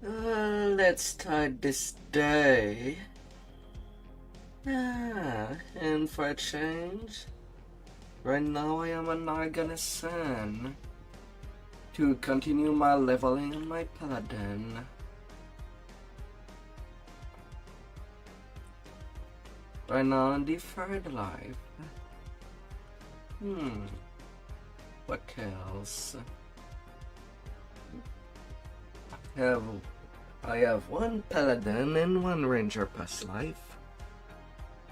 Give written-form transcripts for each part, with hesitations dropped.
Let's start this day. And for a change, right now I am an organism to continue my leveling on my paladin. Right now on the third life. What else? I have one paladin and one ranger past life.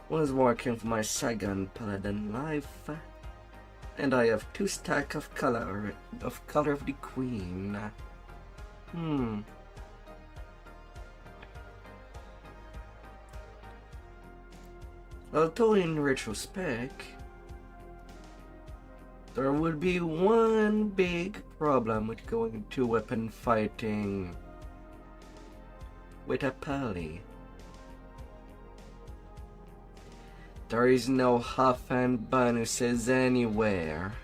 Was working for my second paladin life, and I have 2 stacks of color of the queen. Although in retrospect, there would be one big problem with going to weapon fighting with a pally. There is no half-hand bonuses anywhere.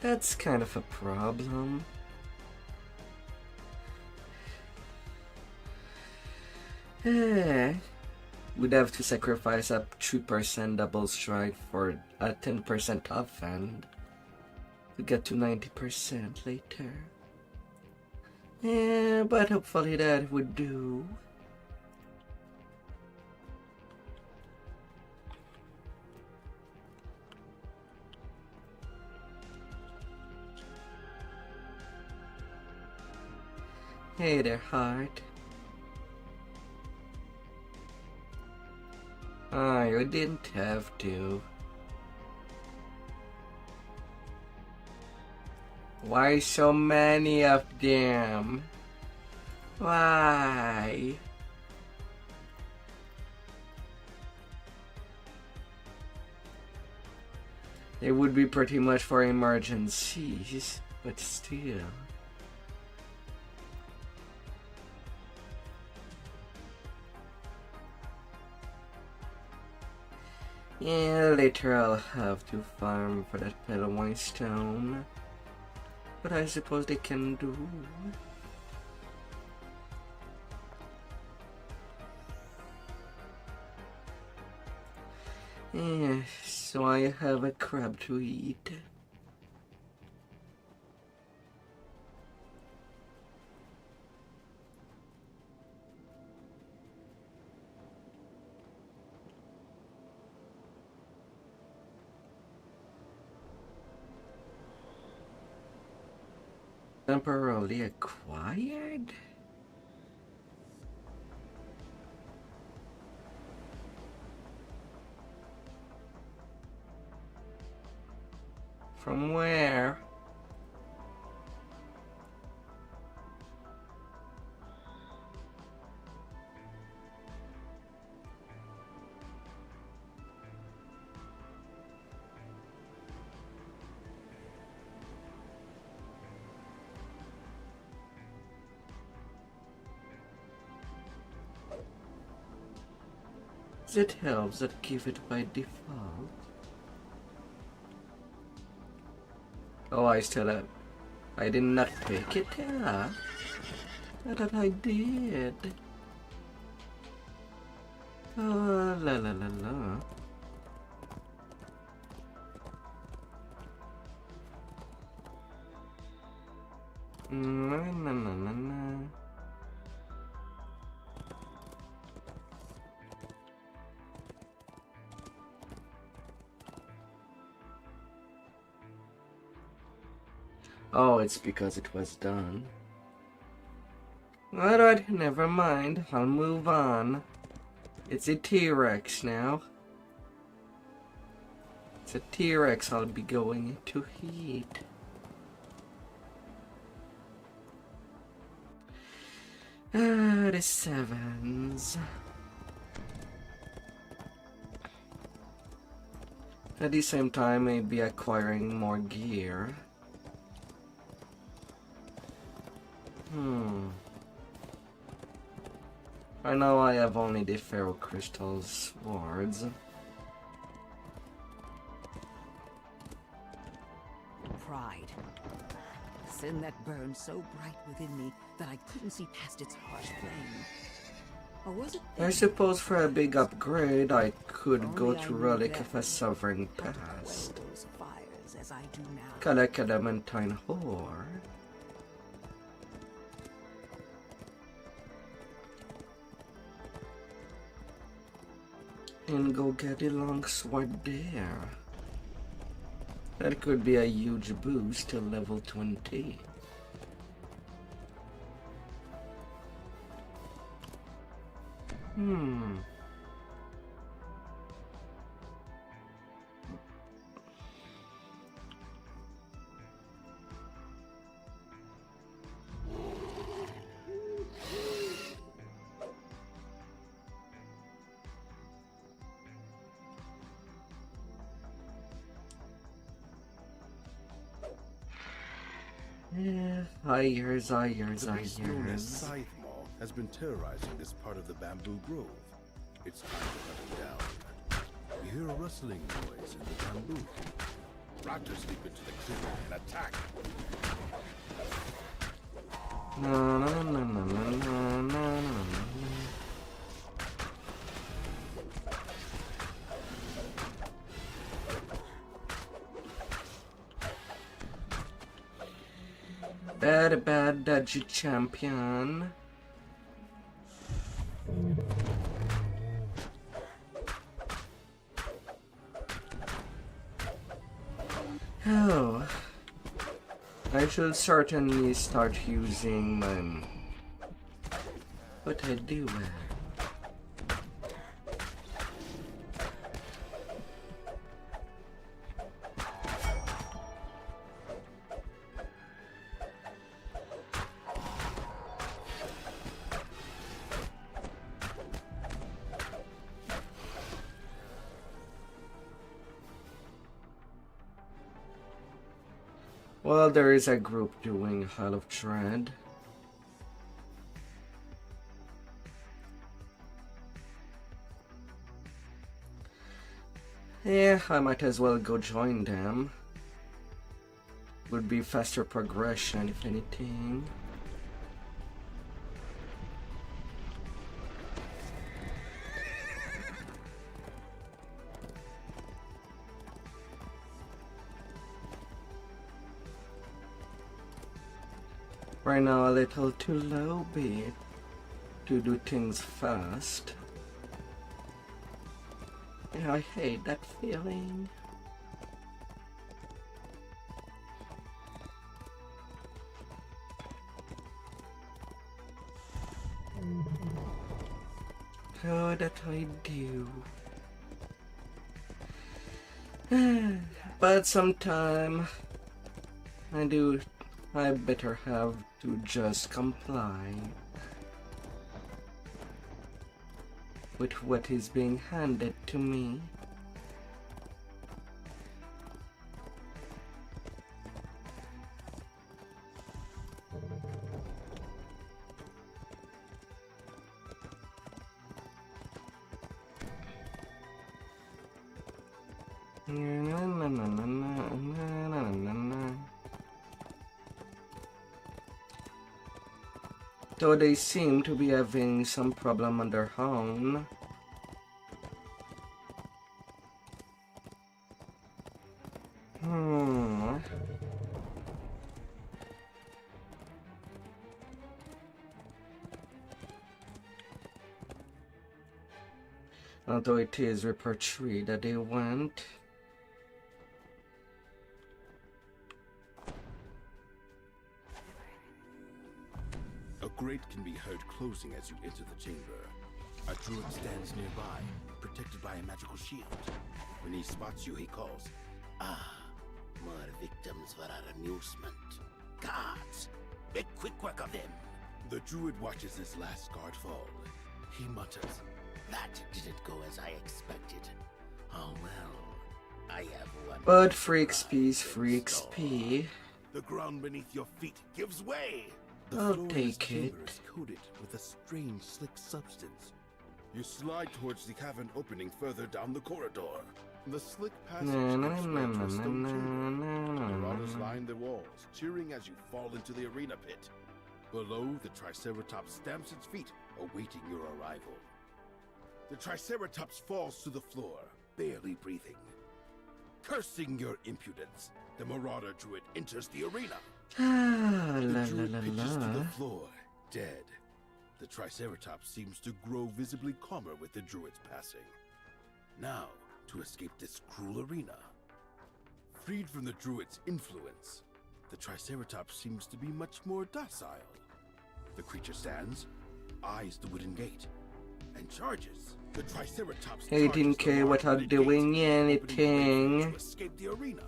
That's kind of a problem. We'd have to sacrifice a 3% double strike for a 10% offhand to get to 90% later. But hopefully that would do. Hey there, heart. You didn't have to. Why so many of them? Why? It would be pretty much for emergencies, but still. Yeah, later I'll have to farm for that paladin stone. But I suppose they can do. Yeah, so I have a crab to eat. Temporarily acquired? From where? It helps that give it by default. Oh, I did not pick it, yeah. I thought I did. Oh, la la la la. Na na na na na. Oh, it's because it was done. Alright, never mind. I'll move on. It's a T-Rex now. It's a T-Rex I'll be going to eat. The 7s. At the same time, maybe acquiring more gear. Right now I have only the ferro crystal swords. pride. Sin that burned so bright within me that I couldn't see past its harsh flame. Or was it I suppose for a big upgrade I could Only go I to knew Relic then of a Sovereign how to quell Past. those fires as I do now. Collect Adamantine Ore. And go get a longsword there. That could be a huge boost to level 20. Yeah, hires. The beast known as Scythe Moth has been terrorizing this part of the bamboo grove. It's time to cut it down. You hear a rustling noise in the bamboo. Raptors leap into the clearing and attack. No, no, no, no, no, no, no, no. Bad dodgy champion. Oh, I should certainly start using what I do. Well, there is a group doing Hall of Dread. Yeah, I might as well go join them. Would be faster progression, if anything. Right now, a little too low bit to do things fast. Yeah, I hate that feeling. Oh, that I do. But sometime I better have to just comply with what is being handed to me. Though they seem to be having some problem on their own. Although it is repertory that they want. A grate can be heard closing as you enter the chamber. A druid stands nearby, protected by a magical shield. When he spots you, he calls, "Ah, more victims for our amusement. Guards, make quick work of them." The druid watches his last guard fall. He mutters, "That didn't go as I expected. Oh well, I have one." But free XP is free XP. The ground beneath your feet gives way. The I'll floor in his take it. chamber is coated with a strange, slick substance. You slide towards the cavern opening further down the corridor. The slick passage Na, na, gives na, way to na, a stone na, chamber. na, na, Marauders na. line the walls, cheering as you fall into the arena pit. Below, the Triceratops stamps its feet, awaiting your arrival. The Triceratops falls to the floor, barely breathing. Cursing your impudence, the Marauder Druid enters the arena. Ah, The la, Druid la, la, pitches to the la. floor, dead. The Triceratops seems to grow visibly calmer with the Druid's passing. Now, to escape this cruel arena. Freed from the Druid's influence, the Triceratops seems to be much more docile. The creature stands, eyes the wooden gate, and charges. The Triceratops He charges didn't the care large without wooden doing gate, opening the way for you anything. to escape the arena.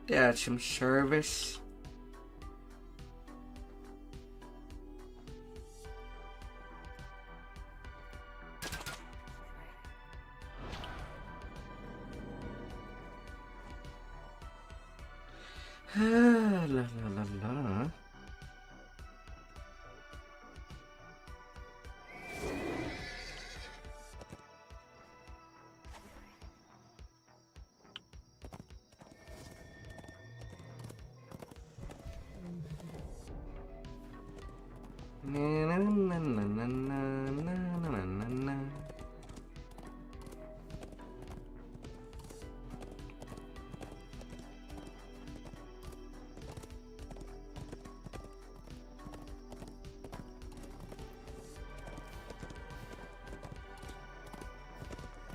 That's some service. Ah, la la la la. Na na na na na na na na na na.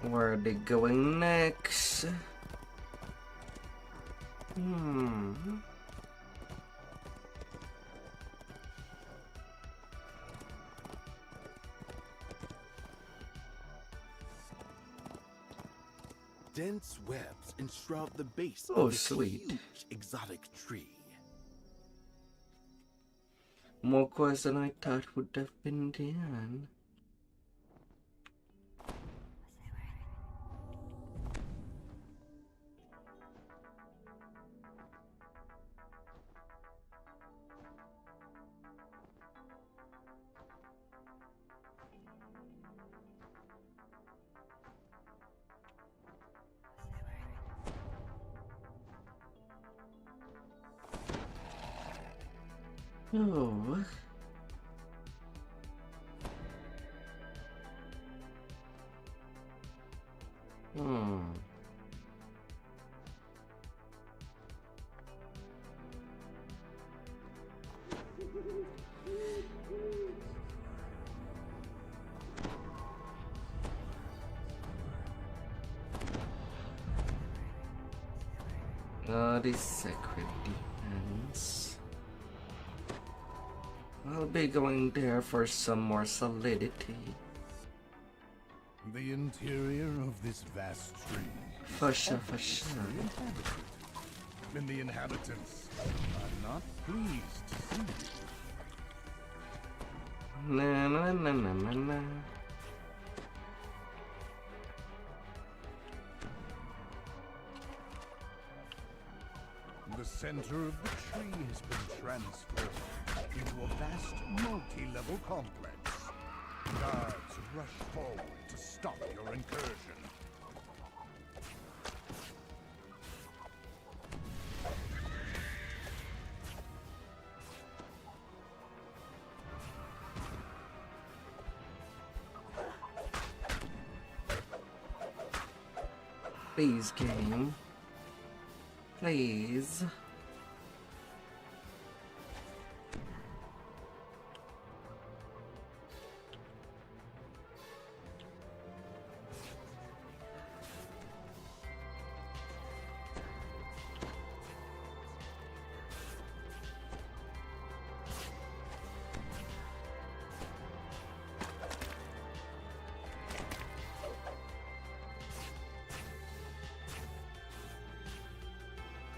Where are they going next? Dense webs enshroud the base Oh, of this sweet. huge exotic tree. More quests than I thought would have been done. Oh. Hmm. Oh, this sacred defense. I'll be going there for some more solidity. The interior of this vast tree For sure, for sure. inhabited, and the inhabitants are not pleased to see you. Na na na na na na. The center of the tree has been transformed into a vast multi-level complex. Guards rush forward to stop your incursion. Please, game. Please.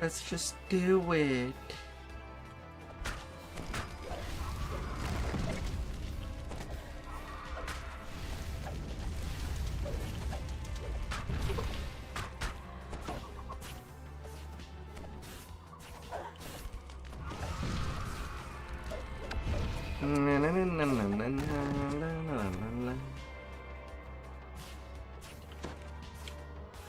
Let's just do it. Na, na, na,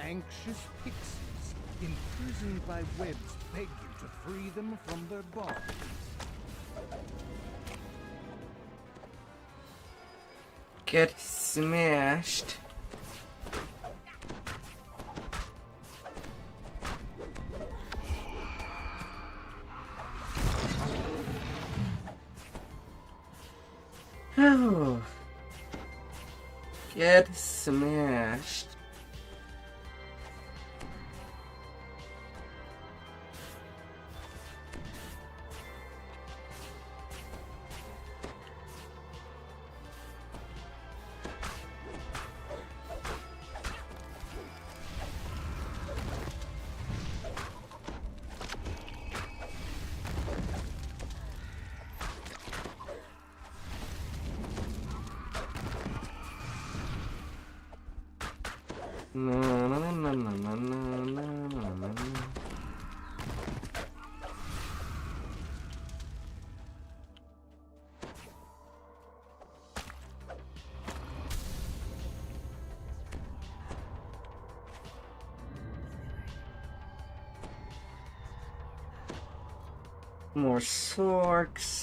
Anxious pixies, imprisoned by webs, beg you to free them from their bonds. Get smashed. Oh. Get smashed. No, no, no, no, no, no, no, no, no. More sorks.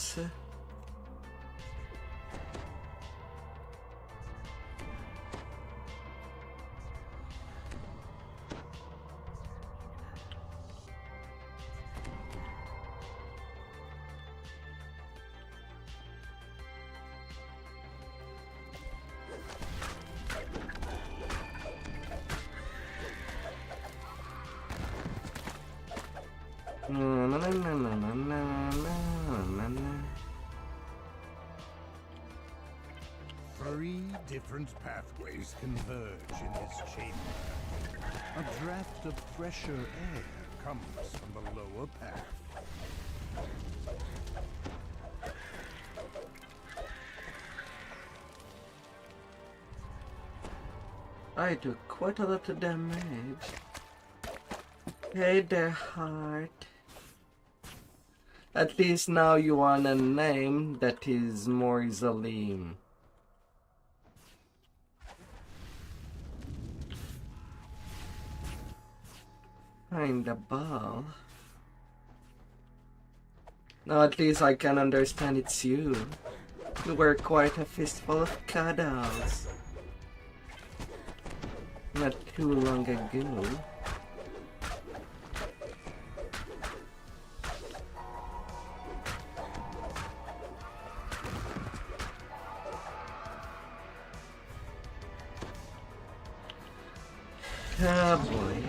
No, no, no, no, no, no, no, no, no. 3 different pathways converge in this chamber. A draft of fresher air comes from the lower path. I took quite a lot of damage. Hey there, heart. At least now you want a name that is more easily find the ball. Now at least I can understand it's you. You were quite a fistful of cuddles not too long ago. Ah, boy.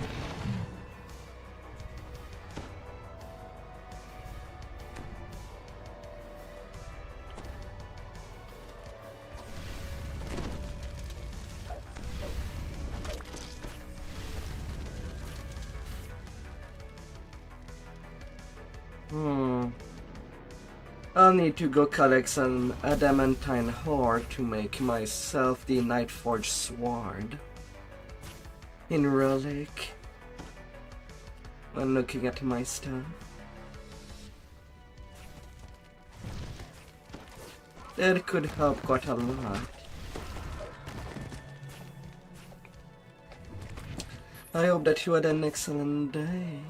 I'll need to go collect some adamantine ore to make myself the Nightforge sword. In relic. When looking at my stuff. That could help quite a lot. I hope that you had an excellent day.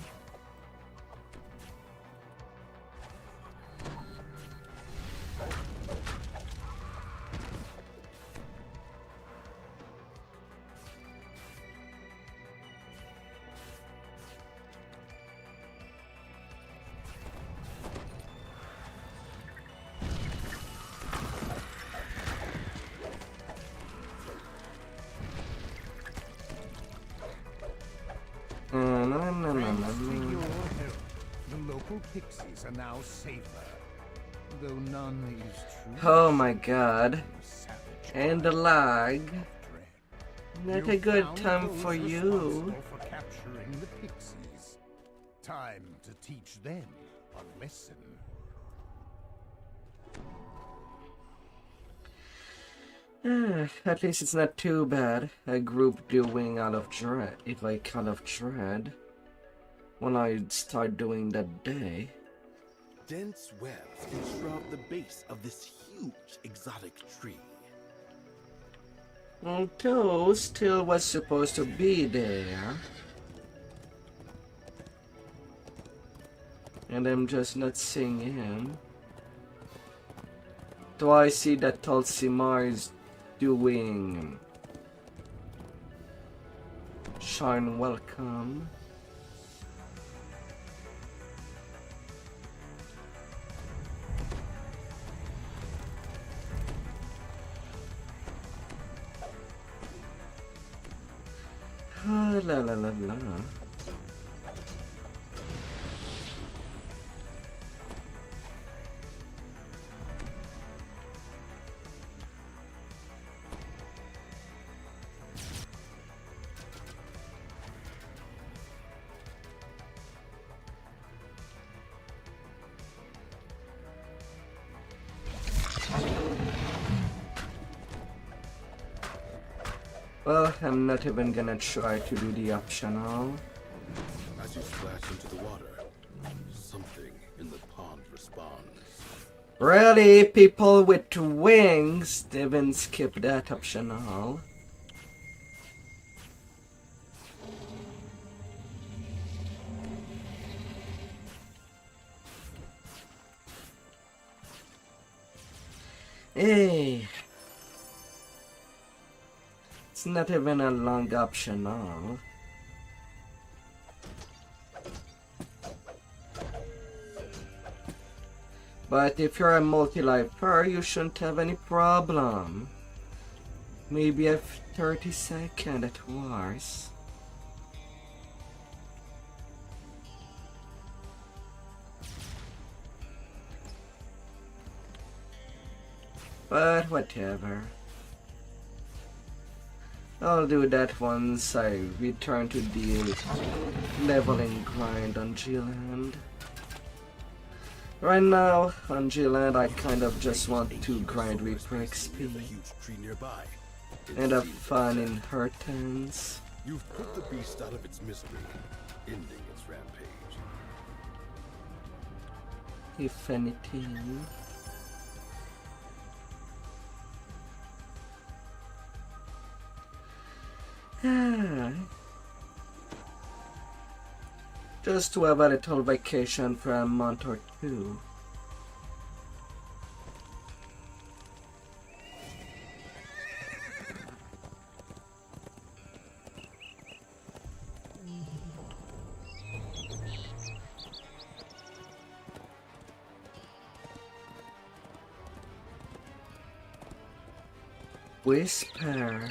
Thanks to your help, the local pixies are now safer. Though none is true. Oh my god. And the lag. Not a good time for you. For capturing the pixies. Time to teach them a lesson. At least it's not too bad. A group doing out of dread, out of dread. When I start doing that day. Dense webs enshroud the base of this huge exotic tree. Well, Toast still was supposed to be there. And I'm just not seeing him. Do I see that Tulsimar is doing Shine Welcome? Ah, la la la la. Well, I'm not even gonna try to do the optional. As you splash into the water, something in the pond responds. Really, people with wings, they even skip that optional. Hey. It's not even a long optional. But if you're a multi-lifer, you shouldn't have any problem. Maybe a 30-second at worst. But whatever. I'll do that once I return to the leveling grind on G-Land. Right now, on G-Land, I kind of just want to grind Reaper XP and have fun in Hurtons. You've put the beast out of its misery, ending its rampage. If anything. Just to have a little vacation for a month or two. Whisper.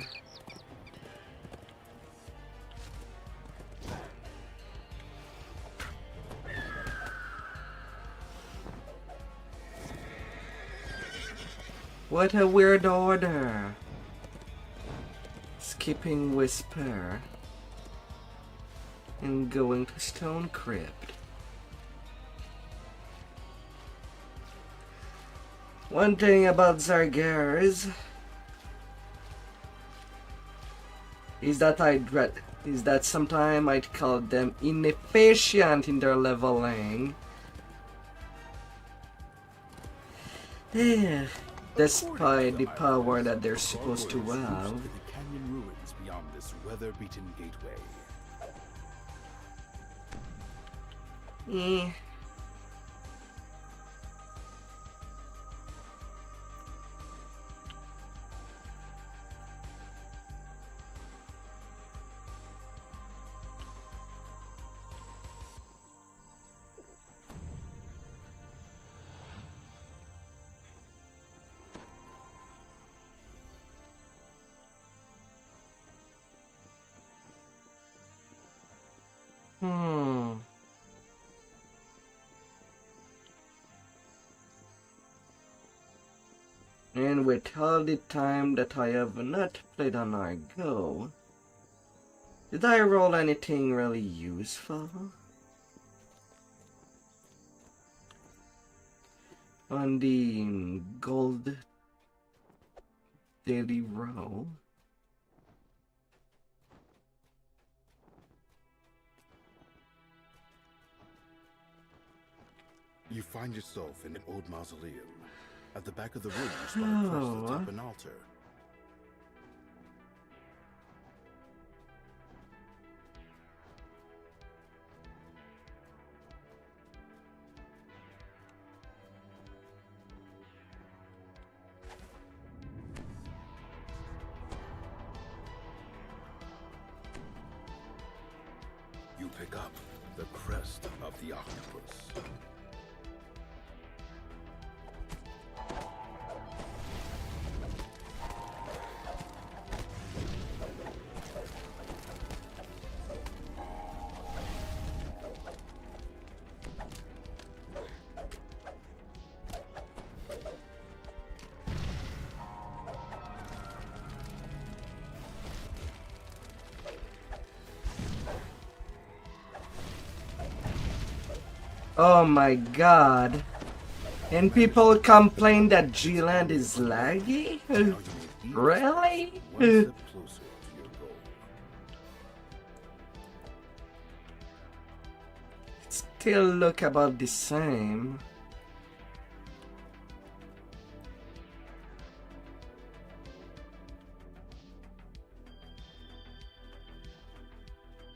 What a weird order. Skipping Whisper and going to Stone Crypt. One thing about Zargars is that sometimes I'd call them inefficient in their leveling. Despite the power that they're supposed to have. The canyon ruins beyond this weather-beaten gateway. And with all the time that I have not played on Argo, did I roll anything really useful? On the gold daily roll? You find yourself in an old mausoleum. At the back of the room, you spot a crest atop an altar. You pick up the crest of the octopus. Oh my god. And people complain that G-Land is laggy? Really? One step closer to your goal. Still look about the same.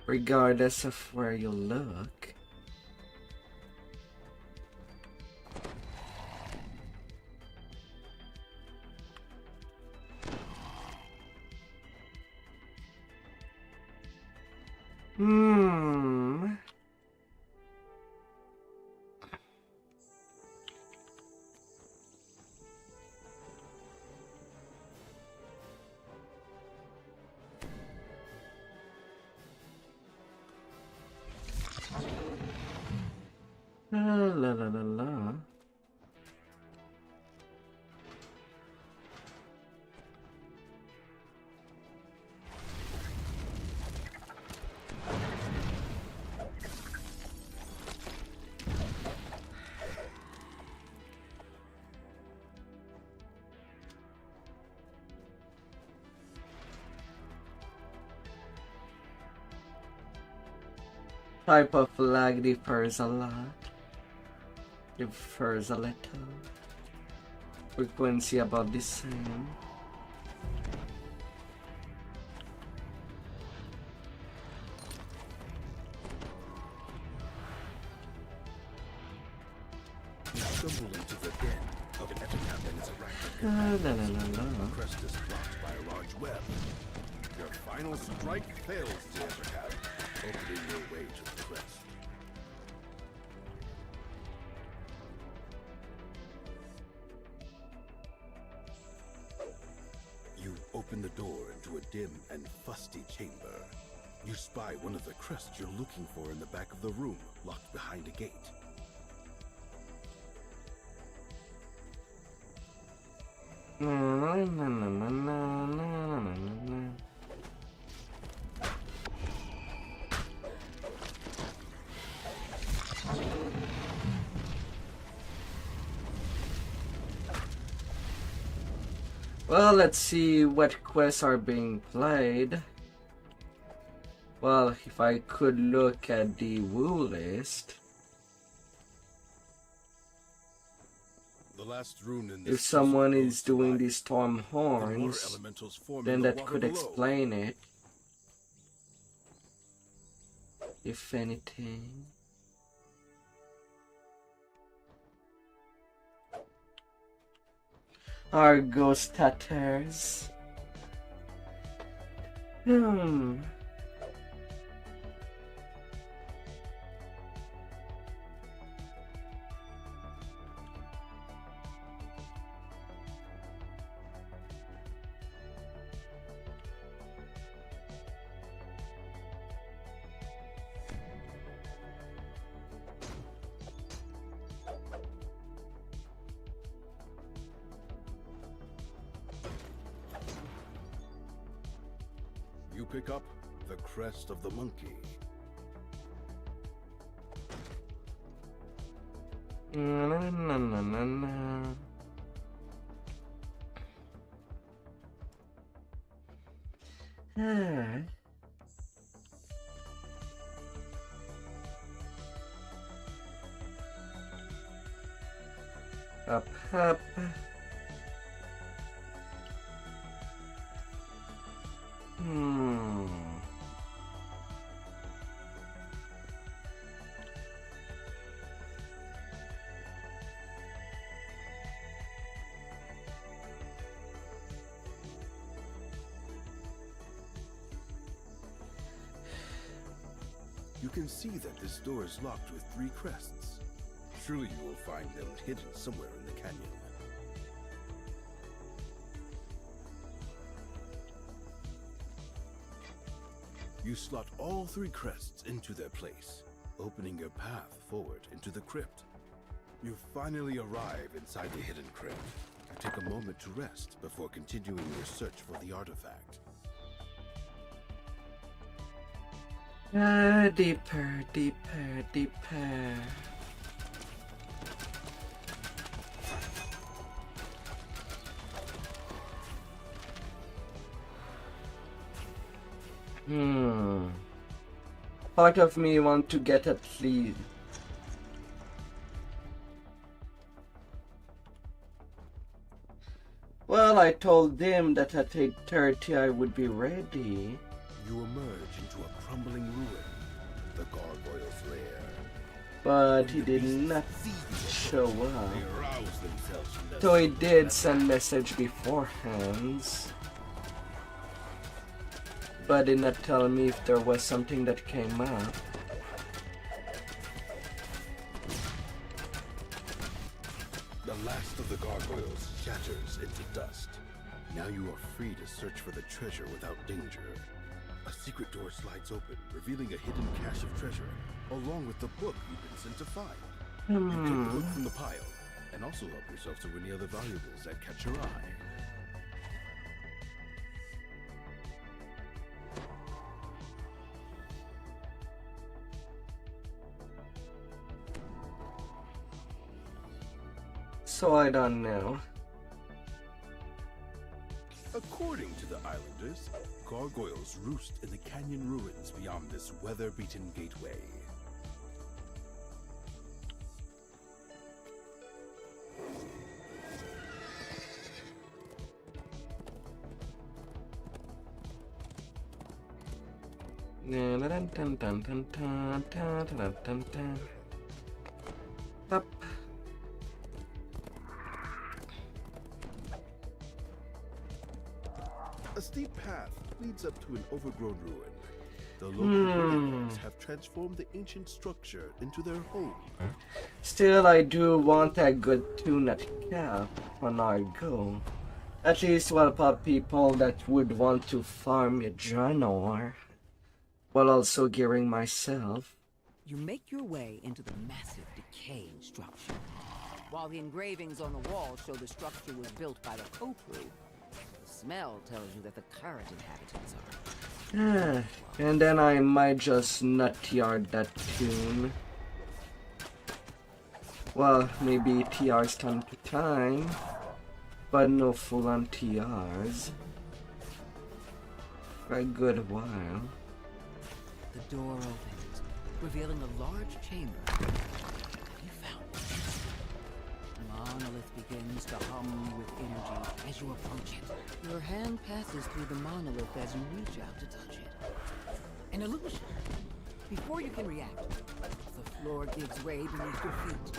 Regardless of where you look. La la la la. Type of lag differs a lot. Differs a little. Frequency about the same. You stumble into the den of an epitaph and its arachnid. La la la la. The crest is blocked by a large web. Your final strike fails the epitaph, opening your way to the crest. You open the door into a dim and fusty chamber. You spy one of the crests you're looking for in the back of the room, locked behind a gate. Na, na, na, na, na, na, na, na. Well, let's see what quests are being played. Well, if I could look at the woo list. The last rune in this If someone puzzle is goes doing by. the storm The water horns, elementals form then in the that water could below. explain it. If anything. Argo statters. You pick up the crest of the monkey. Na, na, na, na, na, na. Ah. Up, up. Hmm. You can see that this door is locked with 3 crests. Surely you will find them hidden somewhere in the canyon. You slot all 3 crests into their place, opening your path forward into the crypt. You finally arrive inside the hidden crypt. You take a moment to rest before continuing your search for the artifact. Deeper, deeper, deeper. Part of me want to get at least. Well, I told them that at 8:30 I would be ready. You emerge into a crumbling ruin, the gargoyle's lair. But he did not show They up. arouse themselves from their So he sleep did and send message beforehand. But did not tell me if there was something that came up. the last of the gargoyles shatters into dust. Now you are free to search for the treasure without danger. A secret door slides open, revealing a hidden cache of treasure, along with the book you've been sent to find. You take the book from the pile, and also help yourself to any other valuables that catch your eye. So I don't know. According to the islanders, gargoyles roost in the canyon ruins beyond this weather-beaten gateway. Up. A steep path leads up to an overgrown ruin. The local villagers have transformed the ancient structure into their home. Still, I do want a good tune-up cap when I go. At least while pop people that would want to farm a Draenor, while also gearing myself. You make your way into the massive decaying structure. While the engravings on the wall show the structure was built by the Kopru, the smell tells you that the current inhabitants are. And then I might just nut yard that tune. Well, maybe TRs time to time, but no full-on TRs. For a good while. The door opens, revealing a large chamber. You found it. The monolith begins to hum with energy as you approach it. Your hand passes through the monolith as you reach out to touch it. An illusion. Before you can react, the floor gives way beneath your feet.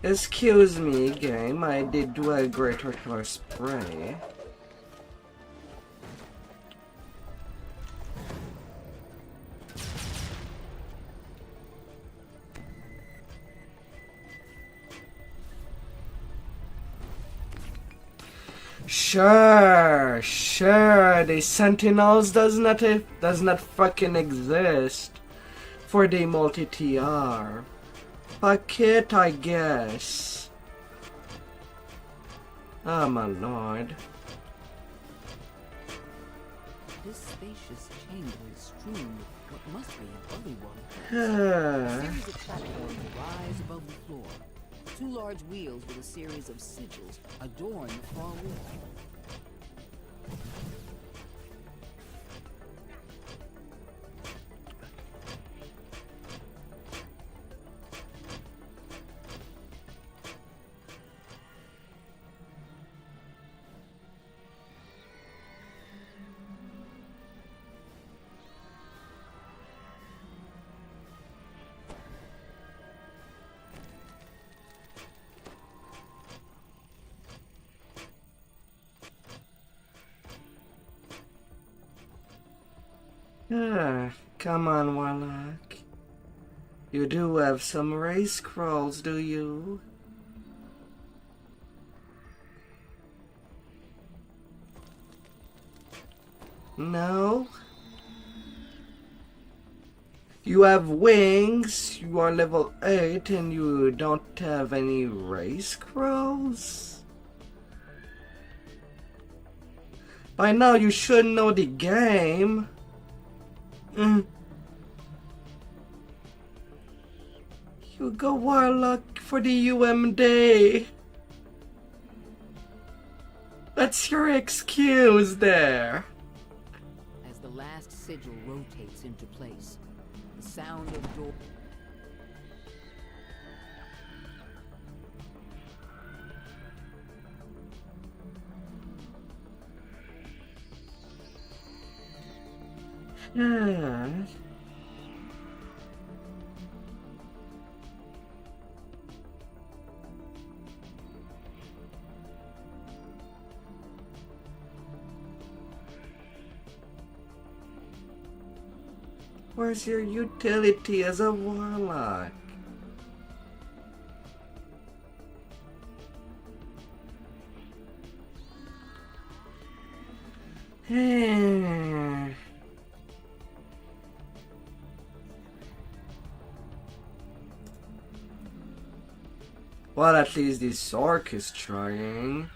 Excuse me, game. I did do a greater color spray. Sure. The Sentinels does not fucking exist for the multi-TR. Packet, I guess. Oh my lord. This spacious chamber is strewn with what must be an early one. A series of platforms rise above the floor. 2 large wheels with a series of sigils adorn the far wall. Come on, Warlock. You do have some race scrolls, do you? No? You have wings, you are level 8, and you don't have any race scrolls? By now you should know the game. You go Warlock for the UMD. That's your excuse there. As the last sigil rotates into place, the sound of door... Where's your utility as a warlock? Well, at least the Sork is trying.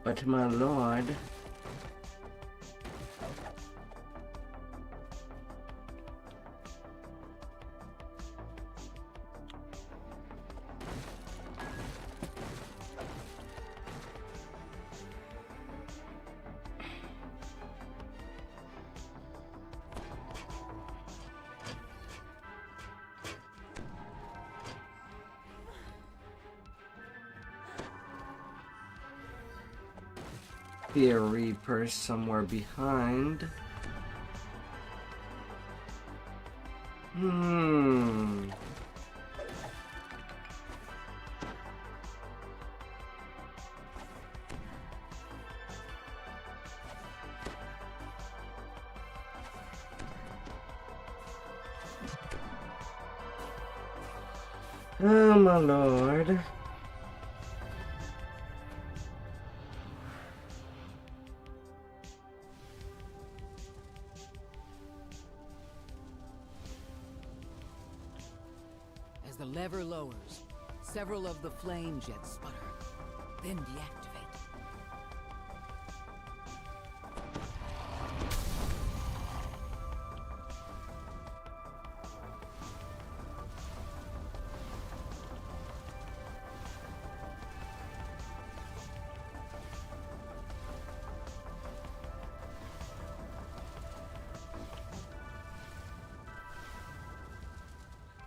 But my lord, be a Reaper somewhere behind. Oh my lord. As the lever lowers, several of the flame jets sputter, then deactivate.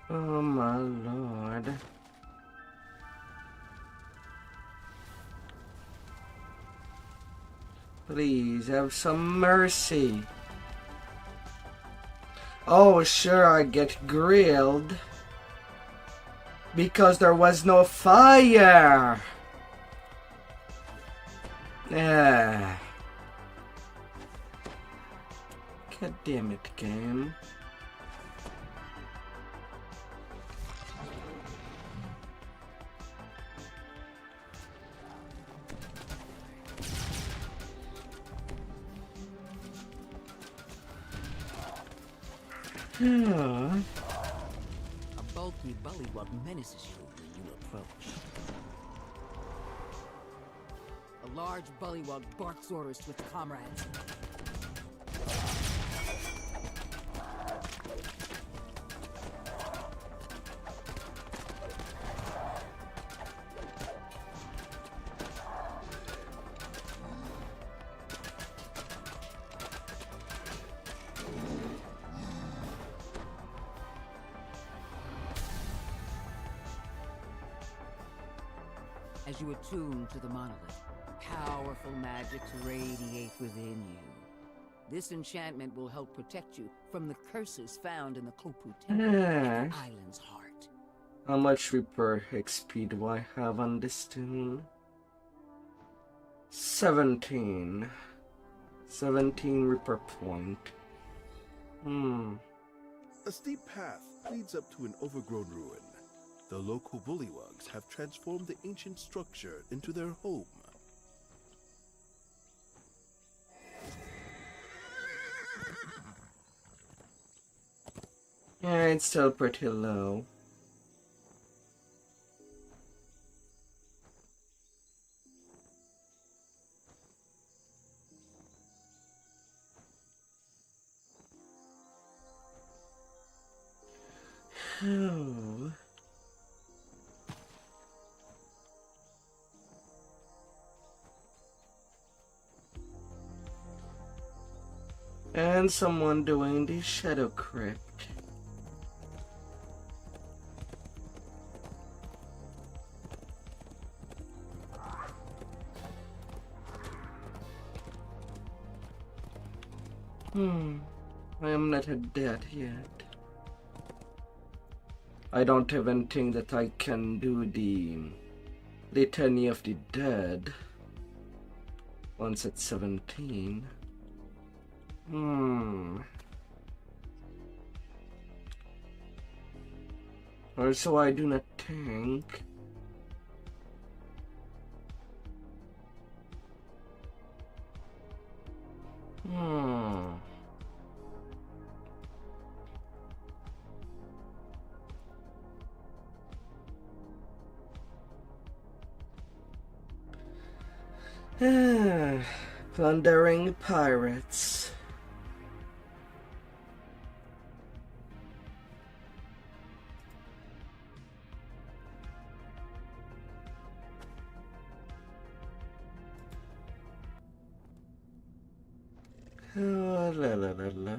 Oh my lord. Please have some mercy. Oh, sure, I get grilled because there was no fire. God damn it, game. A bulky bullywug menaces you when you approach. A large bullywug barks orders to its comrades. as you attune to the monolith, powerful magics radiate within you. This enchantment will help protect you from the curses found in the Kopu Temple at the island's heart. How much Reaper XP do I have on this tune? 17. 17 Reaper point. A steep path leads up to an overgrown ruin. The local bullywugs have transformed the ancient structure into their home. Yeah, it's still pretty low. Oh. And someone doing the shadow crypt. I am not dead yet. I don't even think that I can do the Litany of the Dead once at 17. Also, I do not think plundering pirates. Oh, la la la la.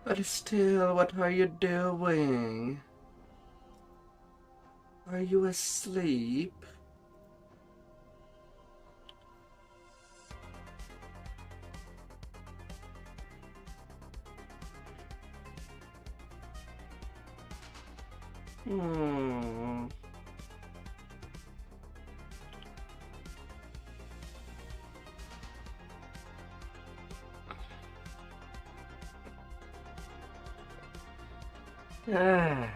But still, what are you doing? Are you asleep? Ah.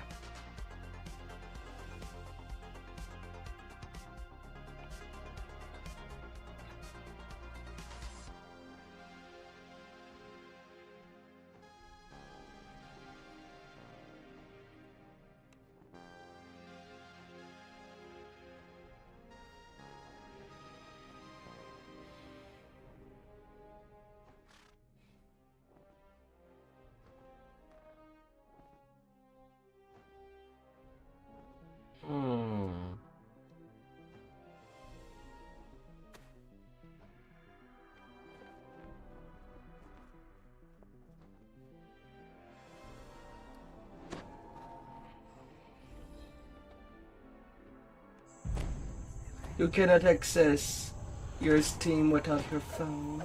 You cannot access your Steam without your phone,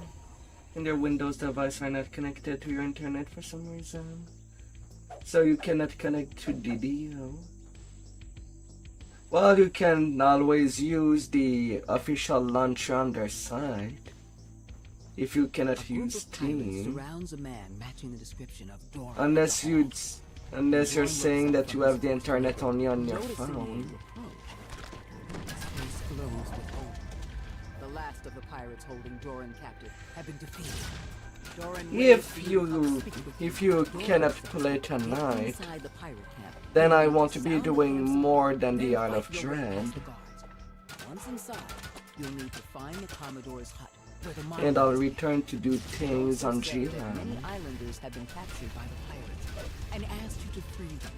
and your Windows device are not connected to your internet for some reason. So you cannot connect to DDO. Well, you can always use the official launcher on their site. If you cannot use Steam, unless you're saying that you have the internet only on your phone. The last of the pirates holding Doran captive have been defeated. If you cannot play tonight, then I want to be doing more than the Isle of Dread. Once inside, You'll need to find the Commodore's hut, where the And I'll monolith return to do things on said that G-Land. many islanders have been captured by the pirates and asked you to free them.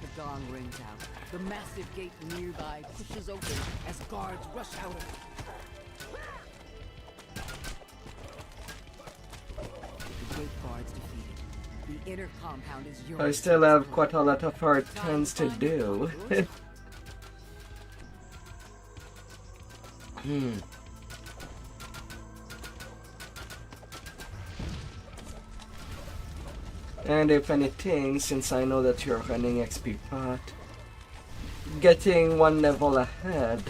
The gong rings out. The massive gate nearby pushes open as guards rush out of it. With the gate guards defeated, the inner compound is yours. I still have quite a lot of hard things to do. And if anything, since I know that you're running XP pot, getting one level ahead,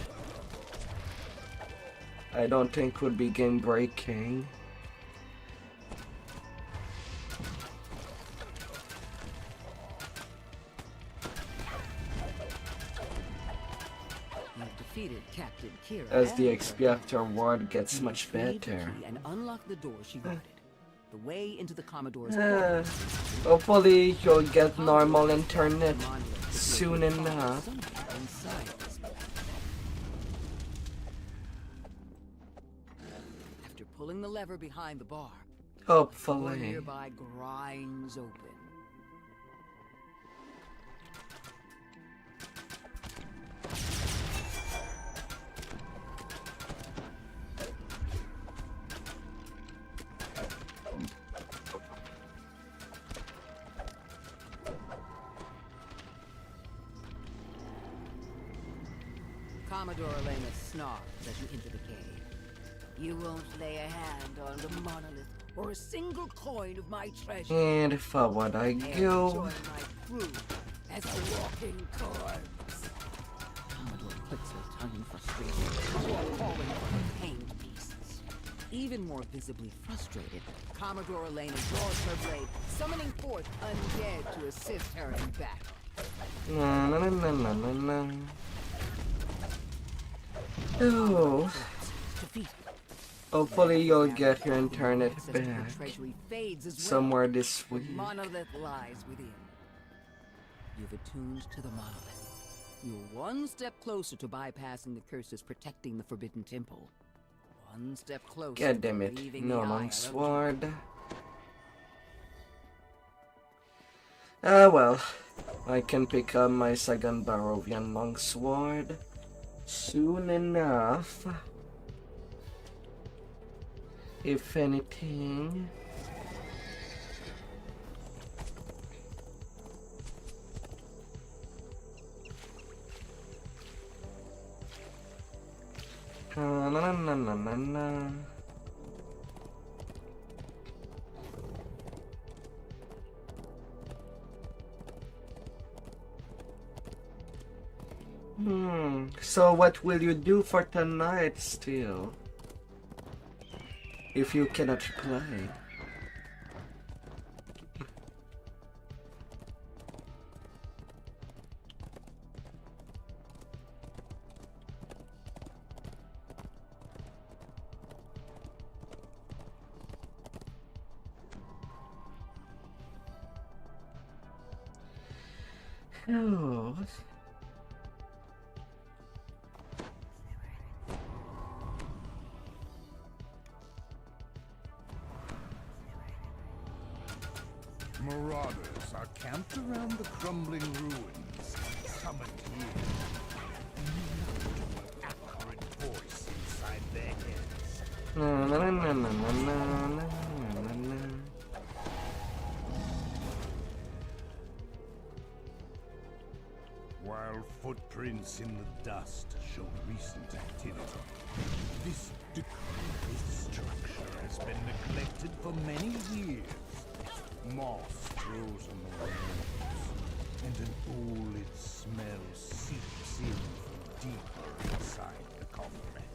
I don't think would be game breaking. You've defeated Captain Kira As the and XP her afterward gets You much retrieve the better. key and unlock the door she guarded. The way into the Commodore's Uh, quarters. Hopefully you'll get normal internet The monolith appears soon to be enough. somewhere inside this place. After pulling the lever behind the bar, the door Hopefully. nearby grinds open. Commodore Elena snarls as you enter the cave. You won't lay a hand on the monolith or a single coin of my treasure. And forward I And go. join my crew as a walking corpse. Commodore clicks her tongue in frustration before falling for her pained pieces. Even more visibly frustrated, Commodore Elena draws her blade, summoning forth undead to assist her in battle. Na na na na na na na. Oh, Defeat. hopefully you'll get your internet Access to the back treasury fades as well. somewhere this The week. monolith lies within. You've attuned to the monolith. You're one step closer to bypassing the curses protecting the Forbidden Temple. One step closer. God damn to it, leaving no the long Isle of sword. Ah well, I can pick up my second Barovian longsword soon enough. If anything. Na na na na na na. So what will you do for tonight still? If you cannot play. Oh. Marauders are camped around the crumbling ruins, summoned here. An accurate voice inside their heads. Na na na na na na na na na na. While footprints in the dust show recent activity, this decrepit structure has been neglected for many years. Moss grows on the walls, and an old smell seeps in from deeper inside the complex.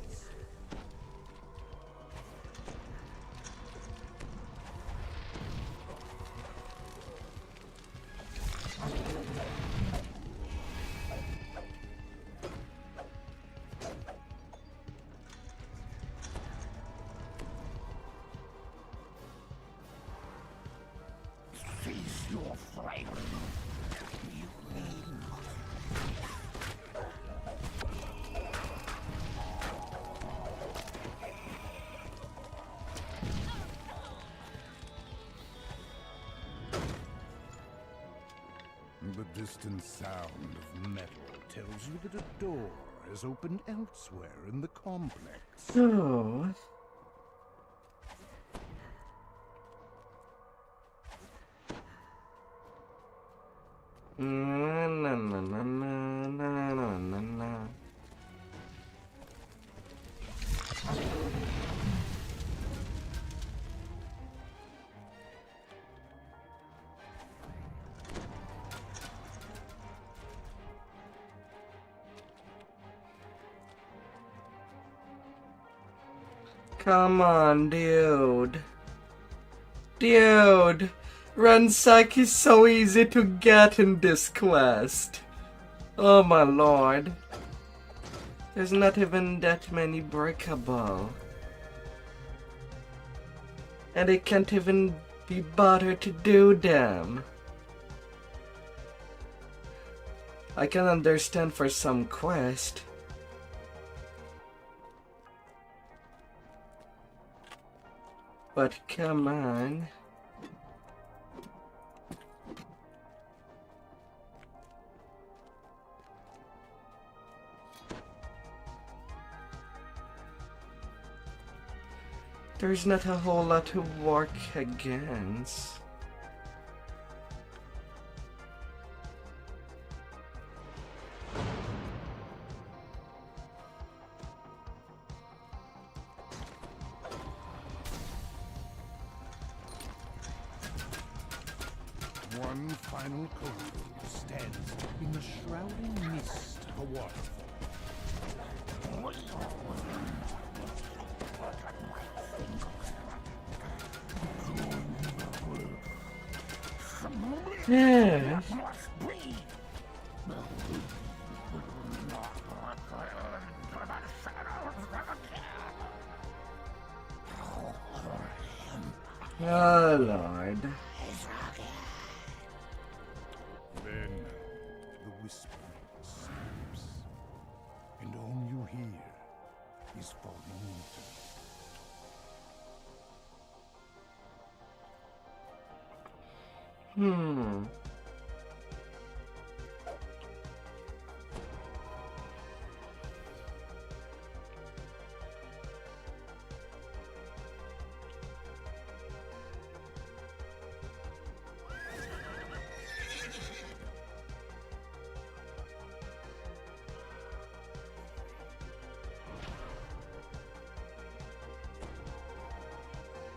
Face your flame. You need distant sound of metal tells you that a door has opened elsewhere in the complex. So... Na, na, na, na, na, na, na, na, na. Come on, dude. Dude! Ransack is so easy to get in this quest. Oh my lord. There's not even that many breakable. And I can't even be bothered to do them. I can understand for some quest. But come on. There's not a whole lot to work against. One final cold stands in the shrouding mist of a waterfall. Yeah. Oh Lord. Then the whispering stops, and all you hear is falling water.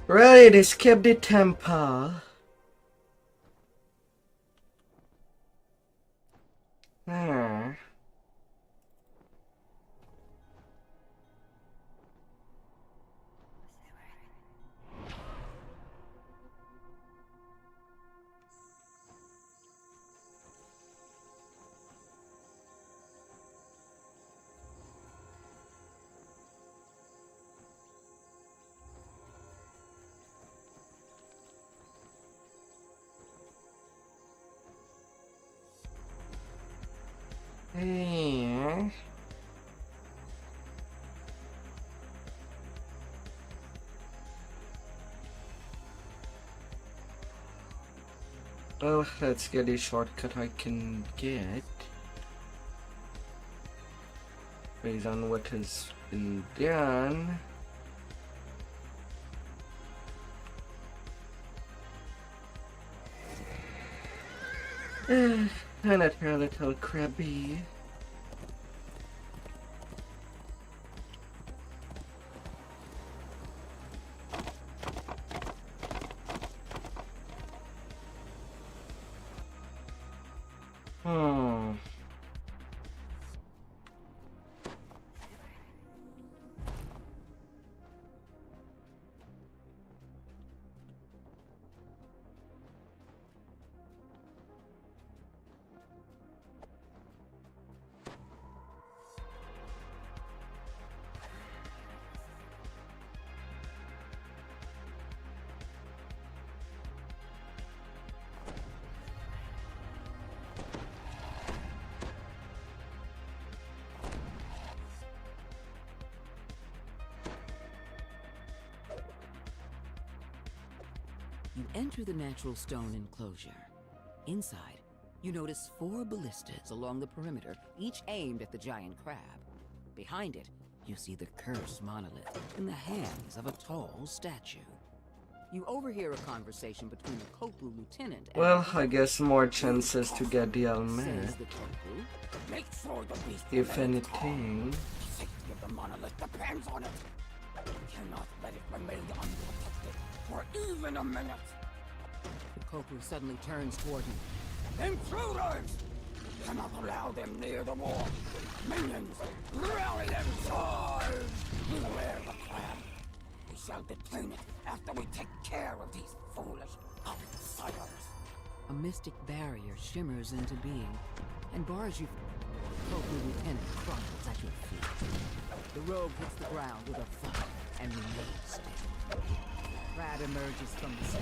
Right, escape the temple. Ah. Hey. Well, let's get a shortcut I can get based on what has been done. And at her little crabby. You enter the natural stone enclosure. Inside, You notice 4 ballistas along the perimeter, each aimed at the giant crab. Behind it, you see the cursed monolith in the hands of a tall statue. You overhear a conversation between the Kopru lieutenant and Well, I guess more chances to get the says helmet, the Kopru. Make sure the beast if remains calm. anything. The safety of the monolith depends on it. You cannot let it remain unprotected for even a minute. The Kopru suddenly turns toward you. Intruders! Cannot allow them near the wall. Minions, rally and charge! Beware the crab. We shall detain it after we take care of these foolish outsiders. A mystic barrier shimmers into being and bars you. Kopru lieutenant crumbles at your feet. The rogue hits the ground with a thud and remains still. The crab emerges from the sea.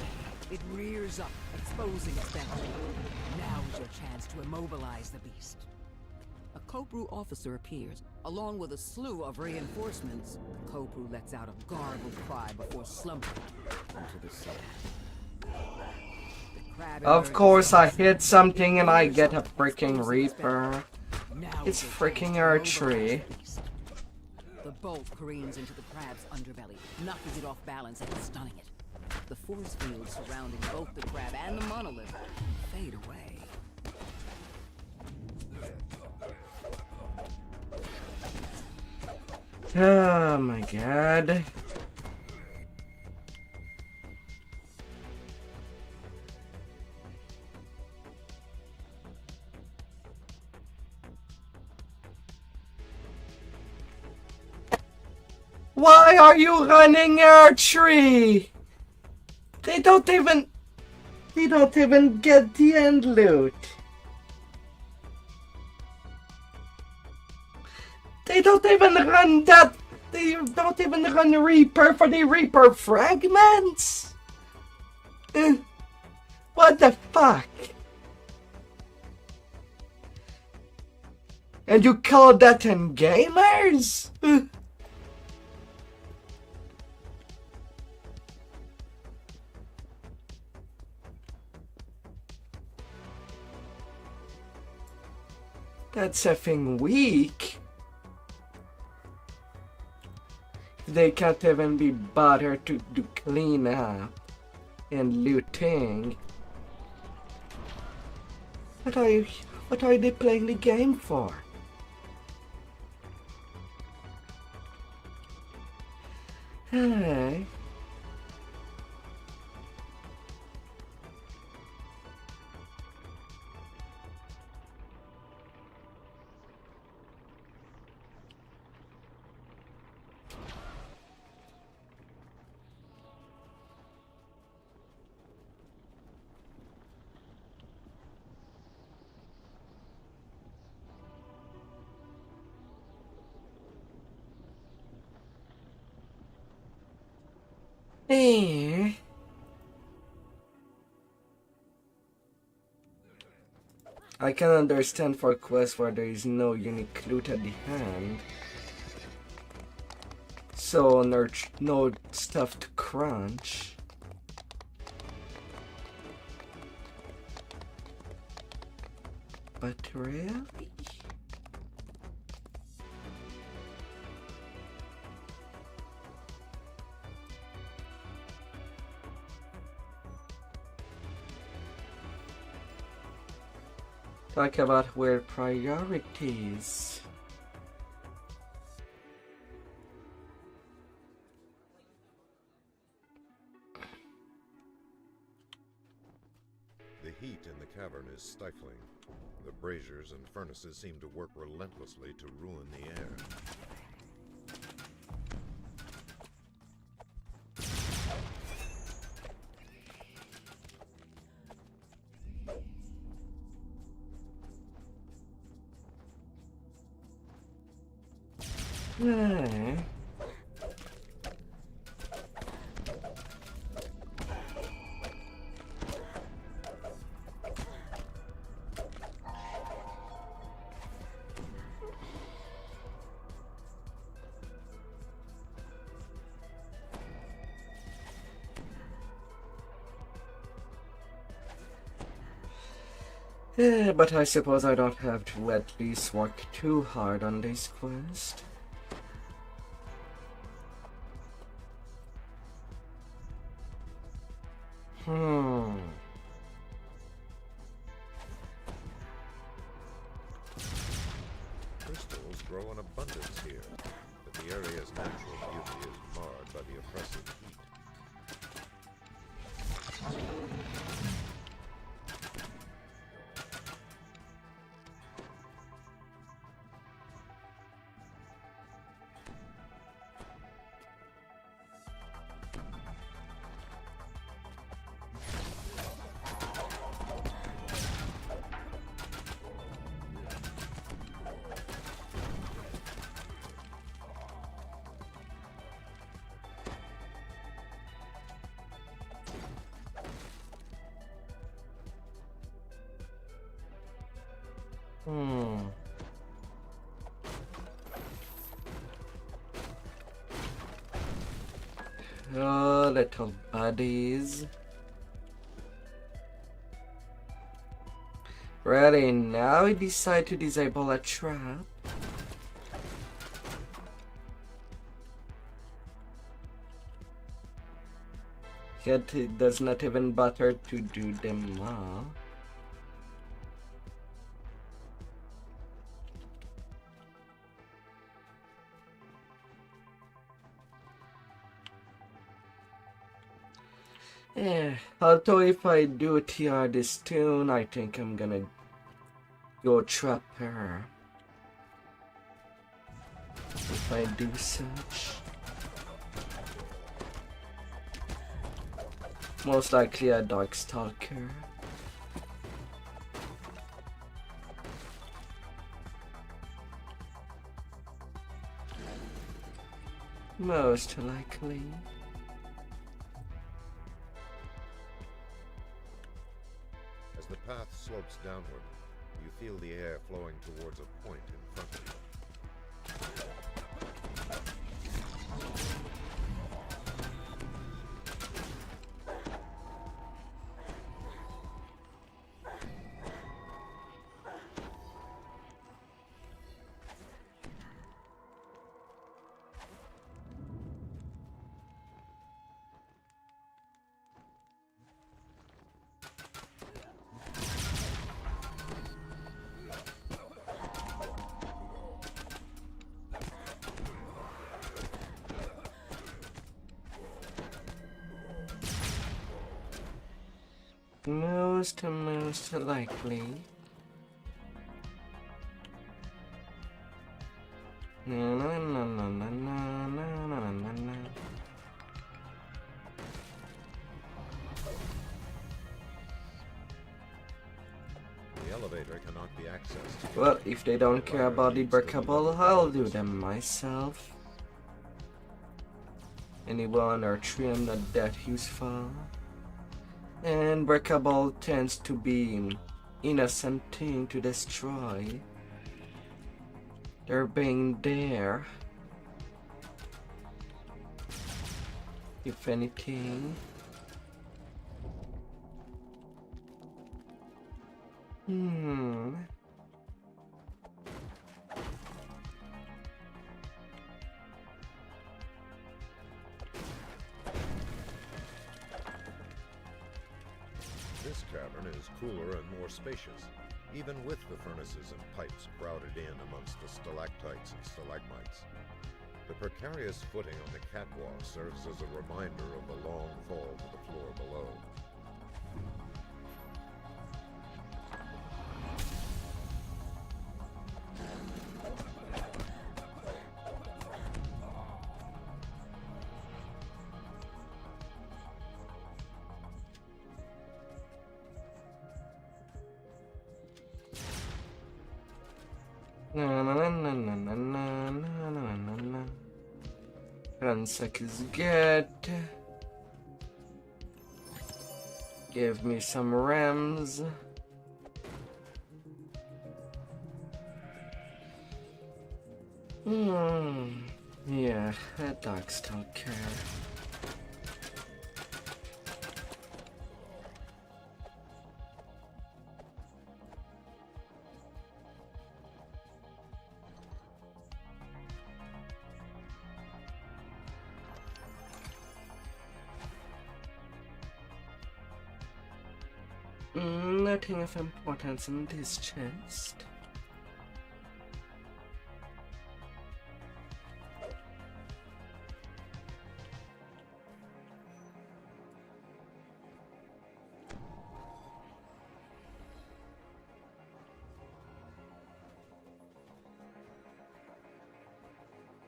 It rears up, exposing its belly. Now is your chance to immobilize the beast. A Kopru officer appears, along with a slew of reinforcements. The Kopru lets out a garbled cry before slumping into the sea. The crab Of emerges course, from I the sea. hit something and I get a Rears up, freaking exposing its belly. Reaper. Now It's is your freaking chance to archery. mobilize the beast. The bolt careens into the crab's underbelly, knocking it off balance and stunning it. The force fields surrounding both the crab and the monolith fade away. Oh my god. Why are you running archery? They don't even get the end loot. They don't even run that. They don't even run Reaper for the Reaper fragments. What the fuck? And you call that in gamers? That's effing weak. They can't even be bothered to do clean up and looting. What are they playing the game for? Hey. Eh. I can understand for quests where there is no unique loot at the hand. So no stuff to crunch. But really? Talk about weird priorities. The heat in the cavern is stifling. The braziers and furnaces seem to work relentlessly to ruin the air. Eh. But I suppose I don't have to at least work too hard on this quest. Crystals grow in abundance here, but the area's natural beauty is marred by the oppressive heat. Oh, little buddies. Really, now we decide to disable a trap? Yet it does not even bother to do them all. Although if I do TR this tune, I think I'm gonna go trap her. If I do such. Most likely a Darkstalker. Most likely. As the path slopes downward, you feel the air flowing towards a point in front of you. Most likely. The elevator cannot be accessed. Well, if they don't care about the breakable, I'll do them myself. Anyone or tree I'm not that useful. And breakable tends to be an innocent thing to destroy. They're being there. If anything. This cavern is cooler and more spacious, even with the furnaces and pipes crowded in amongst the stalactites and stalagmites. The precarious footing on the catwalk serves as a reminder of the long fall to the floor below. Ransack is good. Give me some rams. Yeah, that dog's don't care. Nothing of importance in this chest.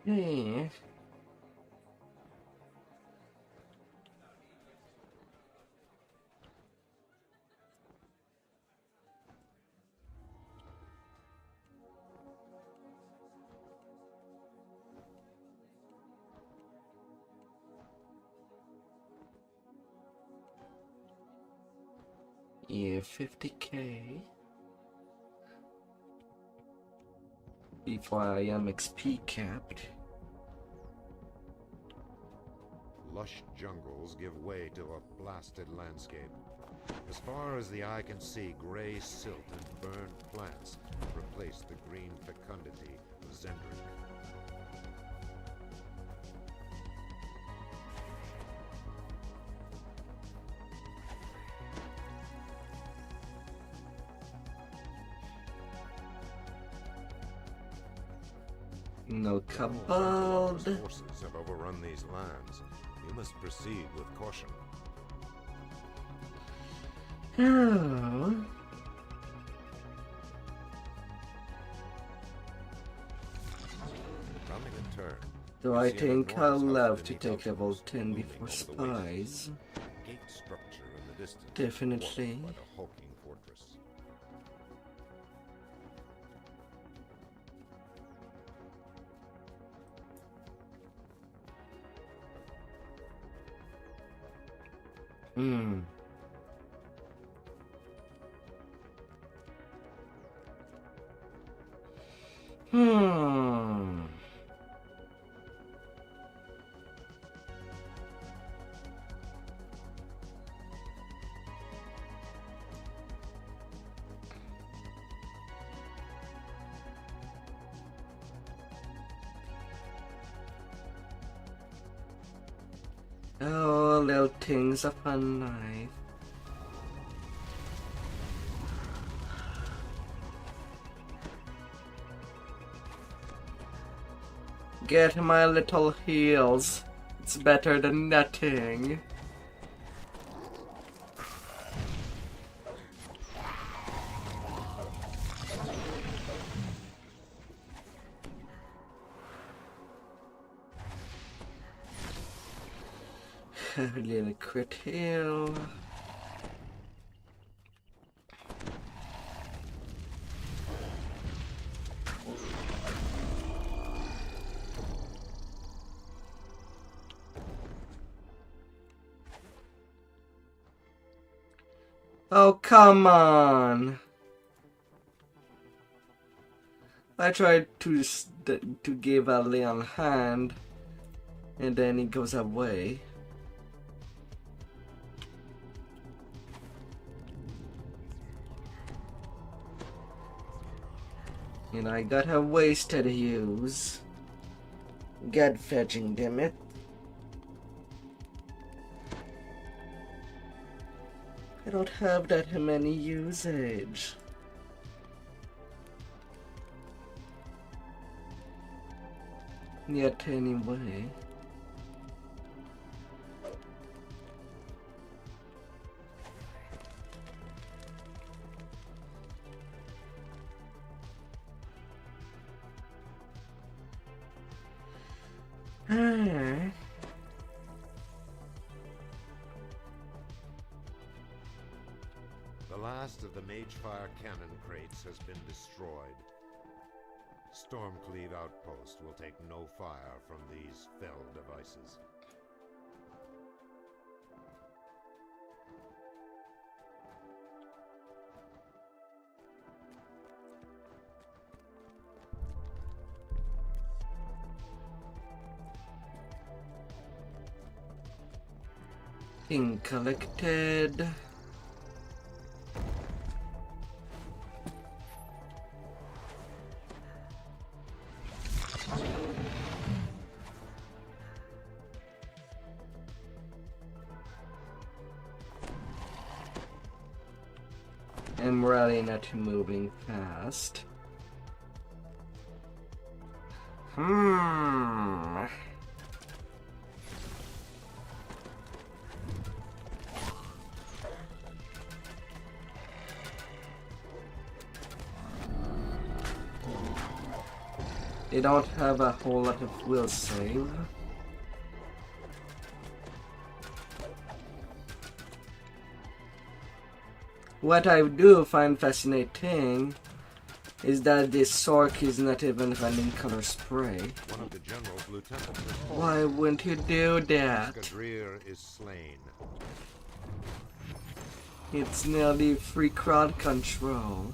Hey. Yeah, 50k. Before I am XP capped. Lush jungles give way to a blasted landscape. As far as the eye can see, gray silt and burned plants replace the green fecundity of Zendrick. No General Cabal. Zendrick's forces have overrun these lands. You must proceed with caution. Oh. Rounding a turn. Do you I see an think enormous I'll love outfit to beneath take level outposts 10 looming before over the waste. spies? Gate structure in the distance. Definitely. dwarfed by the hulking fortress. Hmm. Hmm. Oh, little things of fun life. Get my little heals. It's better than nothing. Little crit heal. Oh, come on. I tried to give a Leon hand, and then he goes away. And I got a wasted use. God fetching, damn it. I don't have that many usage. Yet anyway. Ah. The last of the Magefire cannon crates has been destroyed. Stormcleave Outpost will take no fire from these fell devices. Thing collected. I'm really not moving fast. They don't have a whole lot of will save. What I do find fascinating is that this Sork is not even running color spray. One of the general's lieutenants is fallen. Why wouldn't you do that? Austrakear is slain. It's nearly free crowd control.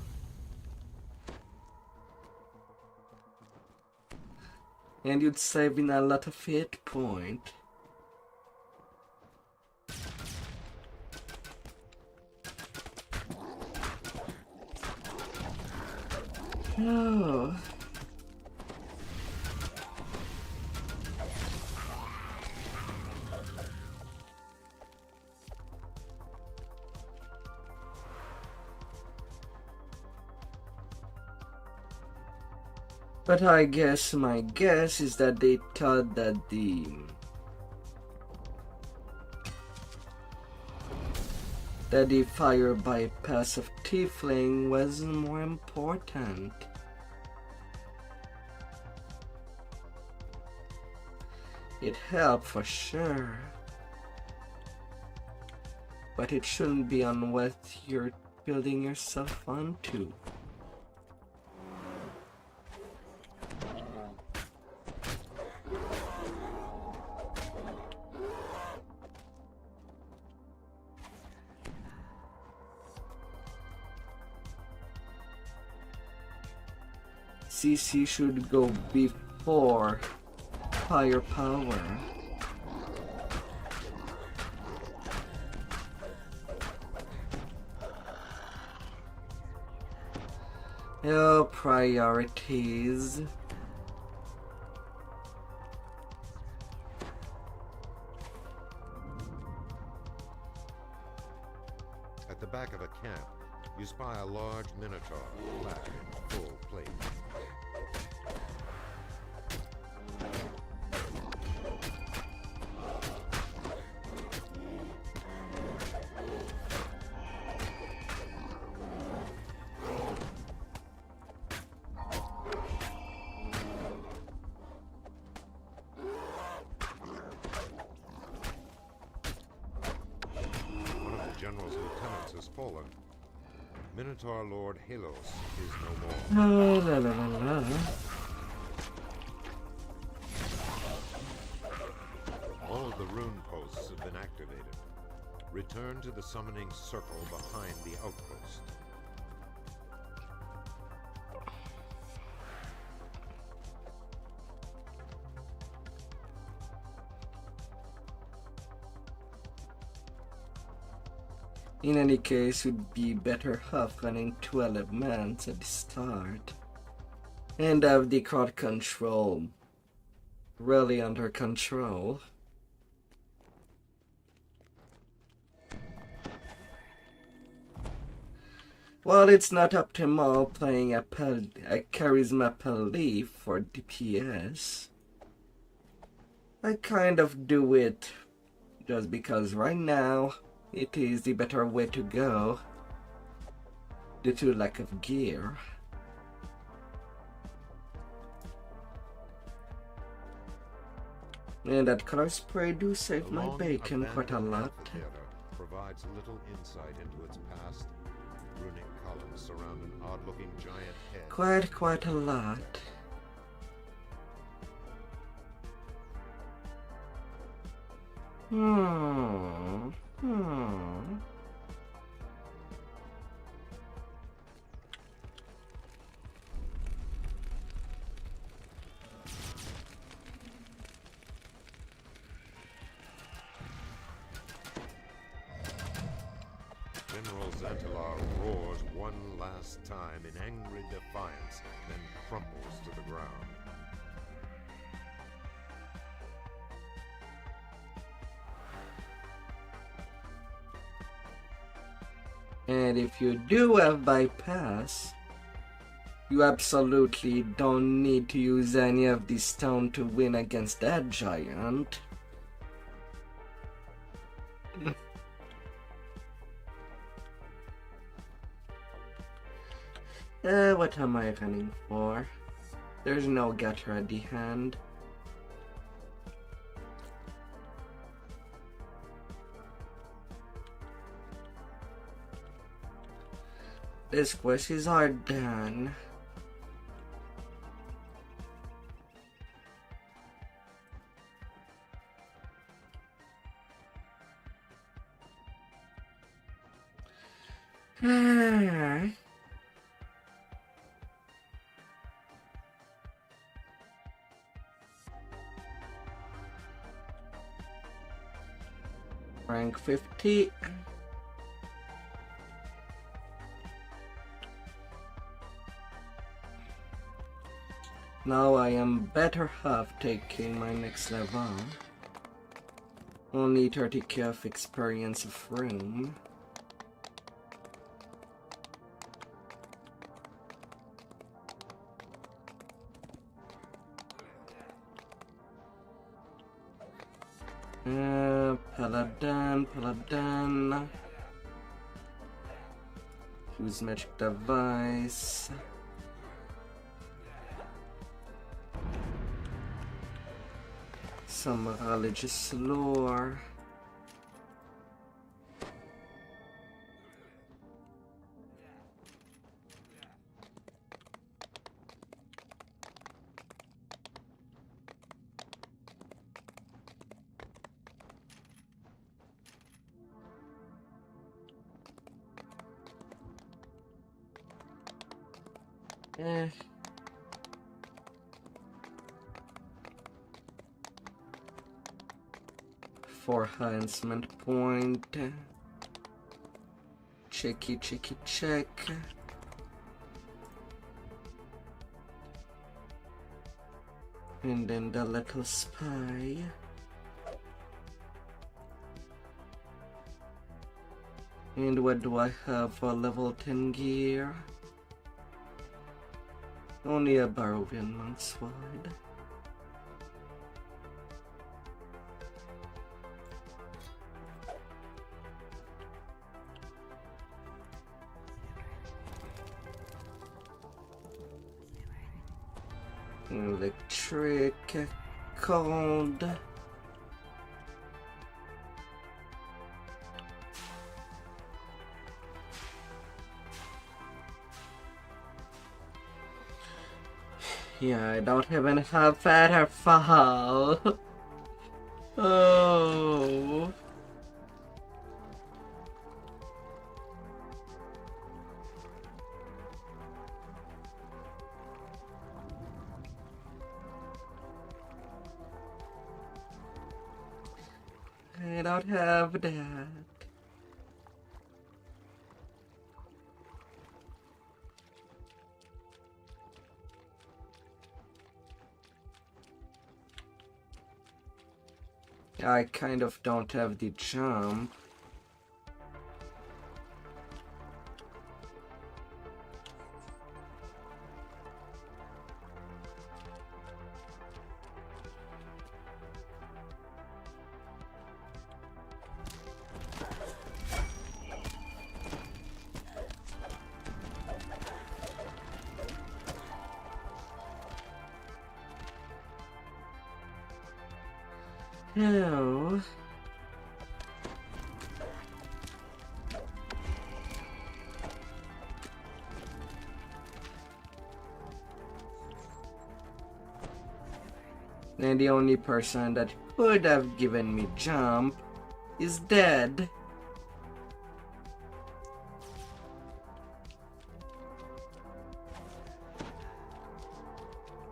And you'd save in a lot of hit point. Oh. But I guess my guess is that they thought that the fire bypass of Tiefling was more important. It helped for sure, but it shouldn't be on what you're building yourself onto. CC should go before firepower. Oh, priorities. At the back of a camp, you spy a large minotaur clad in full plate. General's lieutenants has fallen. Minotaur Lord Halos is no more. La, la, la, la, la. All of the rune posts have been activated. Return to the summoning circle behind the outpost. In any case, would be better off running 12 elements at the start and have the crowd control really under control. While it's not optimal playing a charisma leaf for DPS, I kind of do it just because right now it is the better way to go due to lack of gear. And that color spray do save my bacon quite a lot. Provides little insight into its past. Runic columns surround an odd-looking giant head. Quite a lot. General Xantalar roars one last time in angry defiance, then crumples to the ground. And if you do have bypass, you absolutely don't need to use any of this stone to win against that giant. What am I running for? There's no gutter at the hand. This quest is hard done. Rank 50. Now I am better off taking my next level. Only 30k of experience of room. Paladin. Use magic device. Some religious lore. For enhancement point. Check. And then the little spy. And what do I have for level 10 gear? Only a Barovian monk sword. Electric, cold. Yeah, I don't even have better fall. Oh. I don't have that. I kind of don't have the jump. No. And the only person that could have given me jump is dead.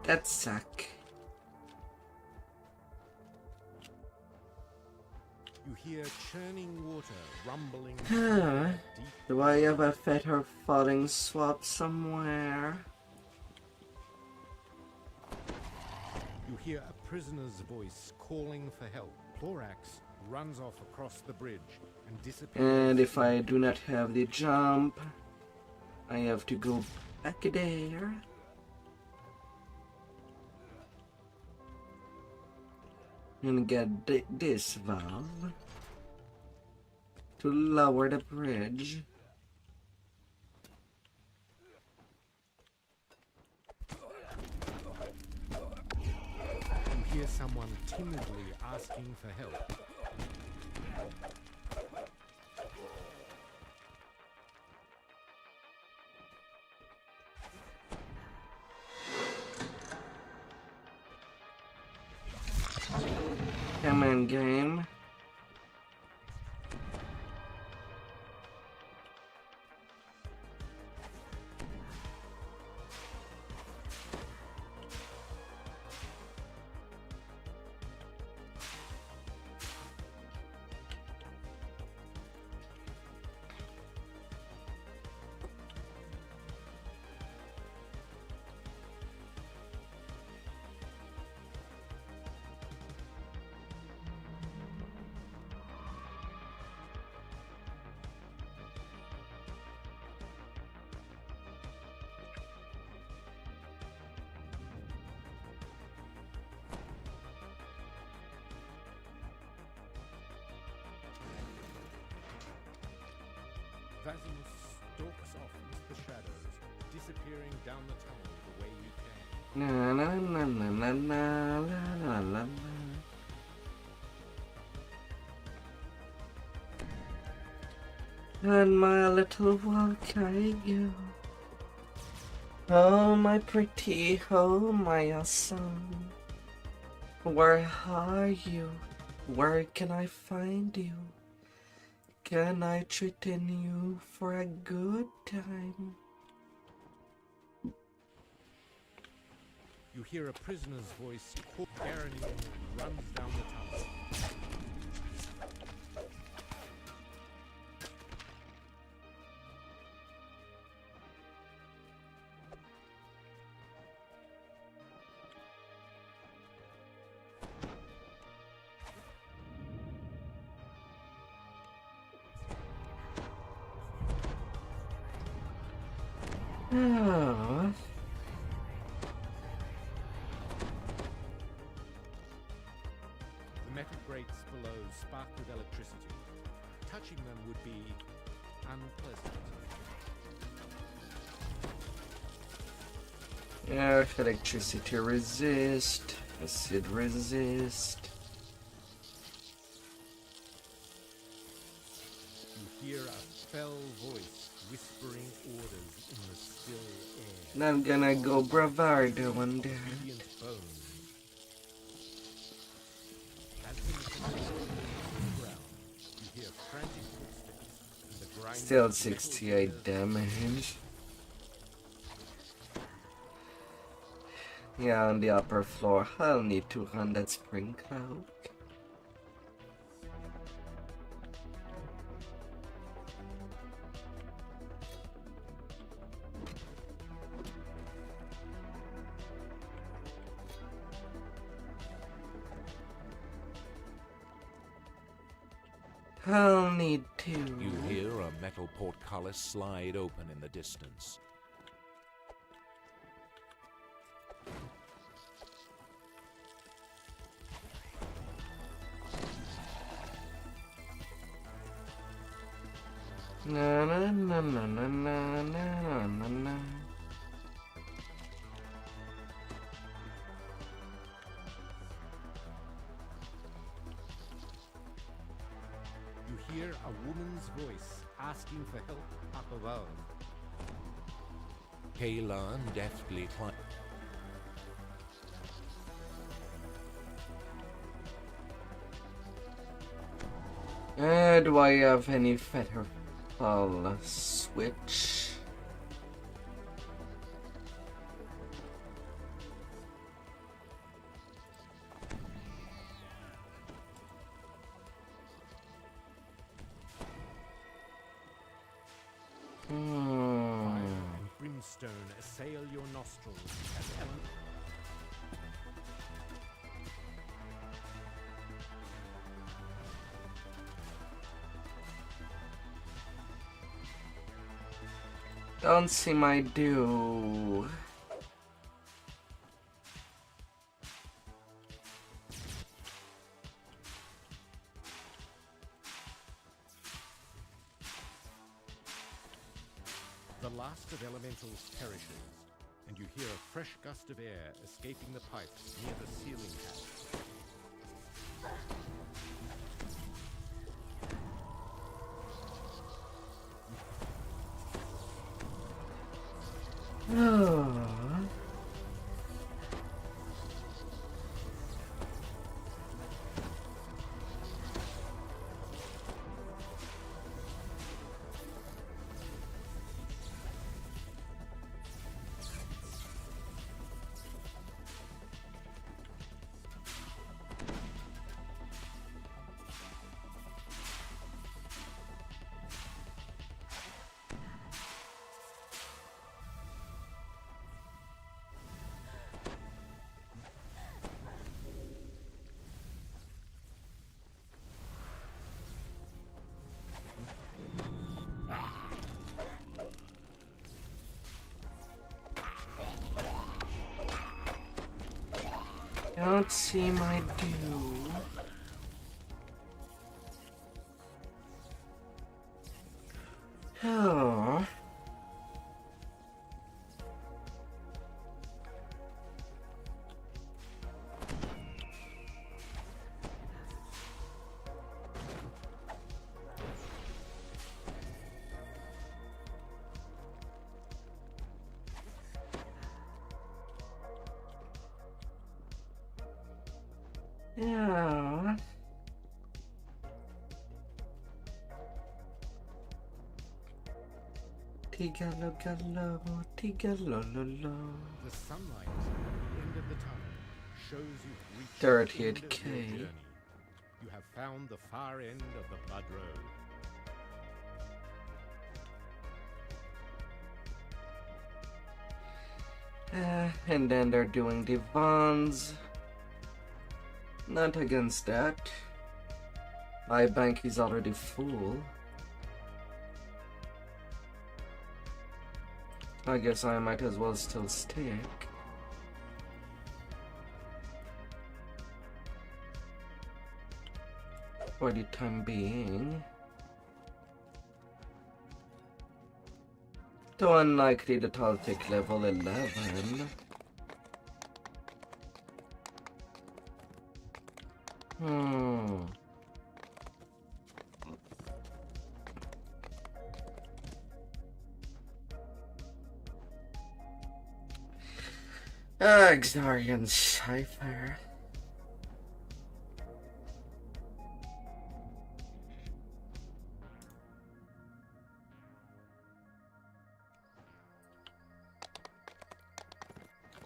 That suck. You hear churning water rumbling. Do I have a feather falling swap somewhere? You hear a prisoner's voice calling for help. Plorax runs off across the bridge and disappears. And if I do not have the jump, I have to go back there. And get this valve to lower the bridge. You hear someone timidly asking for help. Come on, game. Vazimus stalks off into the shadows, disappearing down the tunnel the way you came. Na na na na na na la la la. On my little walk I go. Oh my pretty, oh my awesome. Where are you? Where can I find you? Can I threaten you for a good time? You hear a prisoner's voice. Garen runs down the tunnel. Oh. The metal grates below spark with electricity. Touching them would be unpleasant. Yeah, electricity resist, acid resist. You hear a fell voice whispering orders in the still air. And I'm gonna go bravado one day. Radiant bones. As the machine falls to the ground, you hear frantic footsteps. The grinding Still of metal 68 gears. damage. Yeah, on the upper floor, I'll need to run that spring cloak. I'll need to. You hear a metal portcullis slide open in the distance. Na na na na na na na na na. You hear a woman's voice asking for help up above. Kayla deftly climbs. Do I have any feather switch? Fire and brimstone assail your nostrils as Ellen. Don't see my do. The last of elementals perishes, and you hear a fresh gust of air escaping the pipes near the ceiling hatch. Oh. Don't see my do. Oh. Yeah. Tigalo, tigalolo. The sunlight at the end of the tunnel shows you've reached 38K. the end of your journey. You have found the far end of the Blood Road. And then they're doing divans. Not against that. My bank is already full. I guess I might as well still stick. For the time being. Though unlikely that I'll take level 11. Xarian Cipher.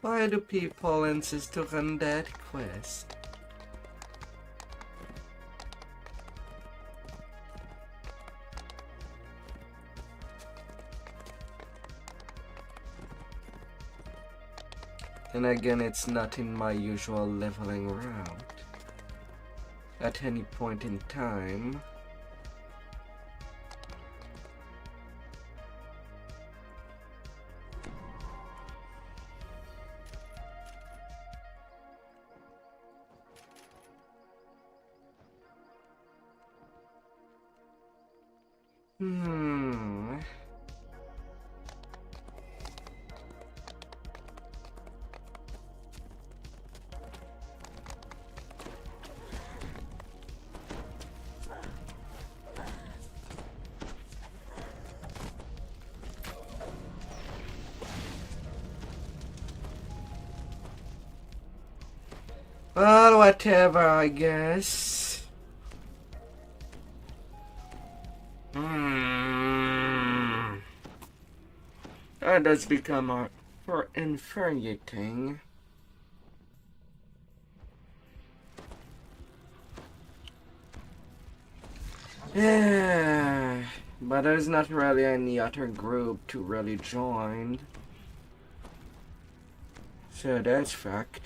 Why do people insist to run that quest? And again, it's not in my usual leveling route. At any point in time. Well, whatever, I guess. That does become for infuriating. Yeah, but there's not really any other group to really join. So that's fact.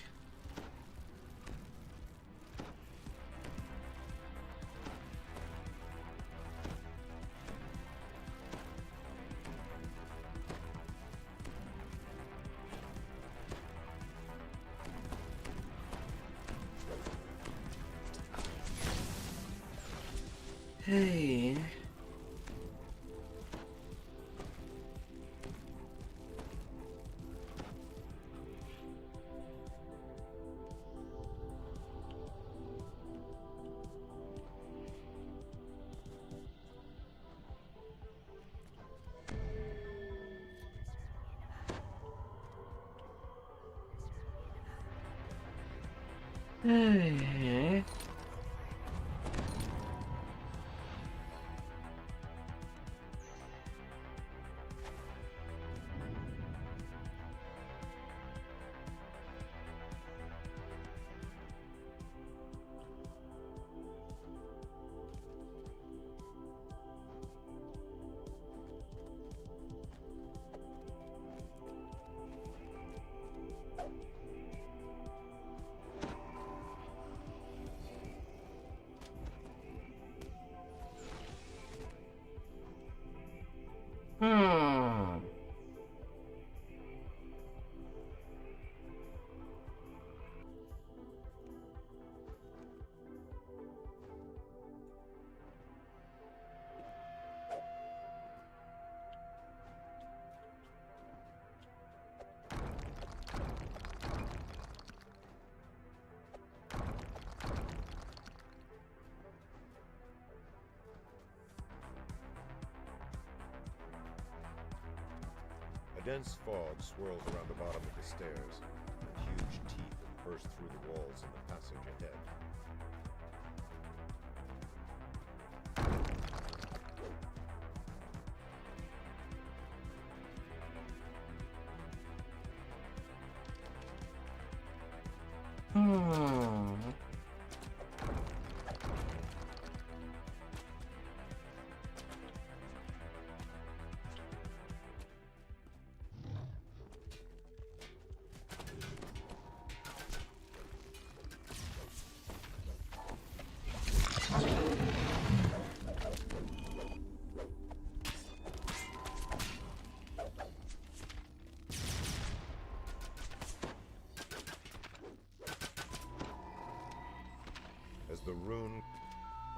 Hey. Hey. Hmm. A dense fog swirls around the bottom of the stairs, and huge teeth burst through the walls in the passage ahead. Hmm.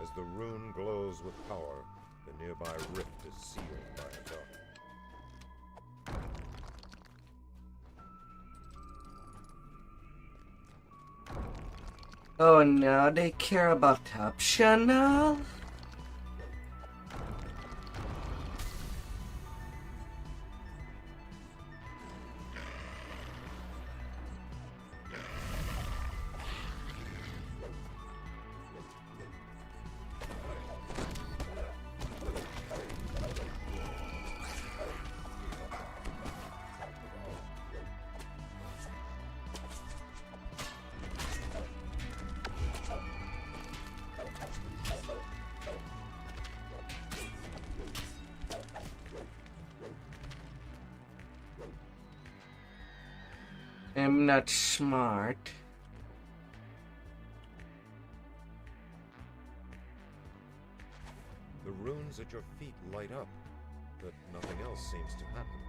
As the rune glows with power, the nearby rift is sealed by a dark. Oh, now they care about optional? I'm not smart. The runes at your feet light up, but nothing else seems to happen.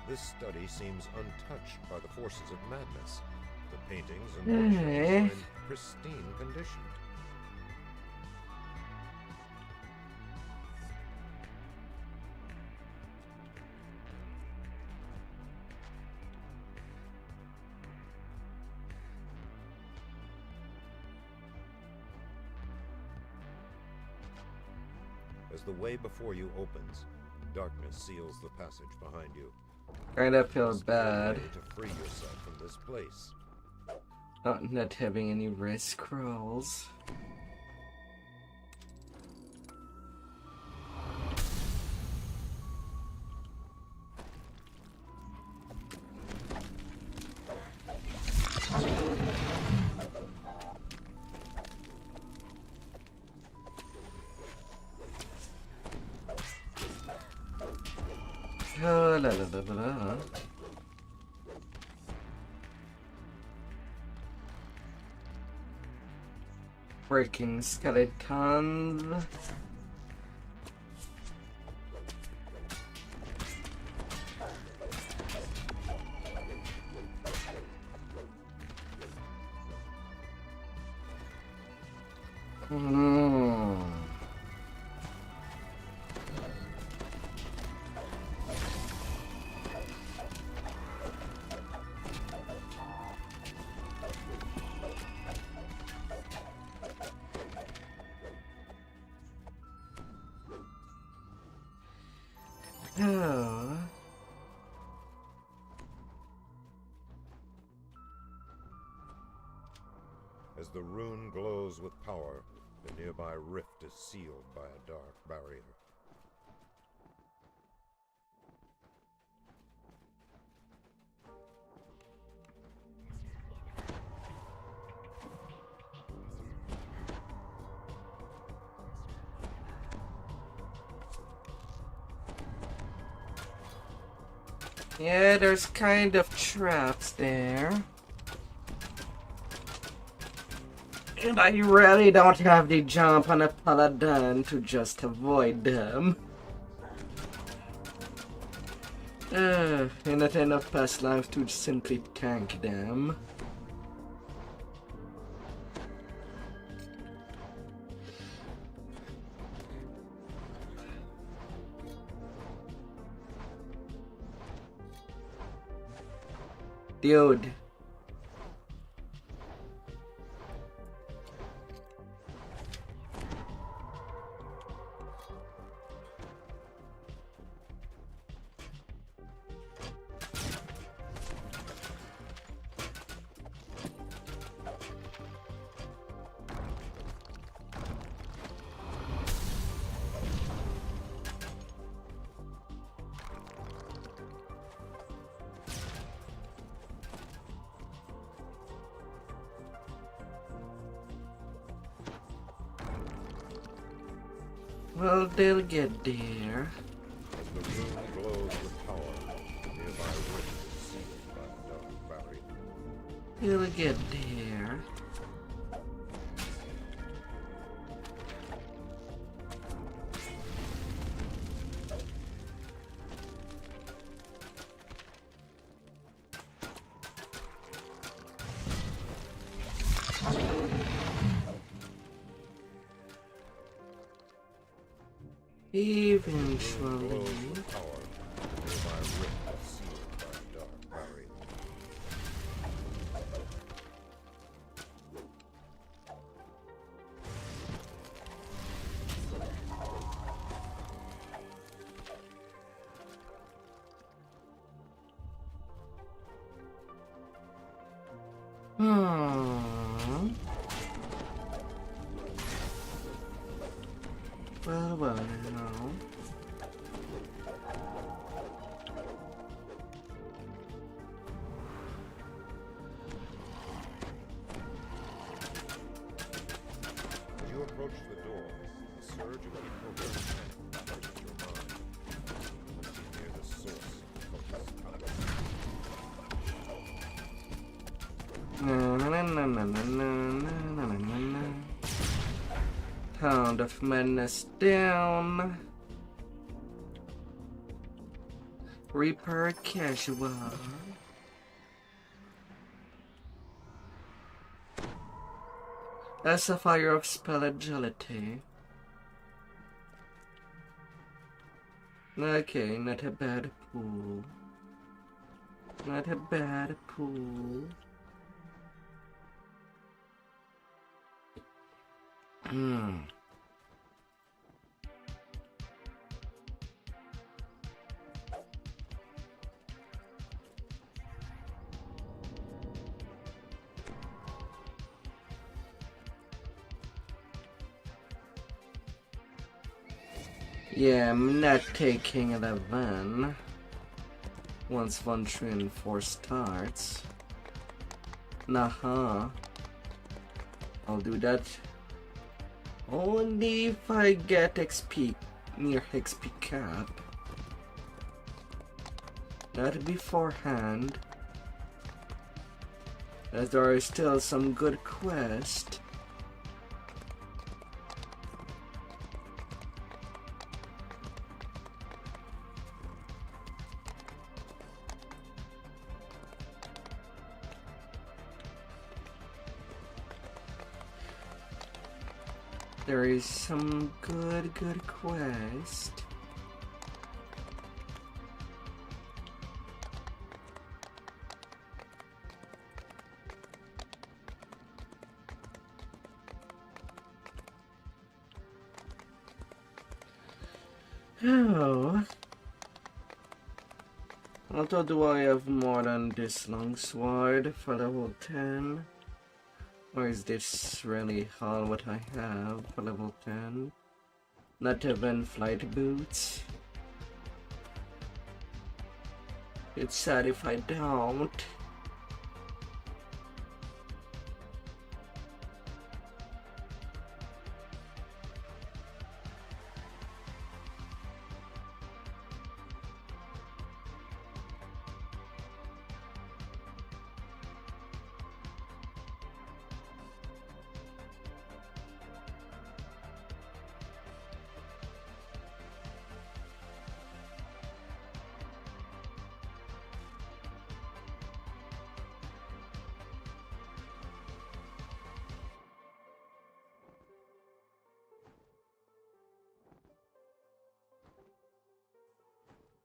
This study seems untouched by the forces of madness. The paintings and bookshelves are in pristine condition. As the way before you opens, darkness seals the passage behind you. Kinda feel Must be a bad. way to free yourself from this place. Not having any risk rolls. La, la, la, la, la. Freaking skeletons. Oh. As the rune glows with power, the nearby rift is sealed by a dark barrier. Yeah, there's kind of traps there. And I really don't have the jump on a paladin to just avoid them. And not enough past life to simply tank them. Dude. Well, they'll get there. As the rune glows with power, the nearby rift is sealed by a dark barrier. They'll get there. Eventually. Glows with power, the nearby rift is sealed by a dark barrier. Well, no. As you approach the door, a surge of incoherent panic touches your mind. Once you near the source of focused Pound of Madness down. Reaper Casual. As a fire of spell agility. Okay, not a bad pool. Not a bad pool. Yeah, I'm not taking 11 once 1, 3, and 4 starts. Nah-huh. I'll do that only if I get XP near XP cap. Not beforehand, as there are still some good quests There is some good quest. Oh. Although do I have more than this longsword for level 10? Or is this really all what I have for level 10? Not even flight boots? It's sad if I don't.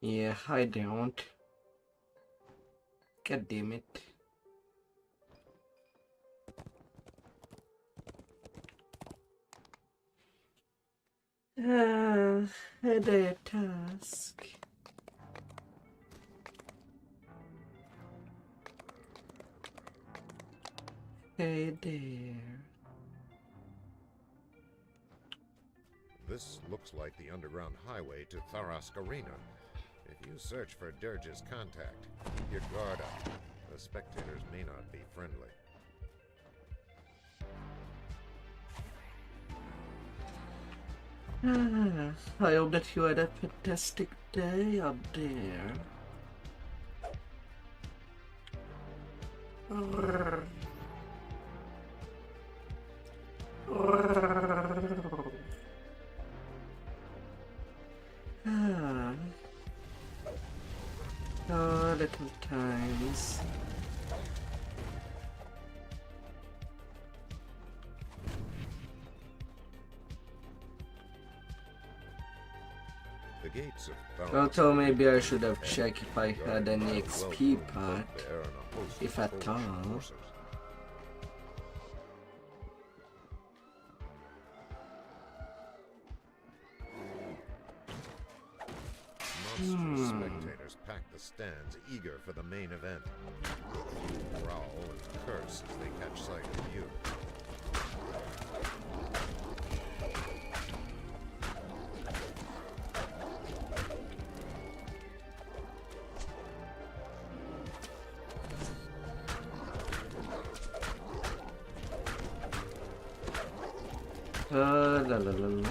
Yeah, I don't. God damn it. A day task. Hey there. This looks like the underground highway to Tharask Arena. If you search for Dirge's contact, keep your guard up. The spectators may not be friendly. I hope that you had a fantastic day up there. Oh, little times. The gates of Tharask Although maybe I Arena should have checked if I had any XP pot, if at all. Monstrous spectators pack the stands, eager for the main event. Few growl and curse as they catch sight of you. La la la la.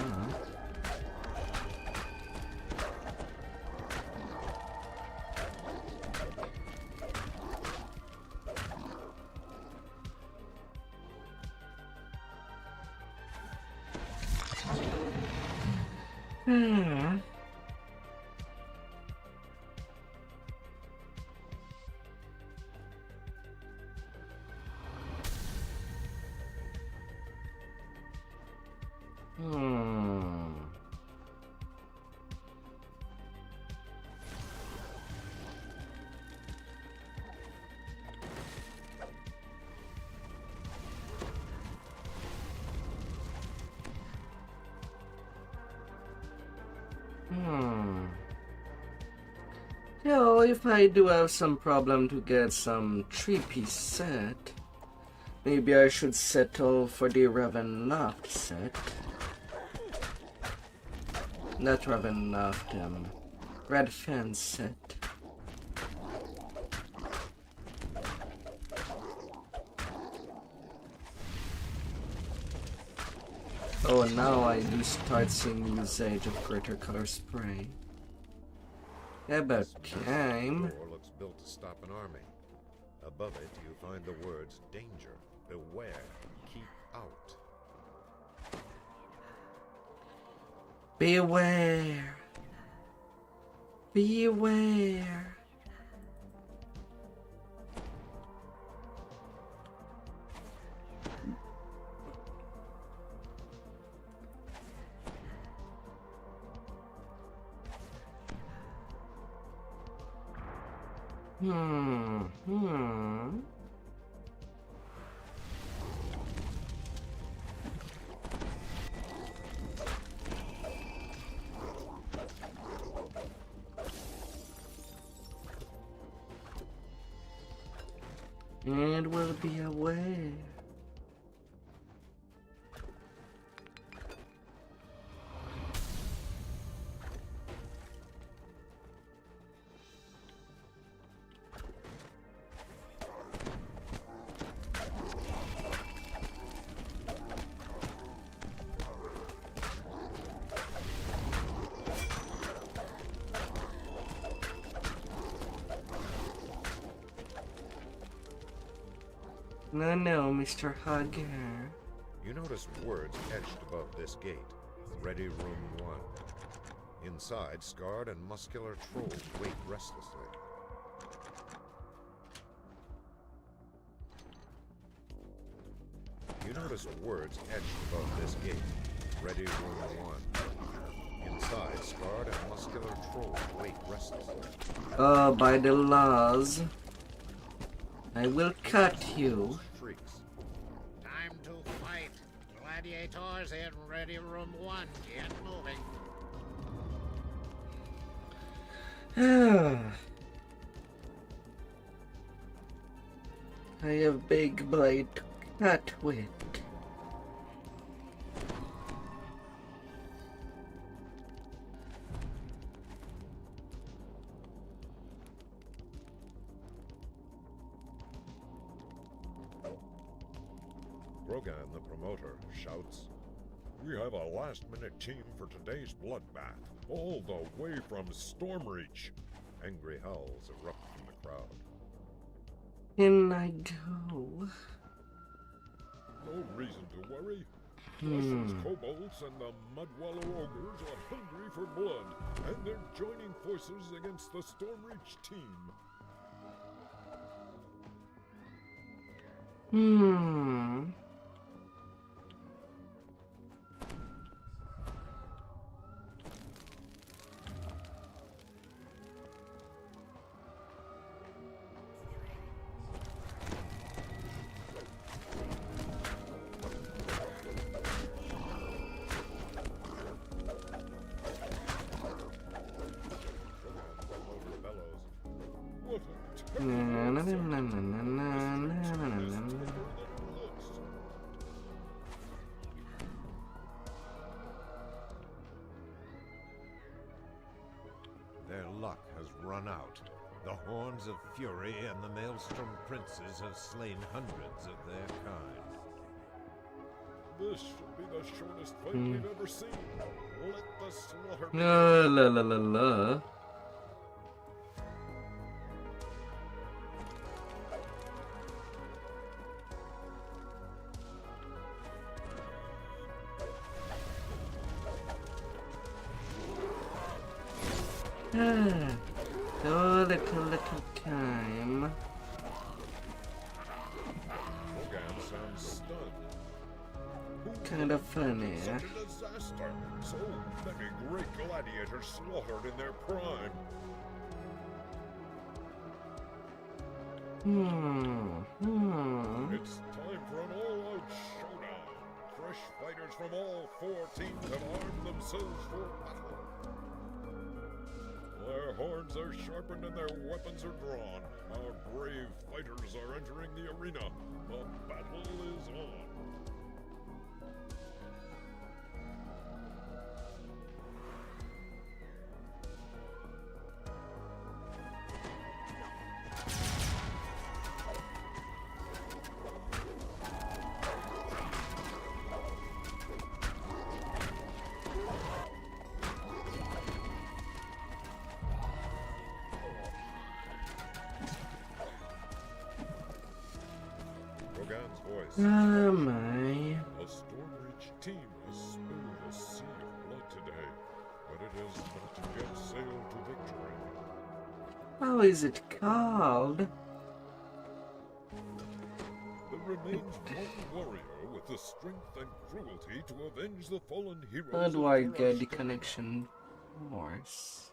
Yo, if I do have some problem to get some 3-piece set, maybe I should settle for the Ravenloft set. Not Ravenloft, Red Fan set. Oh, now I do start seeing usage of greater color spray. About time. This door looks built to stop an army. Above it, you find the words danger, beware, keep out. Beware. Beware. And we'll be away. No, Mr. Hugger. You notice words etched above this gate. Ready Room 1. Inside, scarred and muscular trolls wait restlessly. You notice words etched above this gate. Ready Room 1. Inside, scarred and muscular trolls wait restlessly. Oh, by the laws, I will cut you. Shrieks. Time to fight. Gladiators in Ready Room 1. Get moving. I have big blade to cut with. Grogan, the promoter, shouts, "We have a last-minute team for today's bloodbath, all the way from Stormreach." Angry howls erupt from the crowd. In I go. No reason to worry. Russians, kobolds, and the Mudwallow ogres are hungry for blood, and they're joining forces against the Stormreach team. Their luck has run out. The horns of fury and the Maelstrom princes have slain hundreds of their kind. This should be the shortest fight we've ever seen. Let the slaughter begin. La la la la. So little time. Grogan sounds stunned. Kind of funny. Such a disaster. So many great gladiators slaughtered in their prime. It's time for an all-out showdown. Fresh fighters from all four teams have armed themselves for battle. Their horns are sharpened and their weapons are drawn. Our brave fighters are entering the arena. The battle is on. Grogan's voice. Oh my. A Stormreach team has spilled a sea of blood today, but it has not yet sailed to victory. How is it called? There remains one warrior with the strength and cruelty to avenge the fallen heroes. How do of I get the Austrakear. connection? Horse.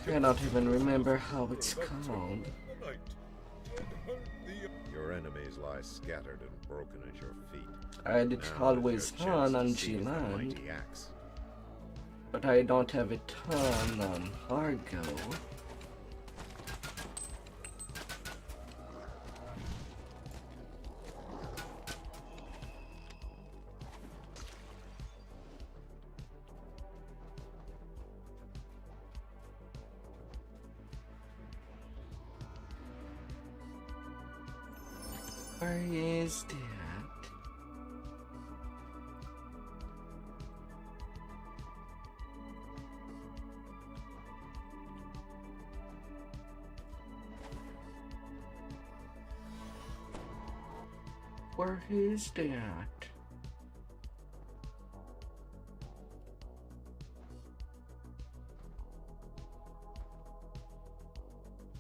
Cannot even remember how it's called. Your enemies lie scattered and broken at your feet. I'd Now is always your ton chance to on seize the G-Land, mighty axe. but I don't have a ton on Argo. Where is that? Where is that?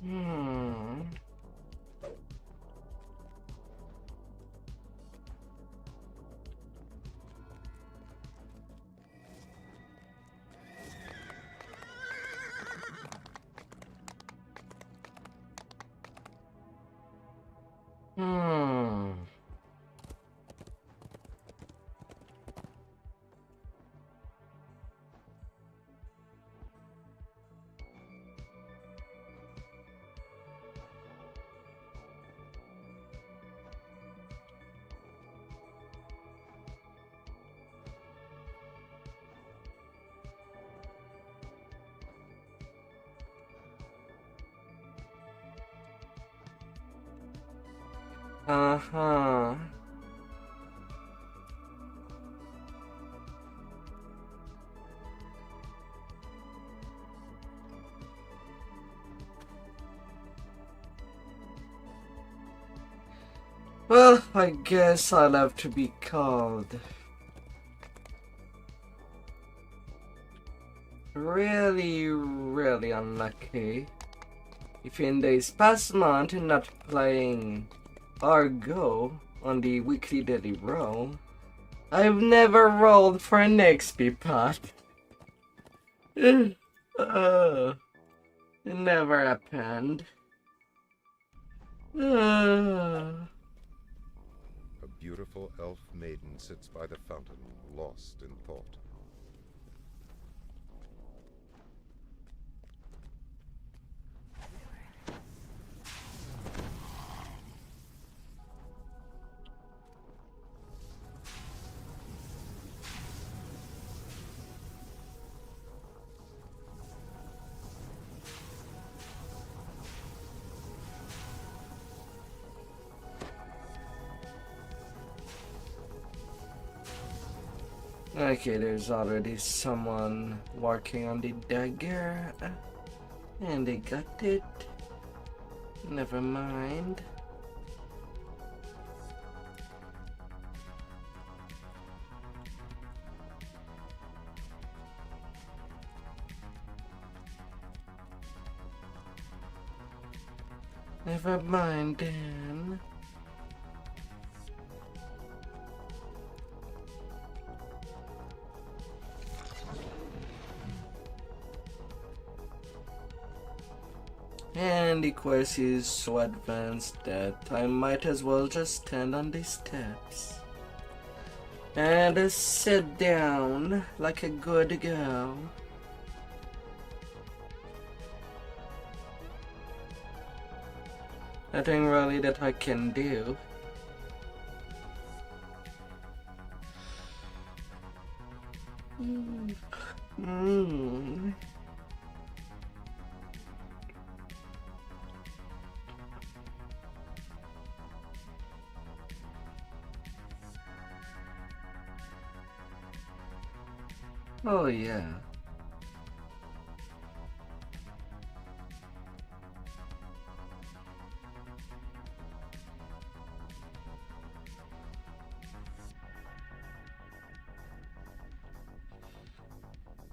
Hmm. Hmm. Uh-huh. Well, I guess I'll have to be called really, really unlucky if in this past month not playing Argo on the weekly daily roll, I've never rolled for an XP pot. It never happened. A beautiful elf maiden sits by the fountain, lost in thought. Okay, there's already someone working on the dagger. And they got it. Never mind. Never mind then. And the quest is so advanced that I might as well just stand on the steps and sit down like a good girl. Nothing really that I can do. Oh yeah.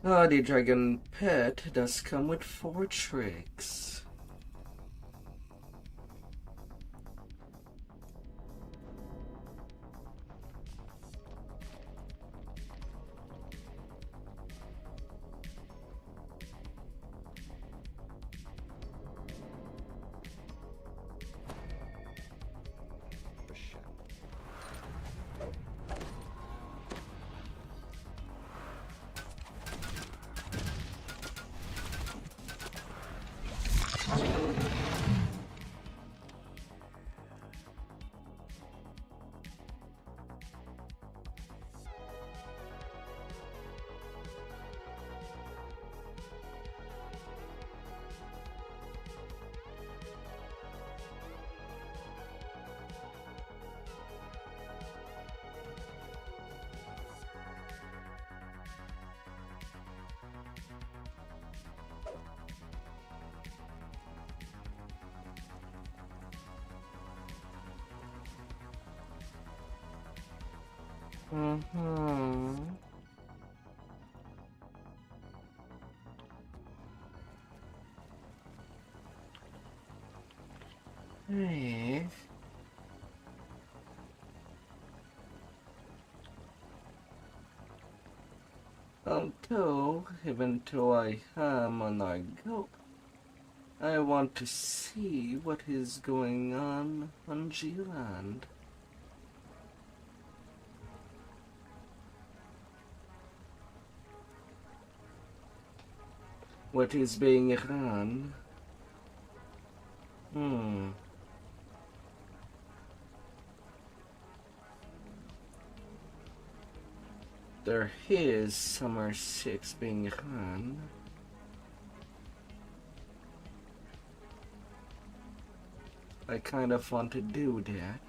Oh, the dragon pet does come with 4 tricks. Mm-hmm. Hey. Even though I am on a go, I want to see what is going on G-Land. What is being run? There is Summer 6 being run. I kind of want to do that.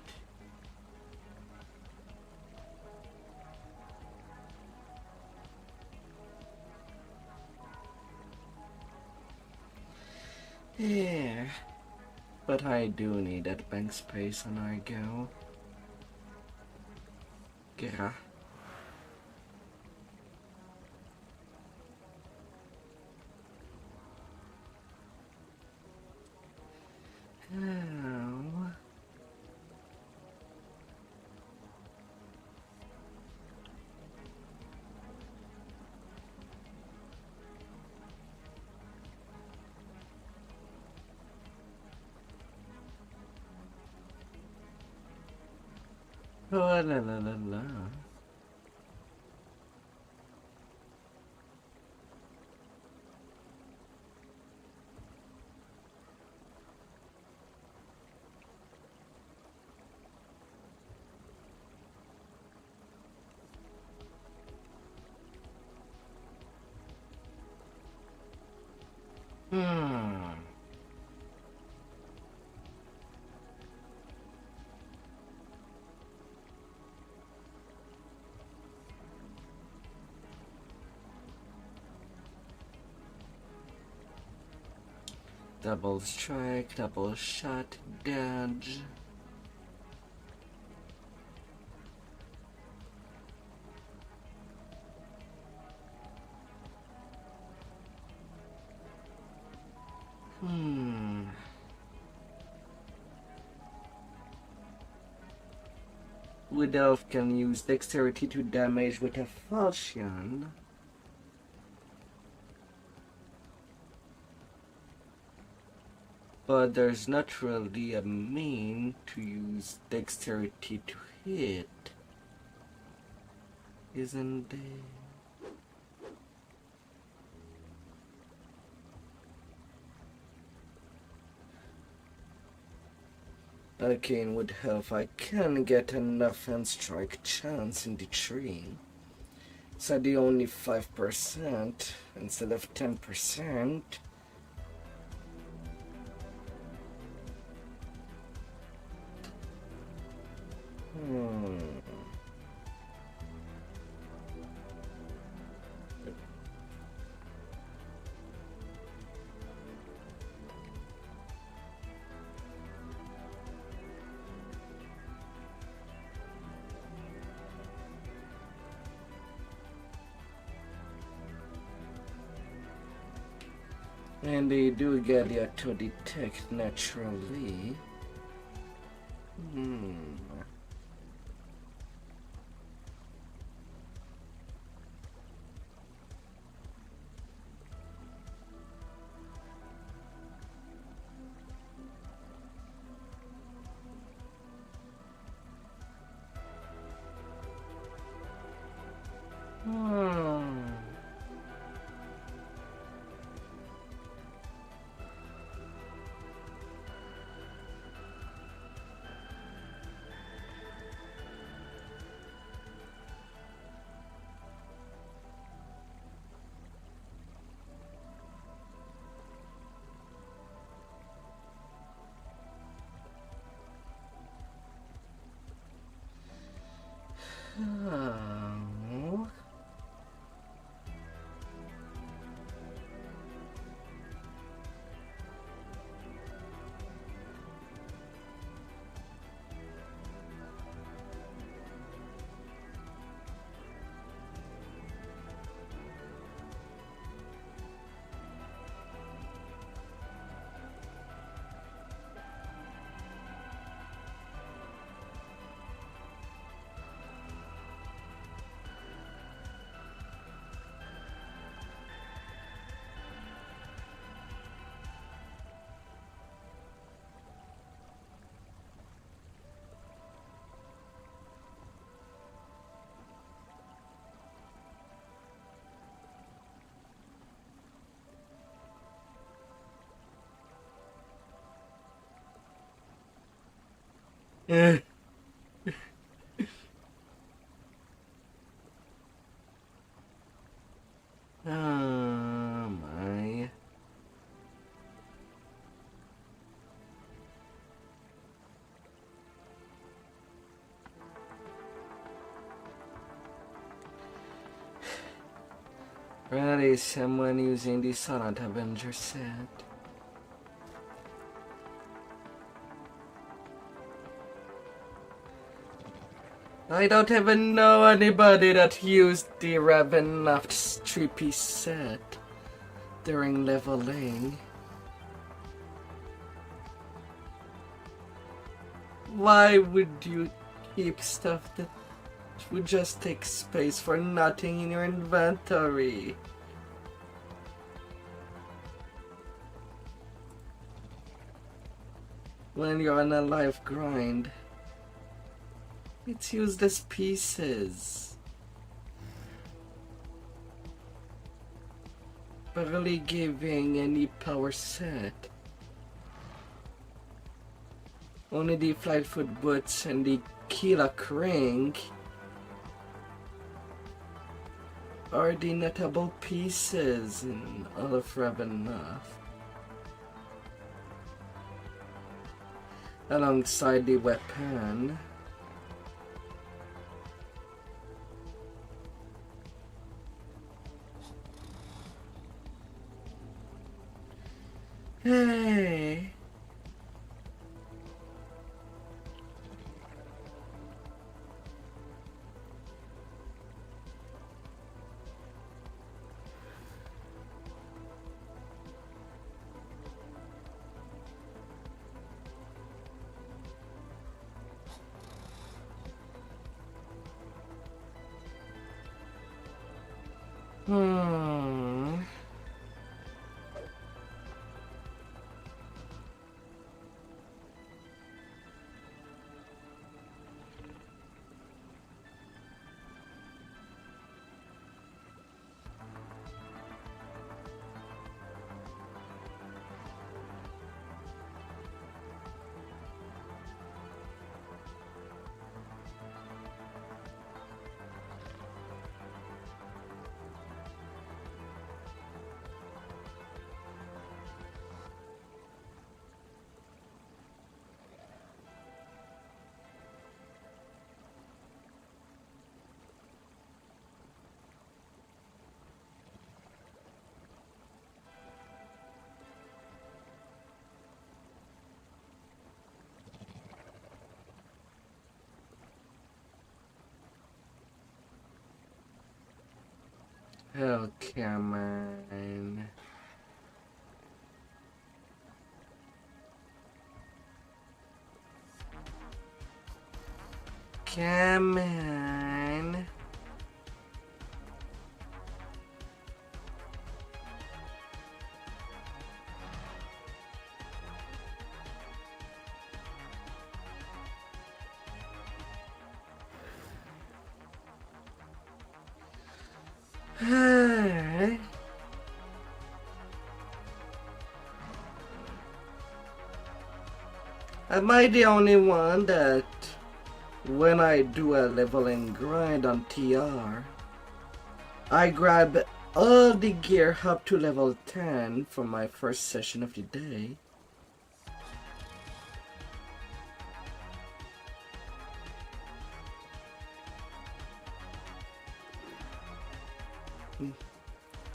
Yeah, but I do need that bank space when I go. Yeah. Oh. Oh, la la la la. Double strike, double shot, dodge. Wood Elf can use dexterity to damage with a falchion. But there's not really a mean to use dexterity to hit, isn't there? Arcane would help. I can get an offense strike chance in the tree. So the only 5% instead of 10%. And they do get you to detect naturally. Eh. Oh my. Really, someone using the Silent Avenger set. I don't even know anybody that used the Ravenloft's 3-piece set during leveling. Why would you keep stuff that would just take space for nothing in your inventory? When you're on a life grind, it's used as pieces. Barely giving any power set. Only the Flightfoot Boots and the Kila Ring are the notable pieces in all of Ravenloft. Alongside the weapon. Hey. Hmm. Oh, come on. Come on. Am I the only one that when I do a leveling grind on TR, I grab all the gear up to level 10 for my first session of the day?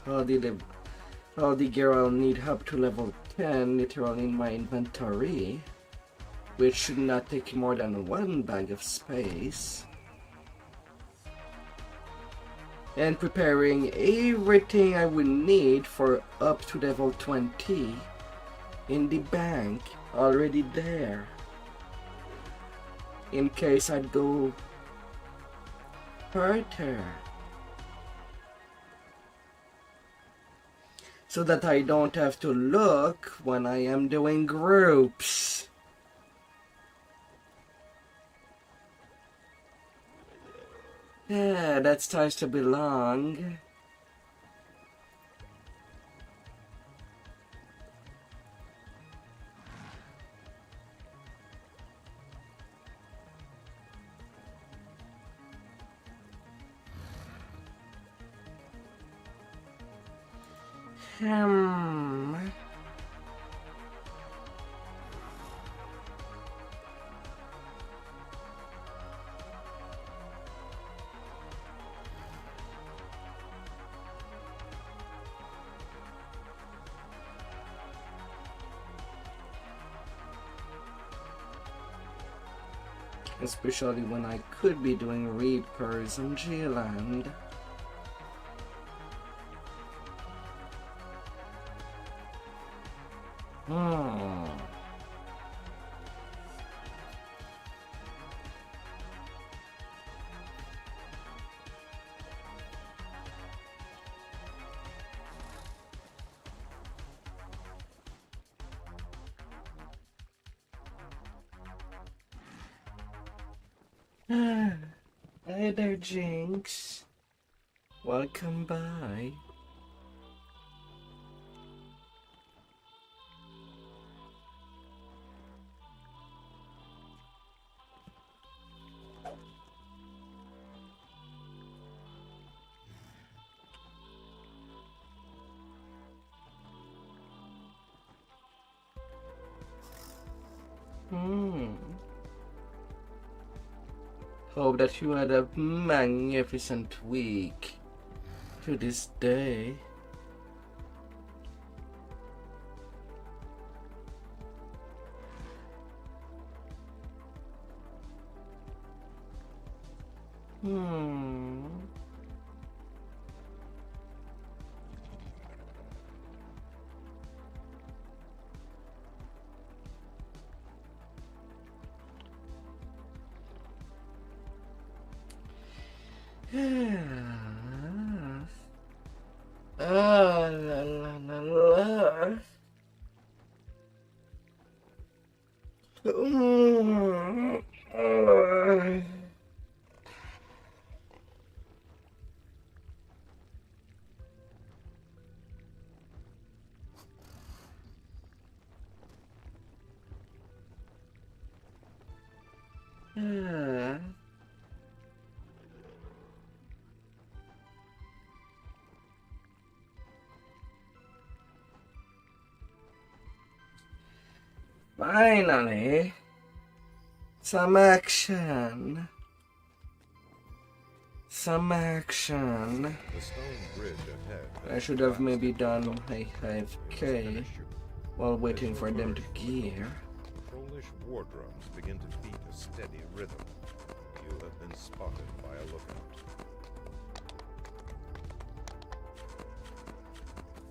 All the gear I'll need up to level 10 literally in my inventory, which should not take more than one bag of space. And preparing everything I would need for up to level 20 in the bank already there. In case I'd go further. So that I don't have to look when I am doing groups. Yeah, that starts to belong. Hmm. Especially when I could be doing repairs in G-Land. Hey there, Jinx. Welcome by. Hope that you had a magnificent week to this day. La la la la. Finally, some action. Some action. The stone bridge ahead. I should have maybe done a 5k while waiting for them to gear. Trollish war drums begin to beat a steady rhythm. You have been spotted by a lookout.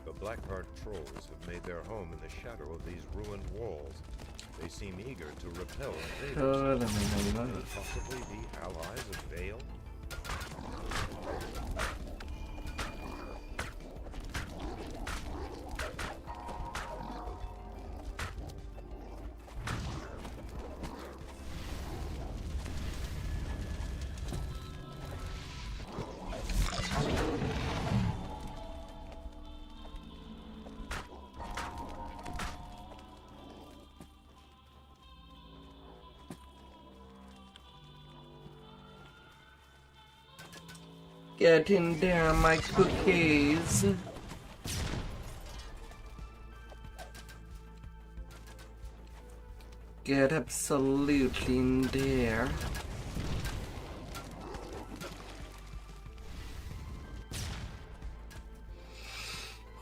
The Blackheart trolls have made their home in the shadow of these ruined walls. They seem eager to repel invaders. Could they possibly be allies of Vale? Get in there, my cookies. Get absolutely in there.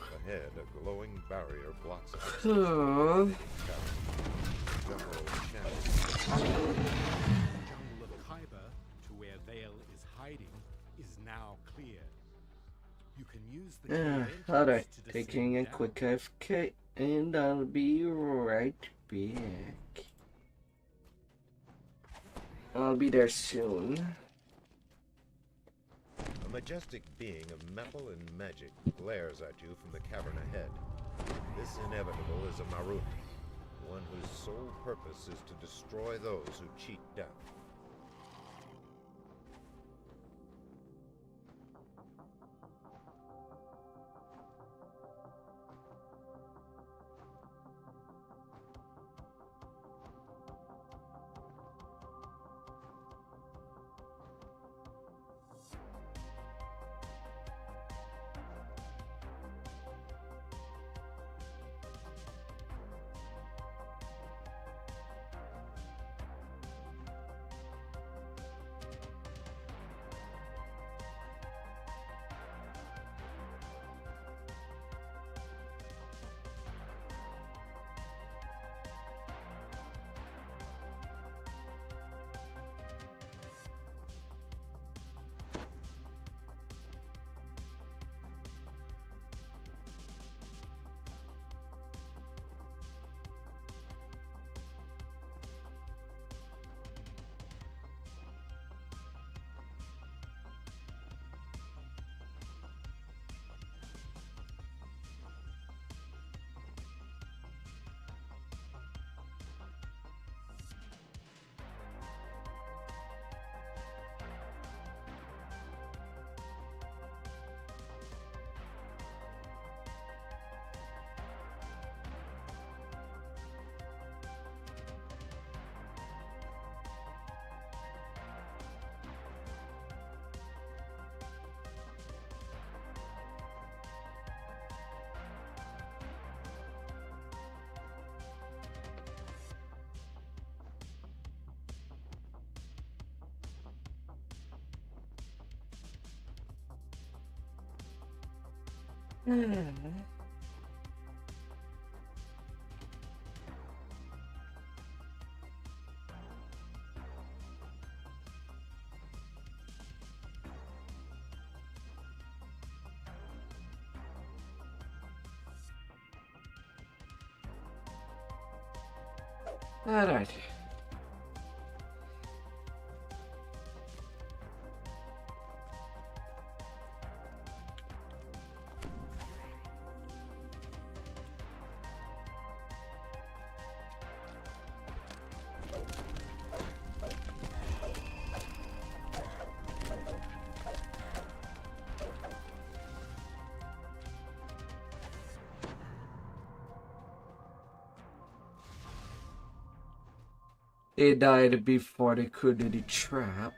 Ahead, a glowing barrier blocks access. Oh. Jungle of Khyber, to where Vale is hiding, is now clear. You can use the Alright, taking a quick AFK and I'll be right back. I'll be there soon. A majestic being of metal and magic glares at you from the cavern ahead. This inevitable is a Marut, one whose sole purpose is to destroy those who cheat death. Alright. They died before they could do the trap.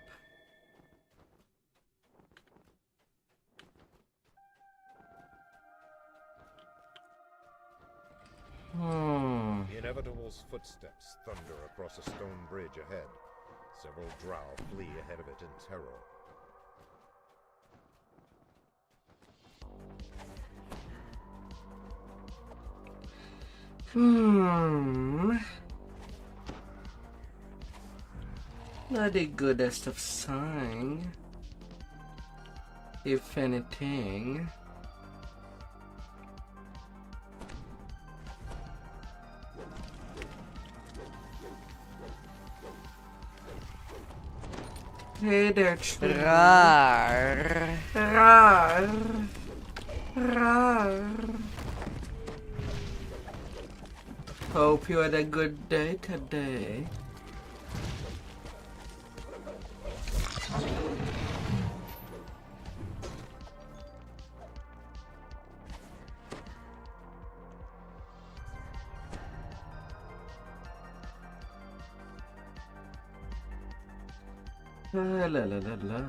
The Inevitable's footsteps thunder across a stone bridge ahead. Several drow flee ahead of it in terror. Not the goodest of sign. If anything. Hey there, tree. Rar. Rar. Rar. Hope you had a good day today. La la la la.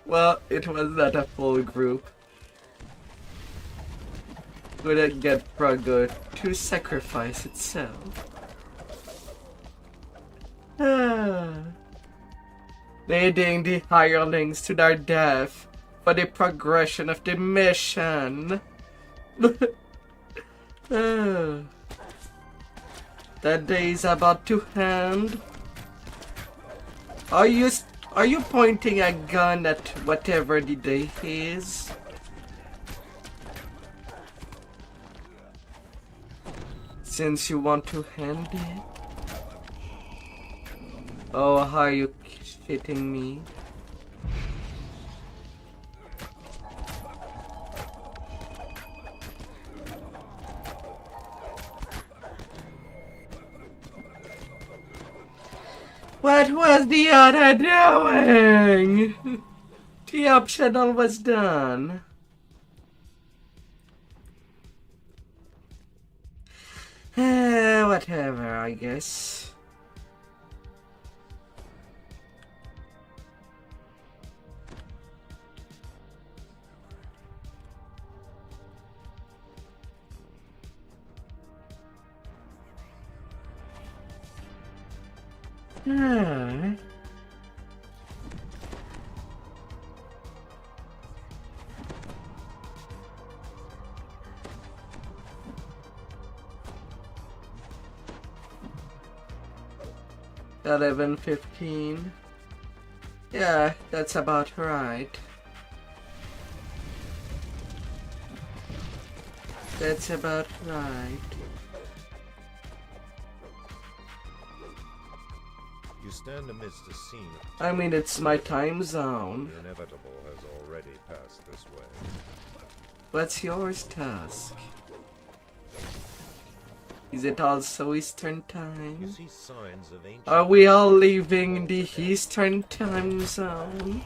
Well, it was not a full group. Couldn't get Prago to sacrifice itself. Leading the hirelings to their death for the progression of the mission. That day is about to end. Are you pointing a gun at whatever the day is? Since you want to end it? Oh, are you shitting me? What was the other doing? The optional was done. Whatever, I guess. $11.15. Yeah, that's about right. That's about right. You stand amidst a scene of I mean, it's my time zone. The Inevitable has already passed this way. What's yours, Tusk? Is it also Eastern You time? see signs of ancient... Are we all leaving the Eastern time zone?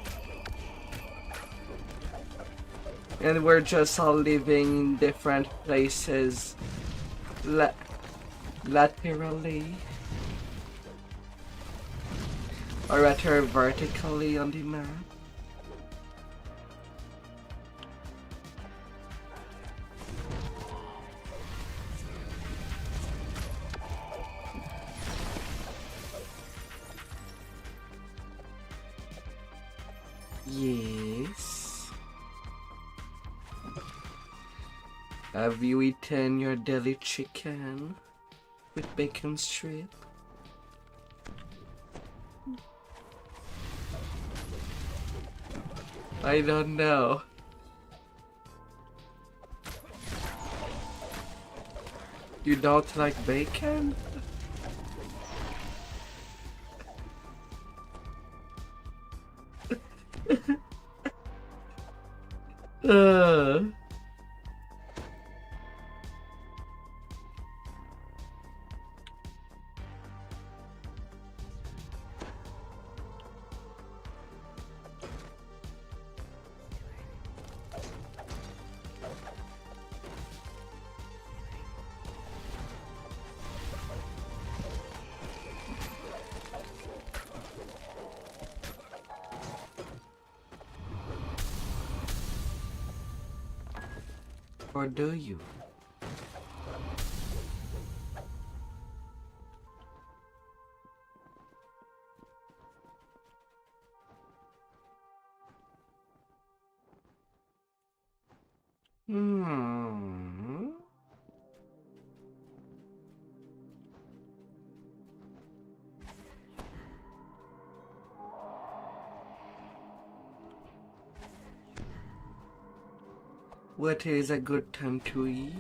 And we're just all living in different places laterally. or rather vertically on the map. Yes. Have you eaten your deli chicken with bacon strip? I don't know. You don't like bacon? uh. Or do you? Hmm. What is a good time to eat?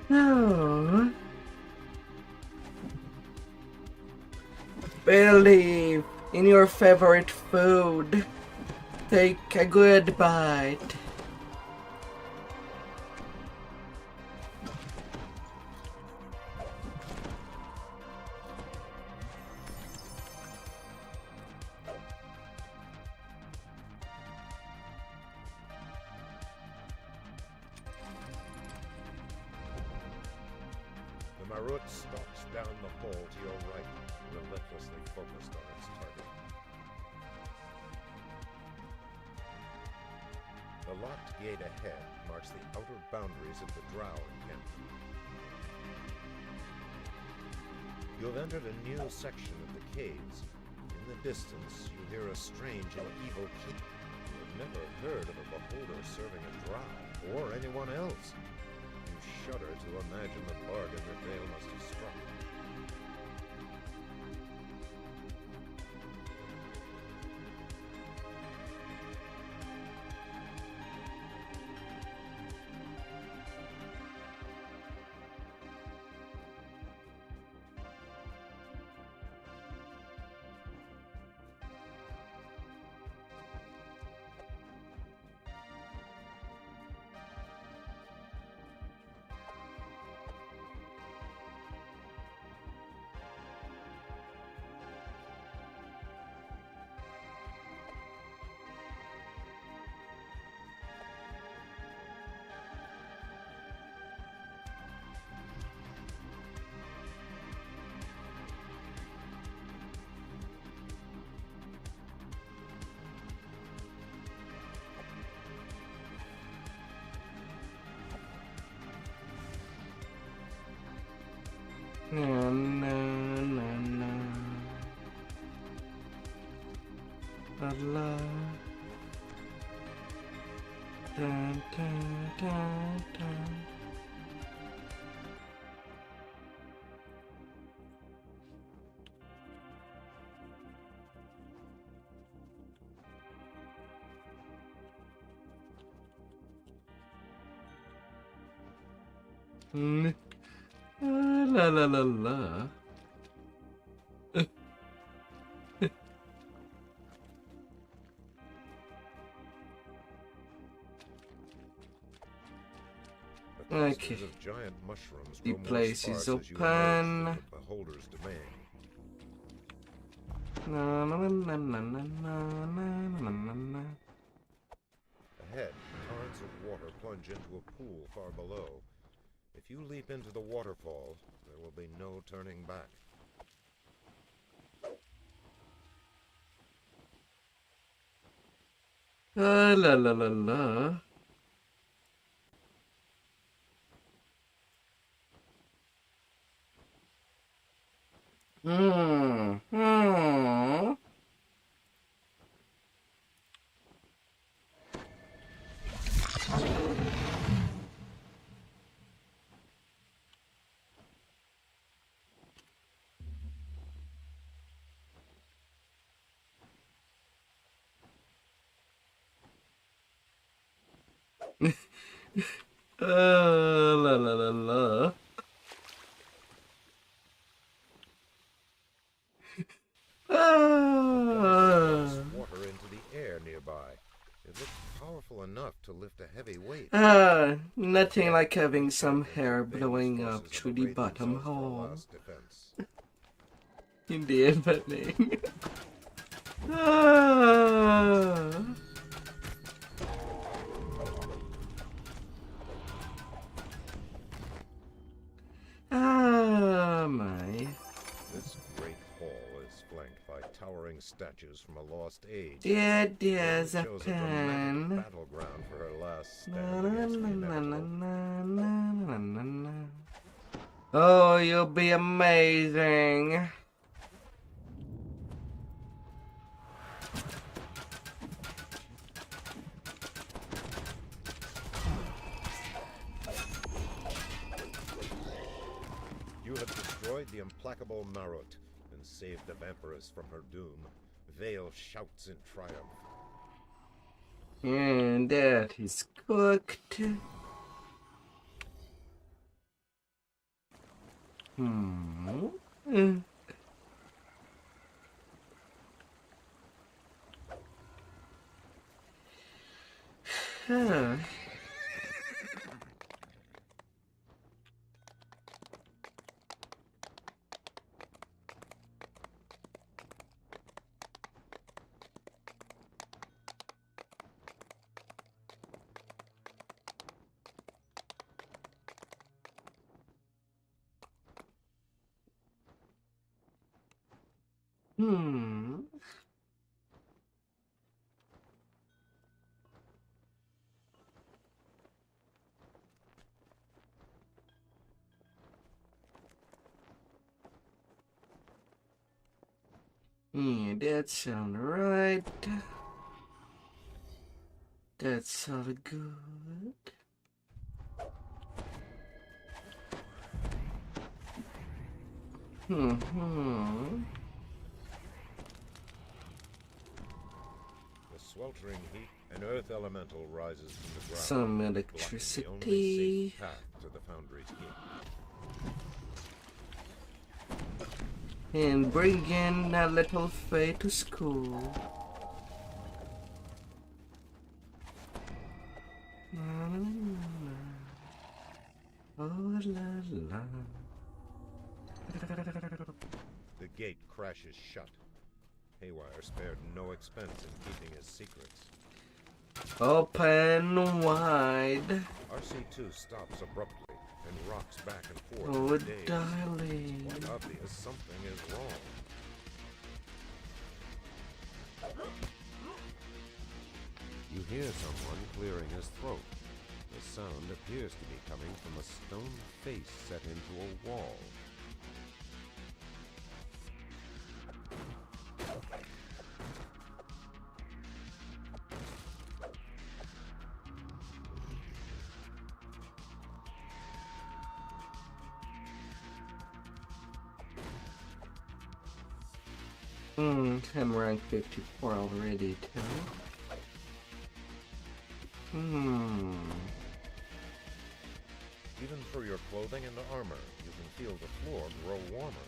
No. Believe in your favorite food. Take a good bite. The Marut stalks down the hall to your right, relentlessly focused on its target. The locked gate ahead marks the outer boundaries of the Drow encampment. You have entered a new section of the caves. In the distance, you hear a strange and evil key. You have never heard of a beholder serving a Drow, or anyone else. You shudder to imagine the bargain that Dale must have struck. Na na na na. Allah. Dun, dun, dun, dun. La la la la. Okay. Clusters of giant mushrooms The grow more place is sparse as you open. emerge from the beholder's domain. Na, na, na, na, na, na, na, na, na, na. Ahead, torrents of water plunge into a pool far below. If you leap into the waterfall, there will be no turning back. La la la la. Hmm. La la la la. Dumps water into the air nearby. It looks powerful enough to lift a heavy weight. Nothing like having some hair blowing up through the bottom hole in the evening. My. This great hall is flanked by towering statues from a lost age. Yeah, there's a Shows a dramatic pen. battleground for her last Na, stand na, against the na, na, inevitable. na, na, na, na, na. Oh, you'll be amazing. You have destroyed the implacable Marut and saved the Vampiress from her doom. Vale shouts in triumph. And that is cooked. Huh. Yeah, that sounds right. That's all good. The sweltering heat, an earth elemental rises from the ground. Some blocking the only electricity. safe path to the Foundry's gate. And bring in that little Faye to school. Oh la la. The gate crashes shut. Haywire spared no expense in keeping his secrets. Open wide. RC2 stops abruptly and rocks back and forth. Oh, in a daze. darling. It's quite obvious something is wrong. You hear someone clearing his throat. The sound appears to be coming from a stone face set into a wall. I'm rank 54 already, too. Even through your clothing and armor, you can feel the floor grow warmer.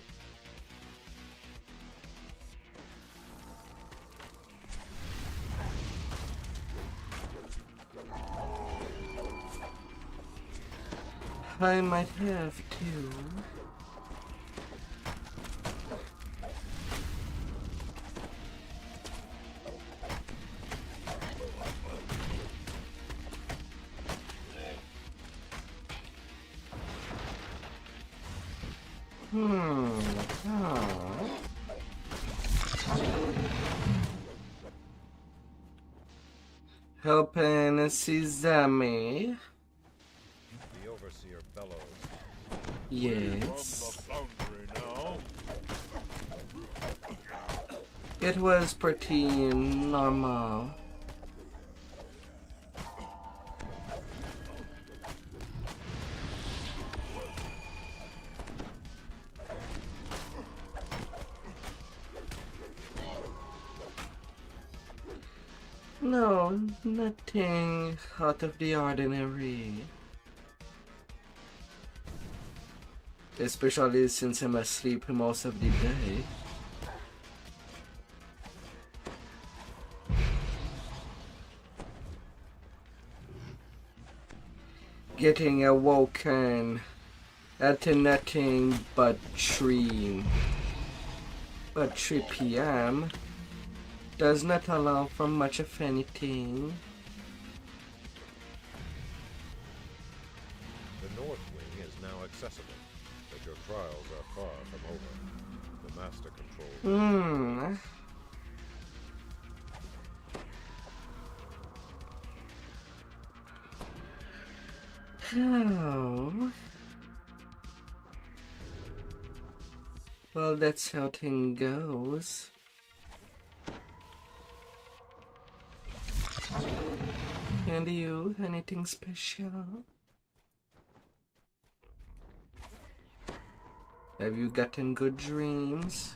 I might have to. Oh. Helping Sesame. The overseer bellows. Yes. It was pretty normal. No, nothing out of the ordinary. Especially since I'm asleep most of the day. Getting awoken at nothing but 3 p.m. does not allow for much of anything. The north wing is now accessible, but your trials are far from over. The master controls. Oh. Well, that's how things goes. And you, anything special? Have you gotten good dreams?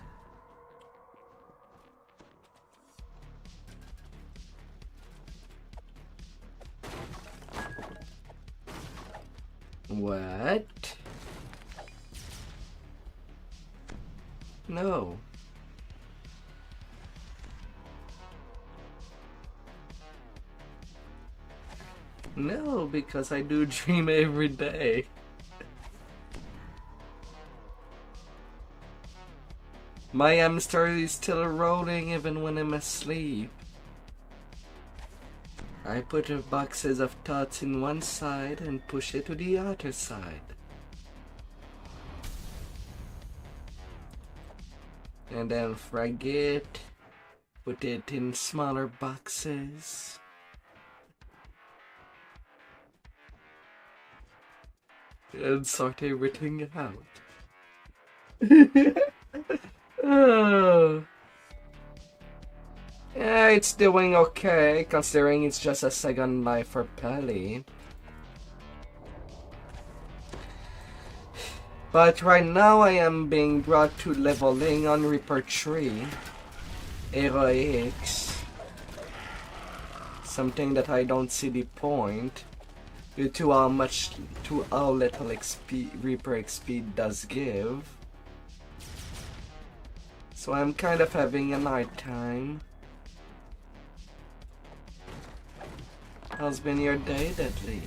What? No. No, because I do dream every day. My hamster is still rolling even when I'm asleep. I put the boxes of thoughts in one side and push it to the other side. And then frag it, put it in smaller boxes. And sort everything out. Oh. Yeah, it's doing okay, considering it's just a second life for Pelly. But right now I am being brought to leveling on Reaper 3. Heroics. Something that I don't see the point. Due to how little XP, Reaper XP does give. So I'm kind of having a hard time. How's been your day, Deadly?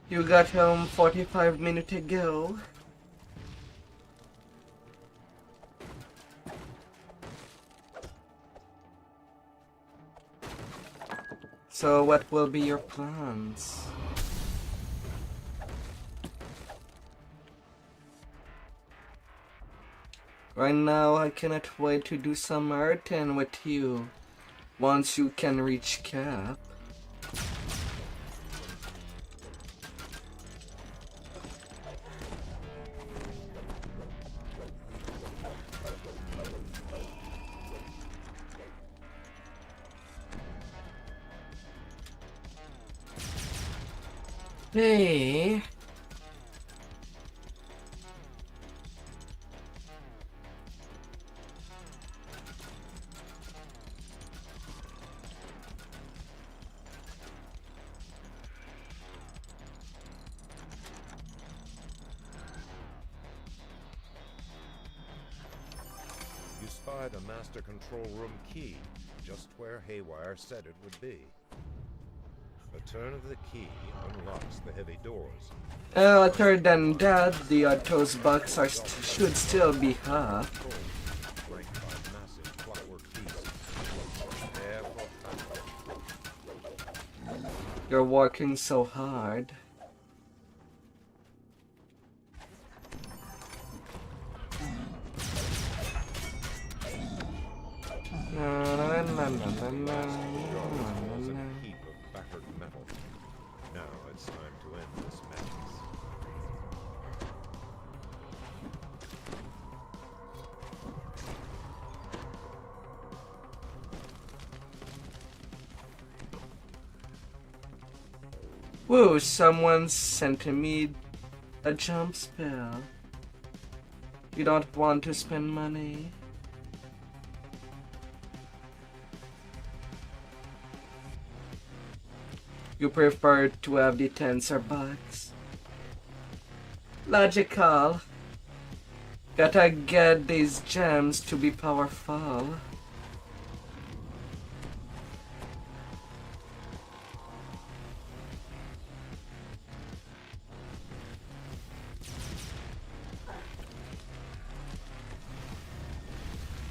You got home 45 minutes ago. So what will be your plans? Right now I cannot wait to do some art and with you once you can reach cap. Hey. spy the master control room key, just where Haywire said it would be. A turn of the key unlocks the heavy doors. Other than that, the Autos box should still be hot. Flanked by massive clockwork pieces. There for tackle. You're working so hard. Was a heap of battered metal. Now it's time to end this madness. Whoa, someone sent me a jump spell. You don't want to spend money? You prefer to have the tensor box? Logical. Gotta get these gems to be powerful.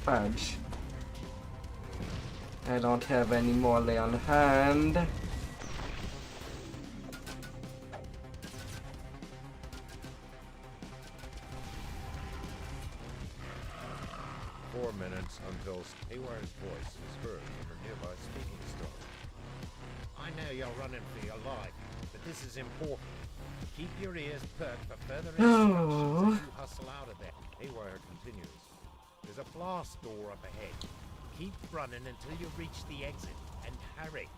Fudge. I don't have any more lay on hand. Until Haywire's voice is heard from a nearby speaking stone. I know you're running for your life, but this is important. Keep your ears perked for further instructions as you hustle out of there. Haywire continues. There's a blast door up ahead. Keep running until you reach the exit, and hurry.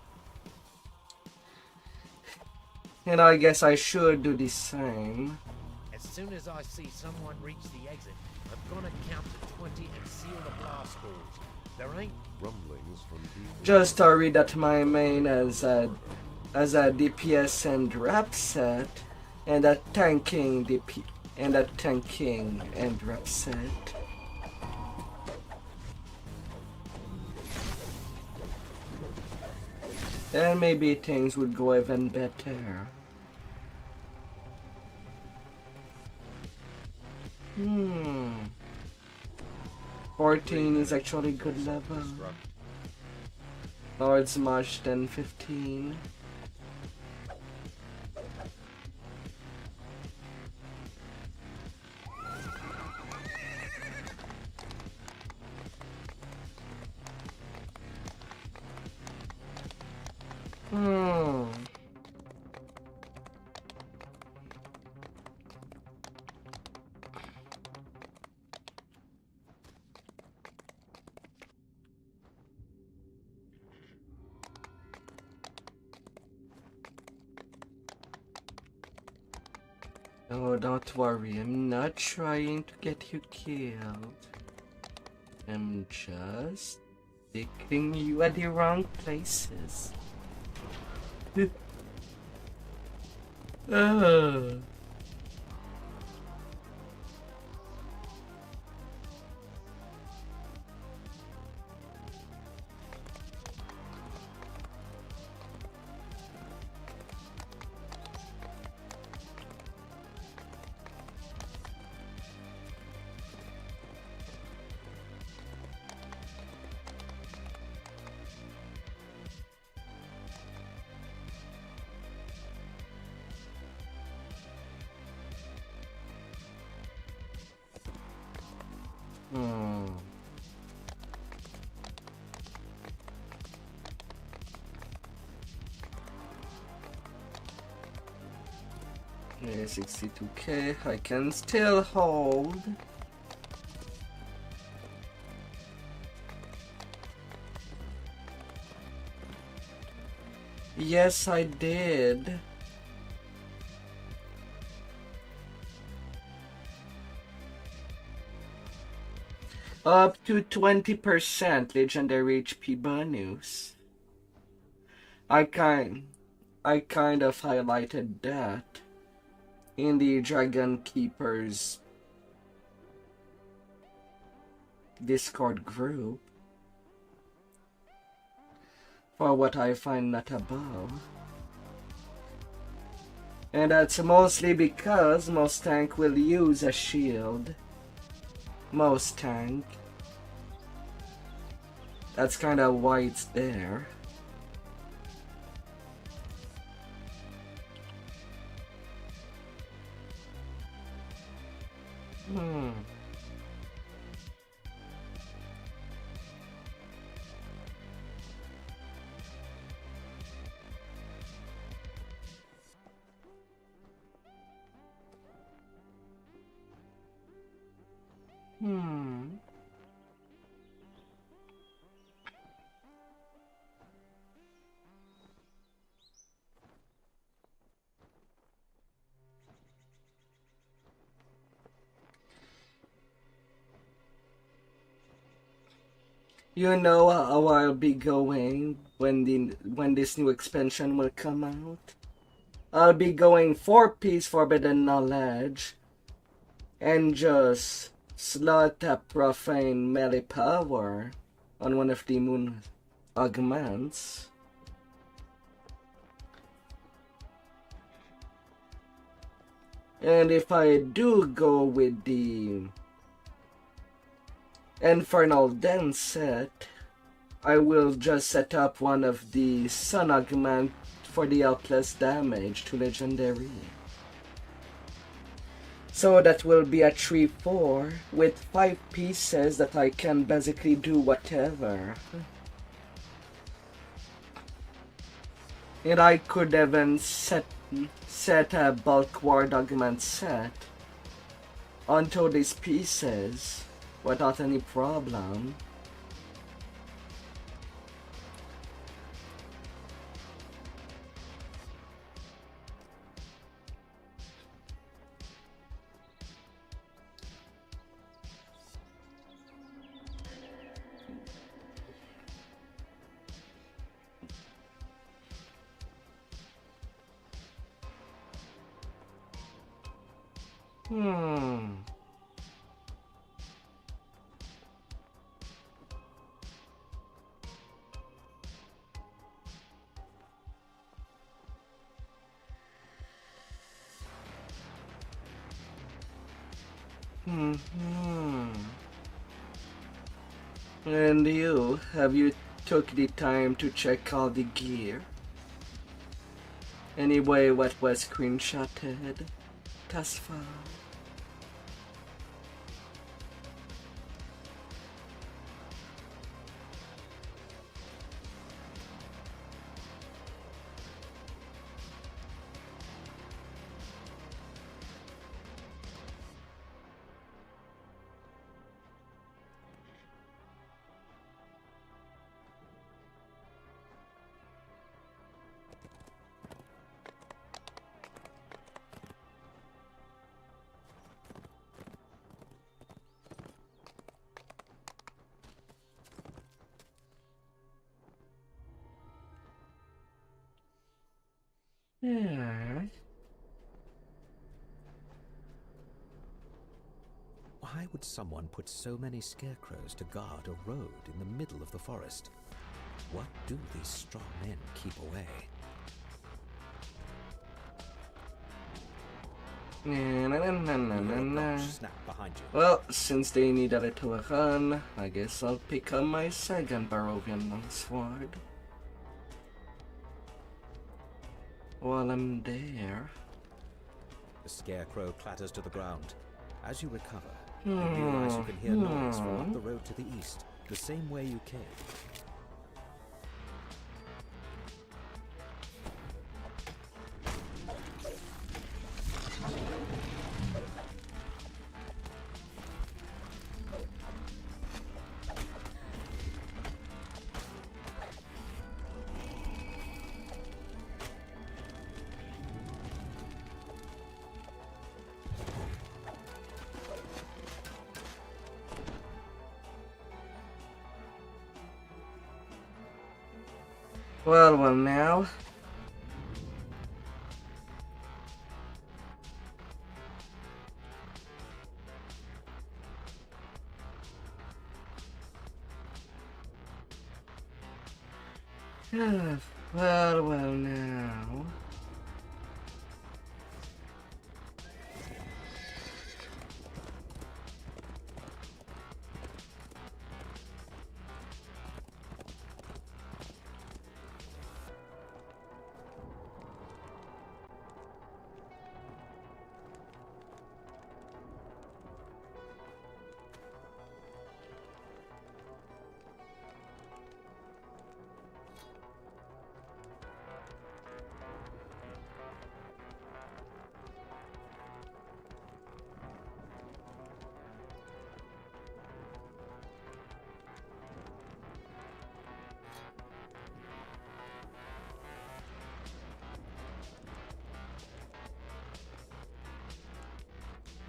And I guess I should do the same. As soon as I see someone reach the exit, I'm gonna count to 20 and seal the blast doors. There ain't Rumblings from deep. Just to read that my main as a DPS and rep set, and a tanking and rep set. Then maybe things would go even better. 14 is actually good level. Or it's much than 15. Oh, don't worry, I'm not trying to get you killed. I'm just sticking you at the wrong places. Yeah, 62k, I can still hold. Yes, I did. Up to 20% legendary HP bonus. I kind of highlighted that in the Dragon Keeper's Discord group for what I find not above. And that's mostly because most tank will use a shield. Most tank. That's kinda why it's there. You know how I'll be going when this new expansion will come out? I'll be going 4-piece Forbidden Knowledge and just slot a profane melee power on one of the moon augments. And if I do go with the Infernal Den set, I will just set up one of the Sun Augment for the helpless damage to Legendary. So that will be a 3-4 with 5 pieces that I can basically do whatever. And I could even set a bulk ward augment set onto these pieces without any problem. And you, have you took the time to check all the gear? Anyway, what was screenshotted thus far? Yeah. Why would someone put so many scarecrows to guard a road in the middle of the forest? What do these strong men keep away? Snap behind you. Well, since they need a little run, I guess I'll pick up my second Barovian longsword. While I'm there. The scarecrow clatters to the ground. As you recover, you realize you can hear noise from up the road to the east, the same way you came. Well, now. Well now.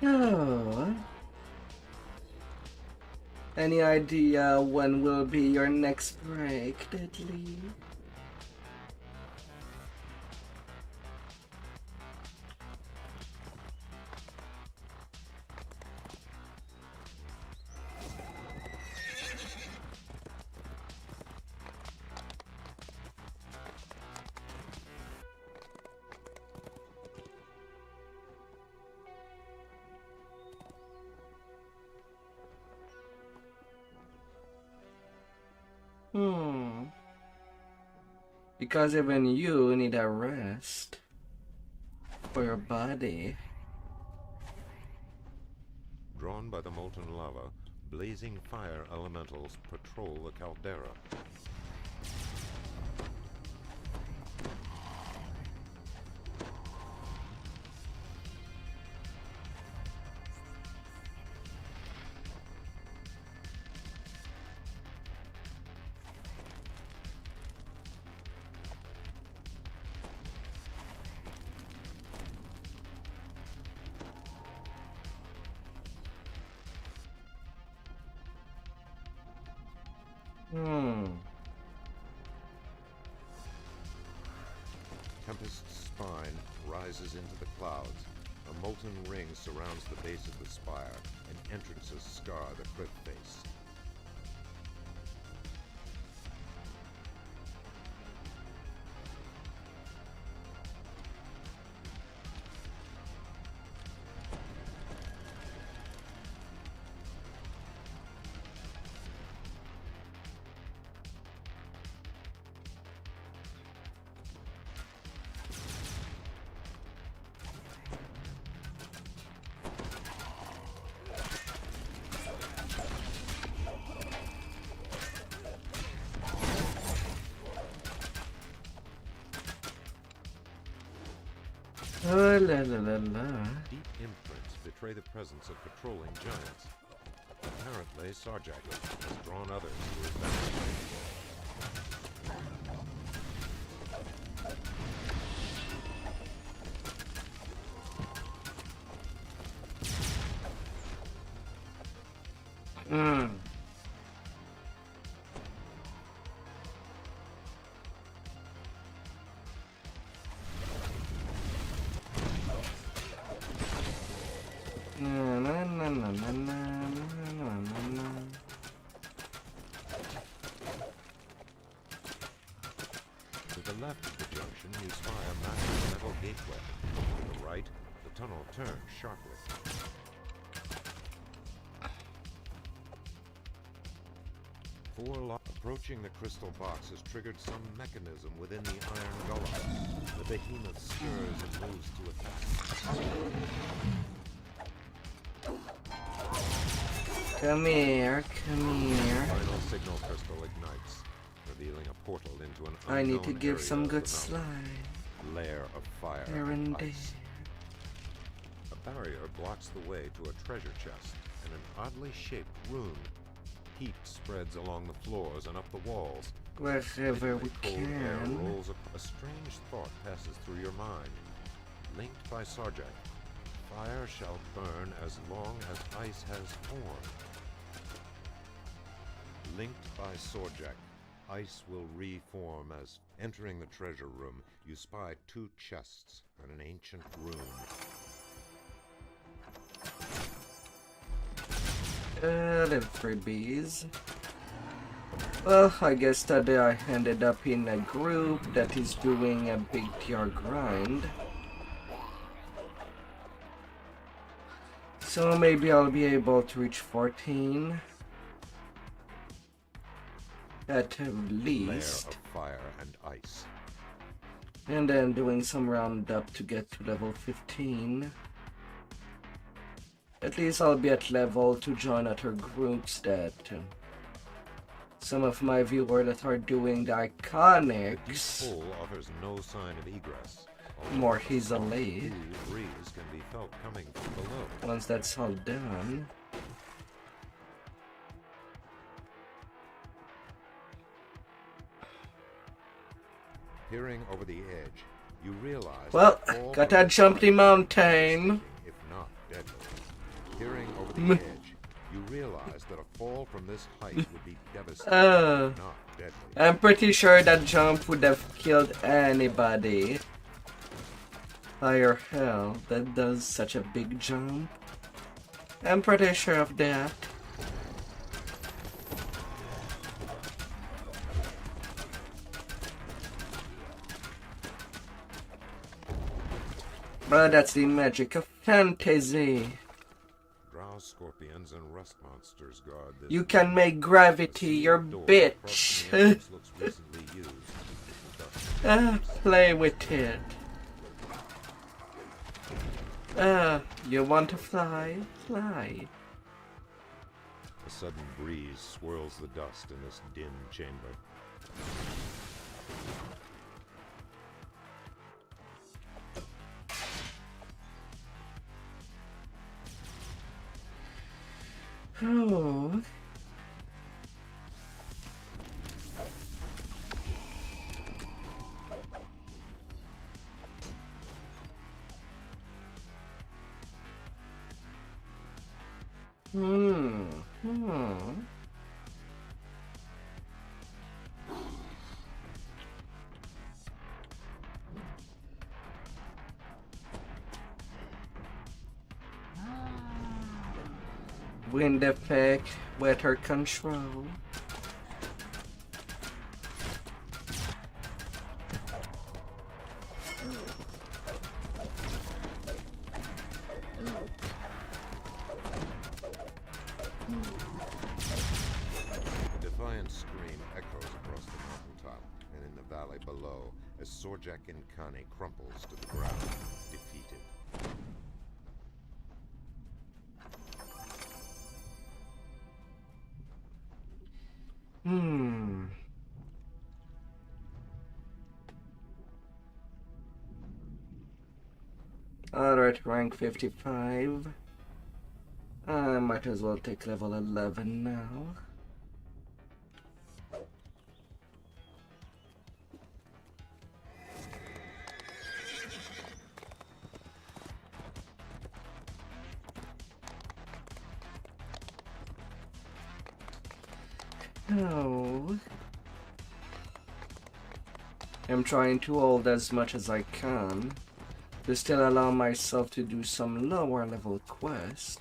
Oh. Any idea when will be your next break, Deadly? Because even you need a rest for your body. Drawn by the molten lava, blazing fire elementals patrol the caldera. Tempest's spine rises into the clouds. A molten ring surrounds the base of the spire, and entrances scar the cliff face. Oh la la la la. Deep imprints betray the presence of patrolling giants. Apparently, Sarjak has drawn others to his backseat. To the left of the junction, you spy a massive metal gateway. To the right, the tunnel turns sharply. Approaching the crystal box has triggered some mechanism within the iron golem. The behemoth stirs and moves to attack. Come here, come here. Final signal crystal ignites, revealing a portal into an unknown I need to give area some of good the mountain. slime. Lair of fire Here and there. ice. A barrier blocks the way to a treasure chest and an oddly shaped rune. Heat spreads along the floors and up the walls. Wherever we Cold air can. rolls up. A strange thought passes through your mind. Linked by Sarjak, fire shall burn as long as ice has formed. Linked by Sarjak, ice will reform as, entering the treasure room, you spy 2 chests and an ancient rune. Little freebies. Well, I guess today I ended up in a group that is doing a big tier grind. So maybe I'll be able to reach 14. At Lair least. of fire and ice. And then doing some roundup to get to level 15. At least I'll be at level to join other groups that some of my viewers that are doing the The deep iconics pool offers no sign of egress. more easily. Cool breeze can be felt coming from below. Once that's all done. Peering over the edge, you realize Well, that fall got from that this jump the height mountain. is devastating, if not deadly. Peering over the edge, you realize that a fall from this height would be devastating, if not deadly. I'm pretty sure that jump would have killed anybody. Higher hell, that does such a big jump. I'm pretty sure of that. But that's the magic of fantasy. Drow scorpions and rust monsters guard this. You can make gravity your Door bitch. across the entrance looks recently used. Play with it. You want to fly? Fly. A sudden breeze swirls the dust in this dim chamber. Oh. Hmm. Wind effect, weather control. A defiant scream echoes across the mountaintop and in the valley below as Sorjak Kani crumples to the ground, defeated. Alright, rank 55. I might as well take level 11 now. Oh. I'm trying to hold as much as I can to still allow myself to do some lower level quests.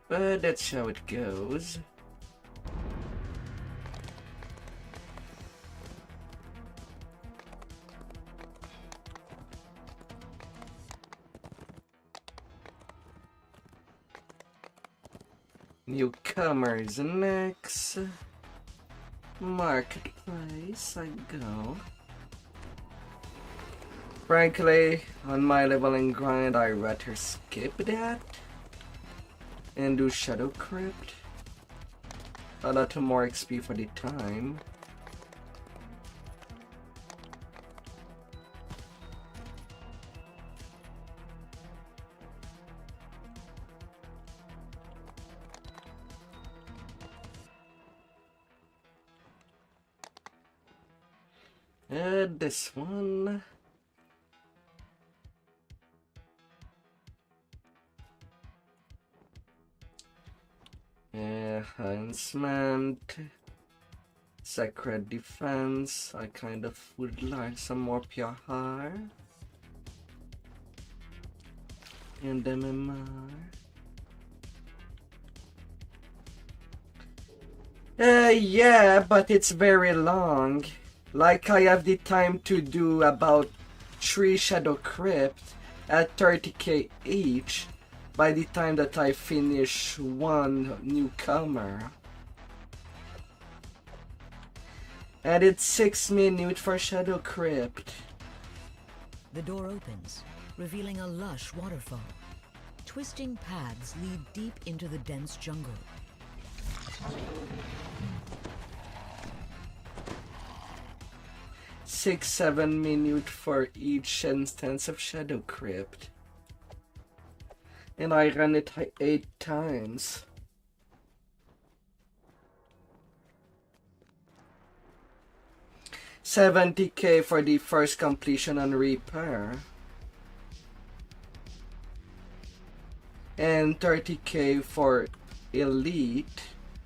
But that's how it goes. Newcomers next. Marketplace, I go. Frankly, on my leveling grind, I'd rather skip that and do Shadow Crypt. A lot more XP for the time. This one. Enhancement. Sacred Defense. I kind of would like some more pure heart. And MMR. Yeah, but it's very long. Like I have the time to do about 3 Shadow Crypt at 30k each by the time that I finish one newcomer. And it's 6 minutes for Shadow Crypt. The door opens, revealing a lush waterfall. Twisting paths lead deep into the dense jungle. 6-7 minutes for each instance of Shadow Crypt. And I ran it 8 times. $70k for the first completion on Reaper. And 30k for Elite,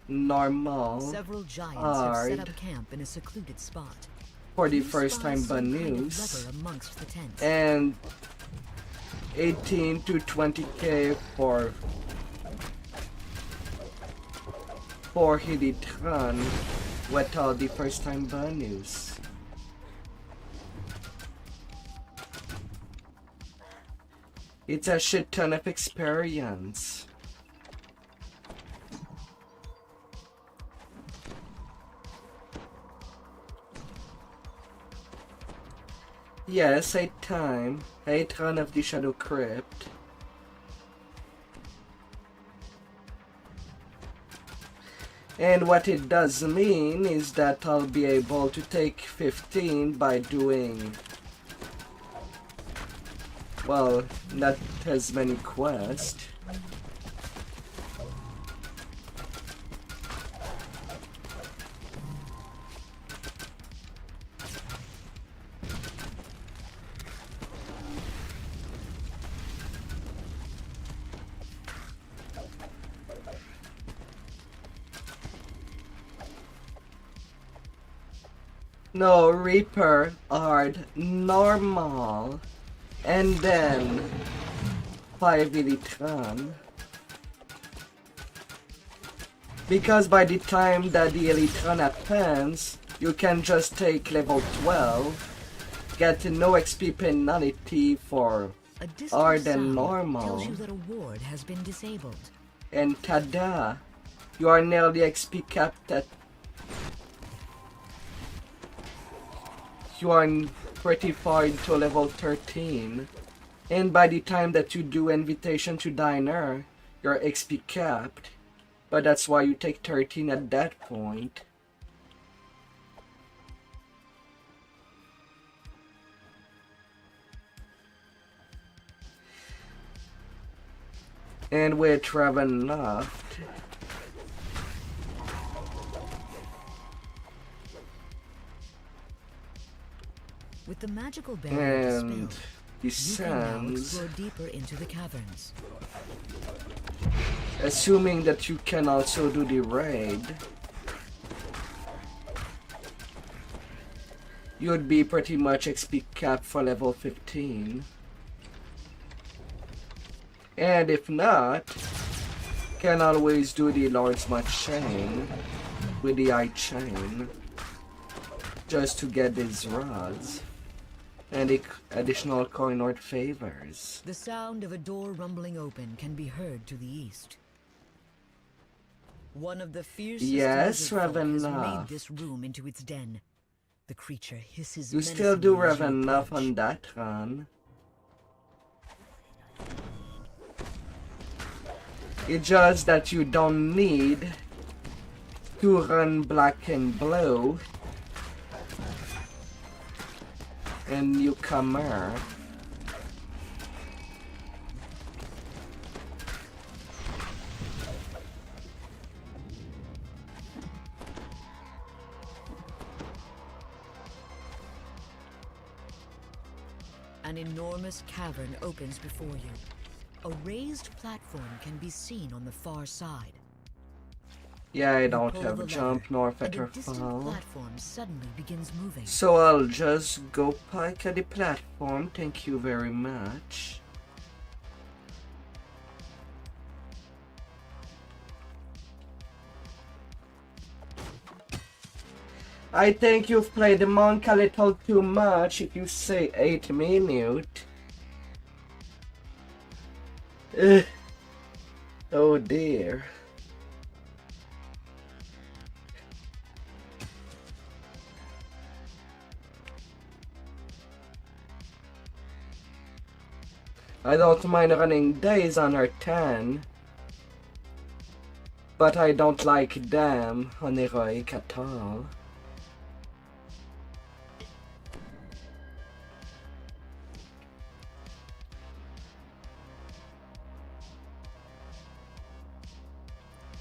Normal, Several giants Hard, have set up camp in a secluded spot. for the These first spy time some kind of bonus. lever amongst the tents. And 18 to 20k for Hiditran without the first time bonus. It's a shit ton of experience. Yes, 8 run of the Shadow Crypt. And what it does mean is that I'll be able to take 15 by doing, well, not as many quests. No, Reaper, Hard, Normal, and then 5 Elitron. Because by the time that the Elitron happens, you can just take level 12, get no XP penalty for A distant Hard and sound Normal, tells you that a ward has been disabled. and tada, you are nearly XP capped at. You are pretty far into level 13, and by the time that you do Invitation to Diner, you're XP capped, but that's why you take 13 at that point. And with Ravenloft, With the magical barrier and dispelled, you can now Descends, explore deeper into the caverns. assuming that you can also do the raid, you'd be pretty much XP capped for level 15. And if not, can always do the Lord's March chain with the eye chain just to get these rods and the additional coin or favors. The sound of a door rumbling open can be heard to the east. One of the fiercest Yes, lizard folk has Ravenloft. made this room into its den. The creature hisses You still do menacingly as you Ravenloft approach. on that run. It's just that you don't need to run Black and Blue and Newcomer. An enormous cavern opens before you. A raised platform can be seen on the far side. Yeah, I You don't pull have the jump lever, nor and a feather distant fall. platform suddenly begins moving. So I'll just go pike at the platform, thank you very much. I think you've played the monk a little too much if you say 8 minutes. Oh dear. I don't mind running days on her 10, but I don't like them on heroic at all.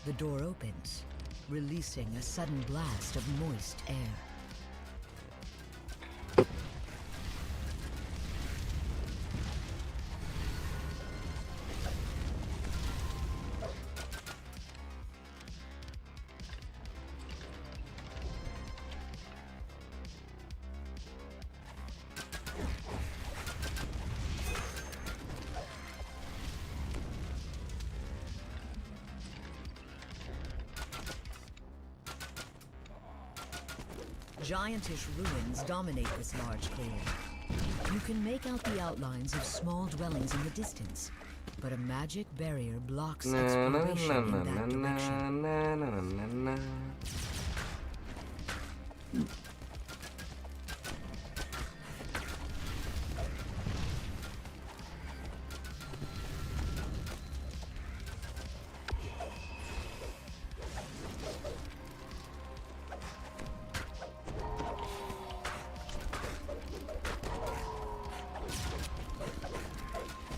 The door opens, releasing a sudden blast of moist air. Giantish ruins dominate this large clearing. You can make out the outlines of small dwellings in the distance, but a magic barrier blocks exploration in that direction.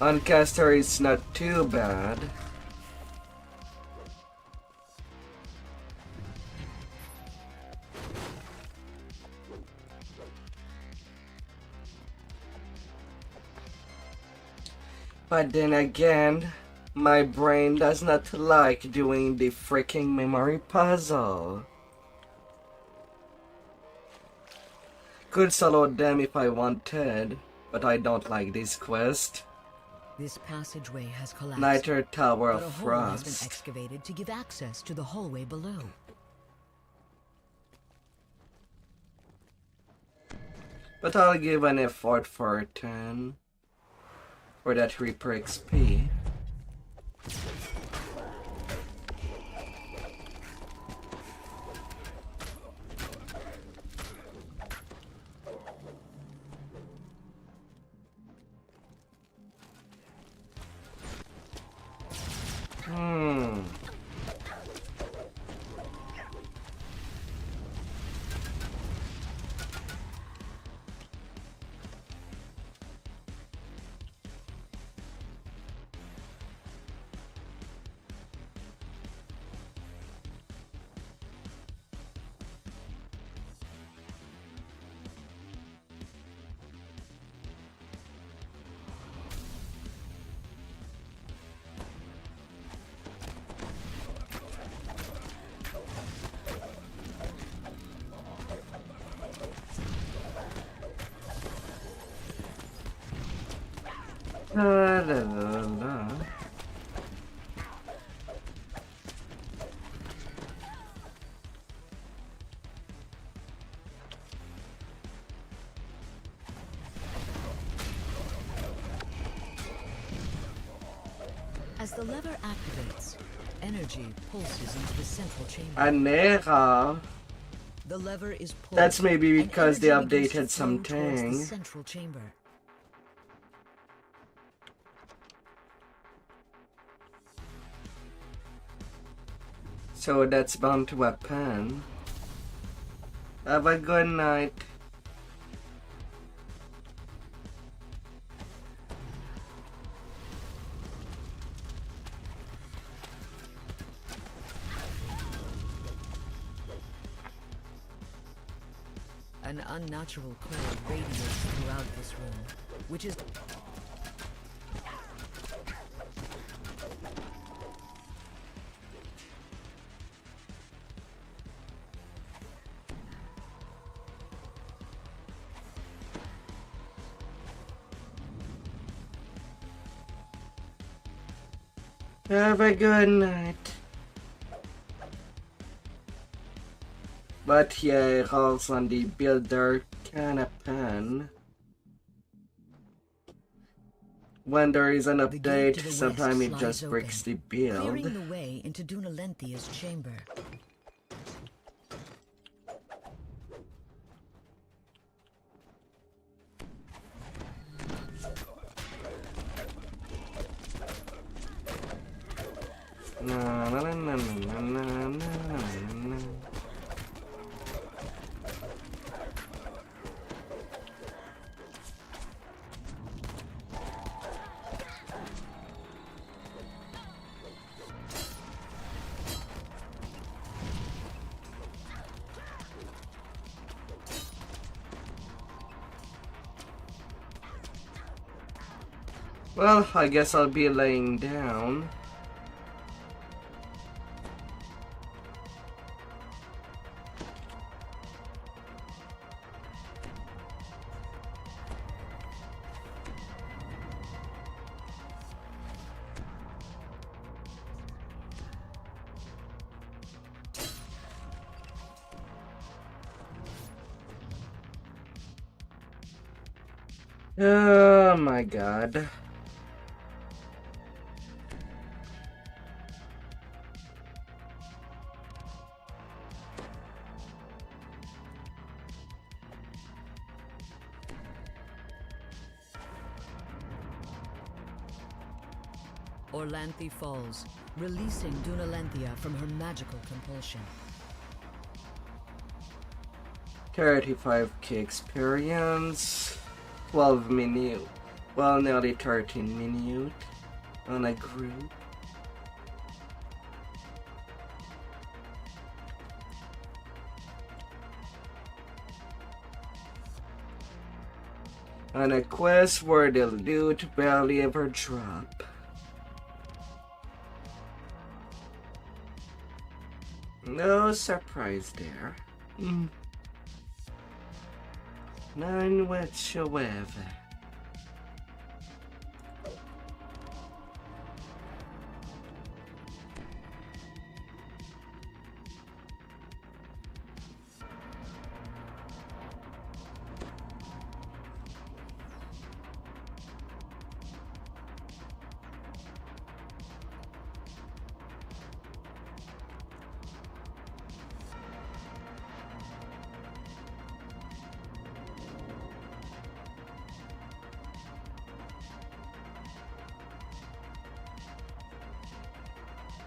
On caster it's not too bad. But then again, my brain does not like doing the freaking memory puzzle. Could solo them if I wanted, but I don't like this quest. This passageway has collapsed, Niter Tower but of a hole has Frost. been excavated to give access to the hallway below. But I'll give an effort for a 10. For that Reaper XP. La, la, la, la. As the lever activates, energy pulses into the central chamber. Anera. The lever is pulled. That's maybe and because they energy begins to updated flow towards something. the central chamber. So that's bound to happen. Have a good night. An unnatural cold radiates throughout this room, which is... Have a good night. But yeah, it rolls on the builder canapan. When there is an The gate to update, the sometimes west it just slides breaks the open, build. clearing the way into Dunalenthia's chamber. Na, na, na, na, na, na, na, na. Well, I guess I'll be laying down. Oh my god. Orlanthi falls, releasing Dunalenthia from her magical compulsion. 35k experience, 12 minute, well nearly 13 minute on a group. On a quest where the loot barely ever drop. No surprise there. None whatsoever.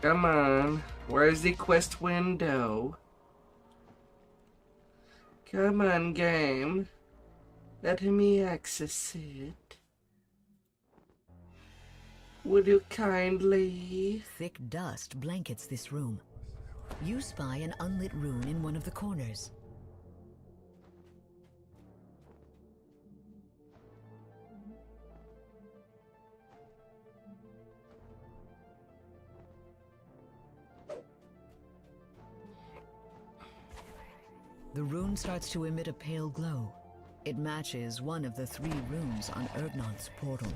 Come on, where's the quest window? Come on, game. Let me access it. Would you kindly? Thick dust blankets this room. You spy an unlit rune in one of the corners. The rune starts to emit a pale glow. It matches one of the 3 runes on Erdnoth's portal.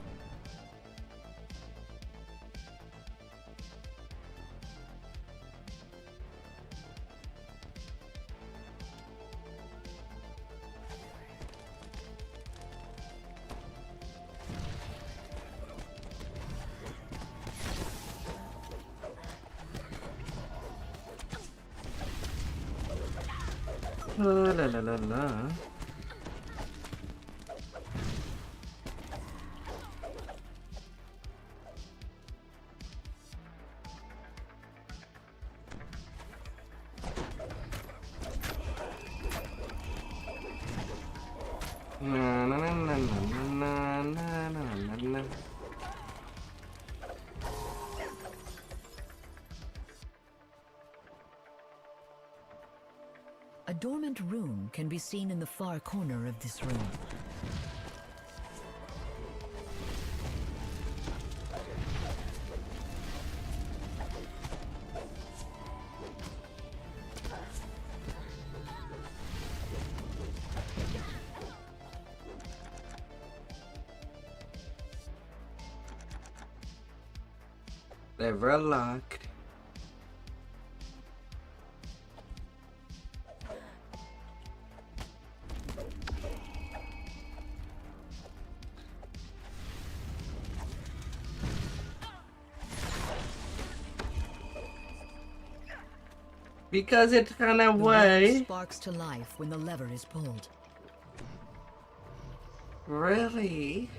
La la la la la. Na na na na na na na na na. A dormant rune can be seen in the far corner of this room. Lever locked. Because it kind of The way. room sparks to life when the lever is pulled. Really?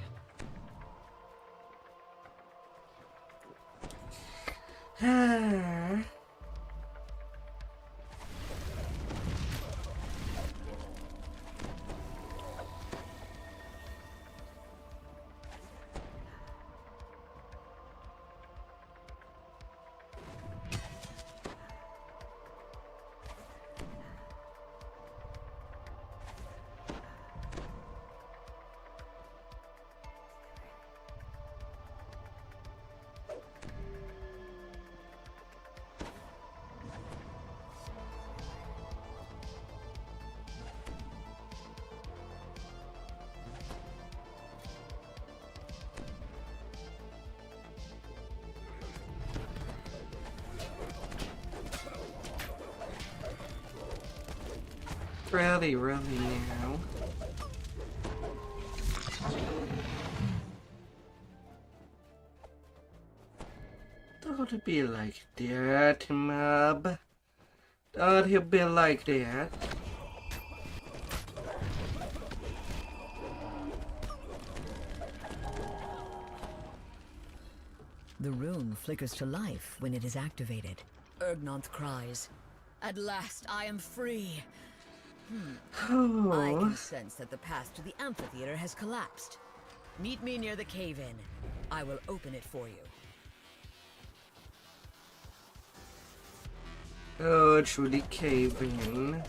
Really now. Don't be like that, mob. Don't you be like that. The rune flickers to life when it is activated. Ergnonth cries, "At last I am free!" I can sense that the path to the amphitheater has collapsed. Meet me near the cave-in. I will open it for you. Oh, it's really caving.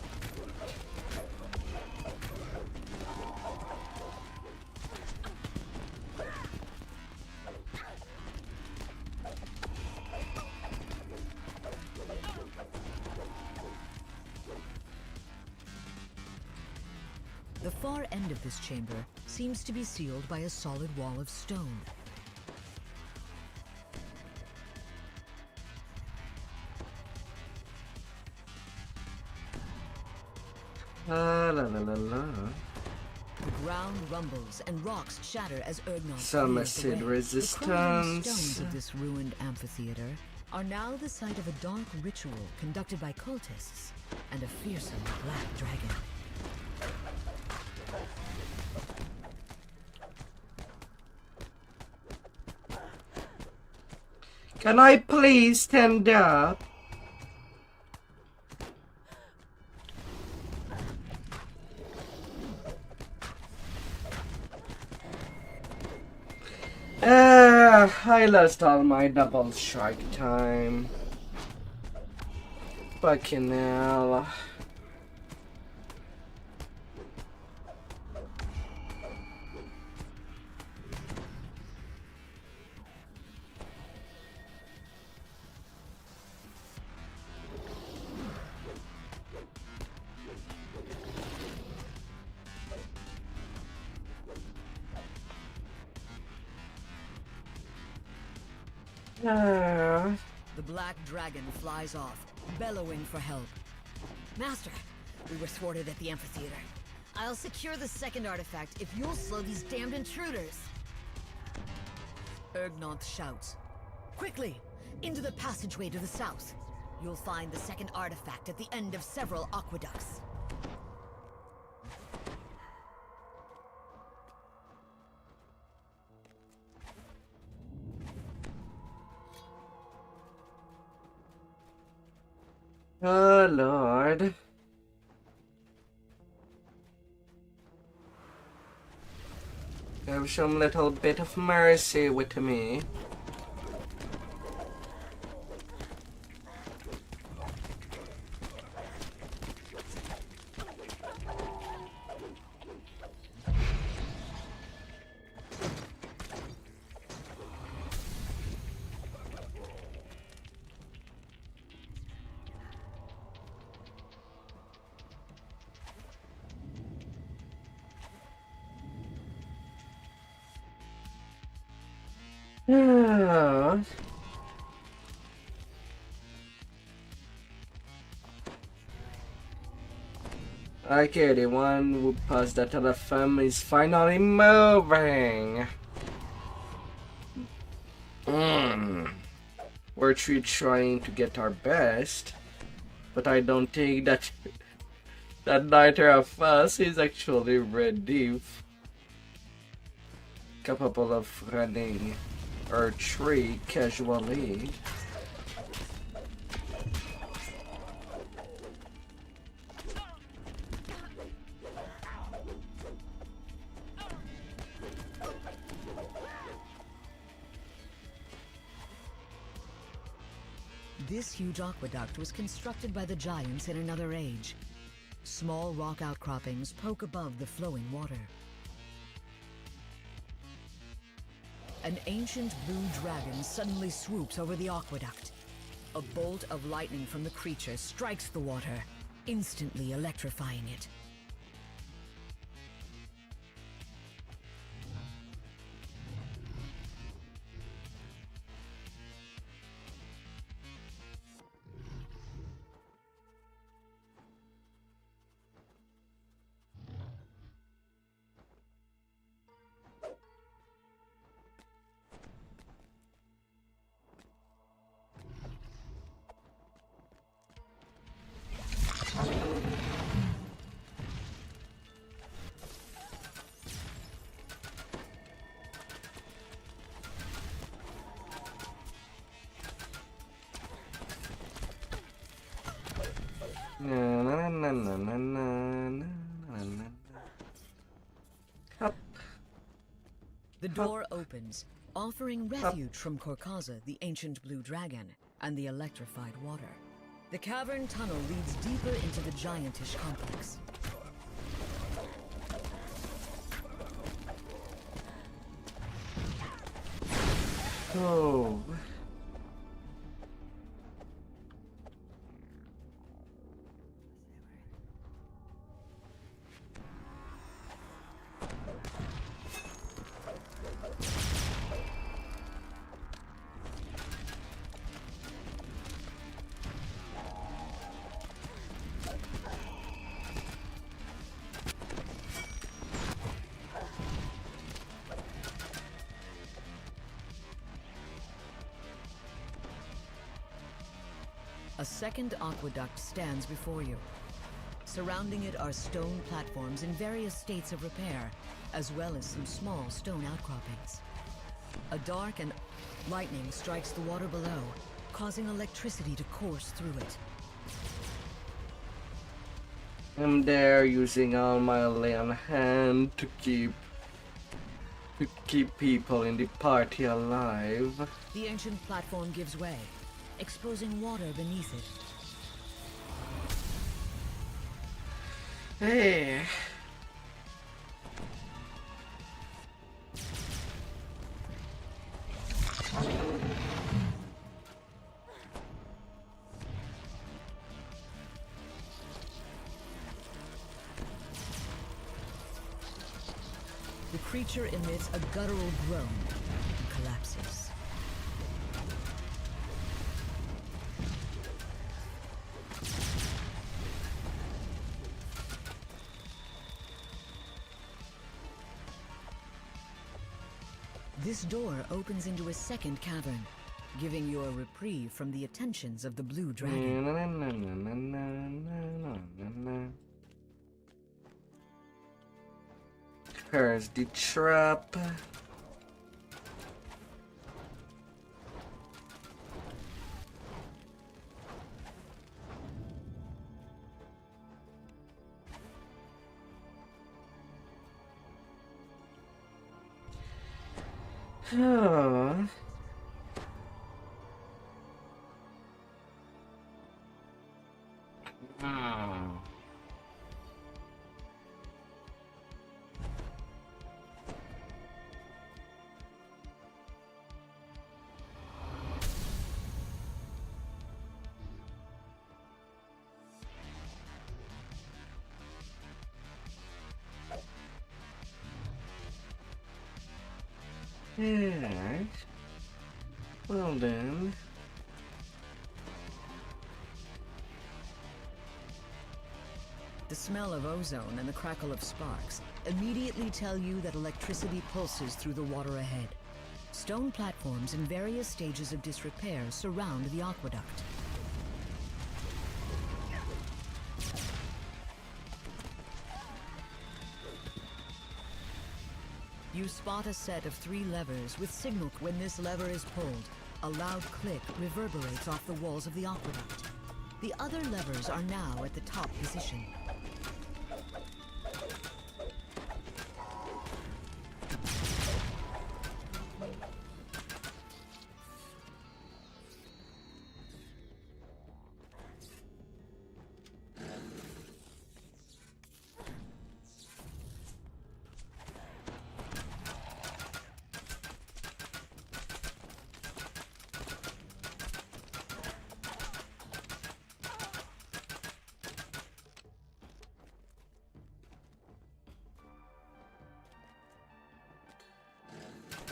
The far end of this chamber seems to be sealed by a solid wall of stone. La la la la. The ground rumbles and rocks shatter as Ergnonth Some clears the acid way. The crumbling stones resistance. of this ruined amphitheater are now the site of a dark ritual conducted by cultists and a fearsome black dragon. Can I please stand up? I lost all my double strike time. Fucking hell. The black dragon flies off, bellowing for help. Master, we were thwarted at the amphitheater. I'll secure the second artifact if you'll slow these damned intruders. Ergnonth shouts. Quickly, into the passageway to the south. You'll find the second artifact at the end of several aqueducts. Oh Lord. Have some little bit of mercy with me. Okay, the one who passed that other film is finally moving. We're trying to get our best. But I don't think that that neither of us is actually ready, capable of running our tree casually. This huge aqueduct was constructed by the giants in another age. Small rock outcroppings poke above the flowing water. An ancient blue dragon suddenly swoops over the aqueduct. A bolt of lightning from the creature strikes the water, instantly electrifying it. The door opens, offering refuge from Korkaza, the ancient blue dragon, and the electrified water. The cavern tunnel leads deeper into the giantish complex. Oh. A second aqueduct stands before you. Surrounding it are stone platforms in various states of repair, as well as some small stone outcroppings. A dark and lightning strikes the water below, causing electricity to course through it. I'm there using all my lay on hand to keep people in the party alive. The ancient platform gives way, exposing water beneath it. Hey. The creature emits a guttural groan and collapses. This door opens into a second cavern, giving you a reprieve from the attentions of the blue dragon. Here's the trap. Oh. Alright. Well then. The smell of ozone and the crackle of sparks immediately tell you that electricity pulses through the water ahead. Stone platforms in various stages of disrepair surround the aqueduct. You spot a set of 3 levers with signal. When this lever is pulled, a loud click reverberates off the walls of the aqueduct. The other levers are now at the top position.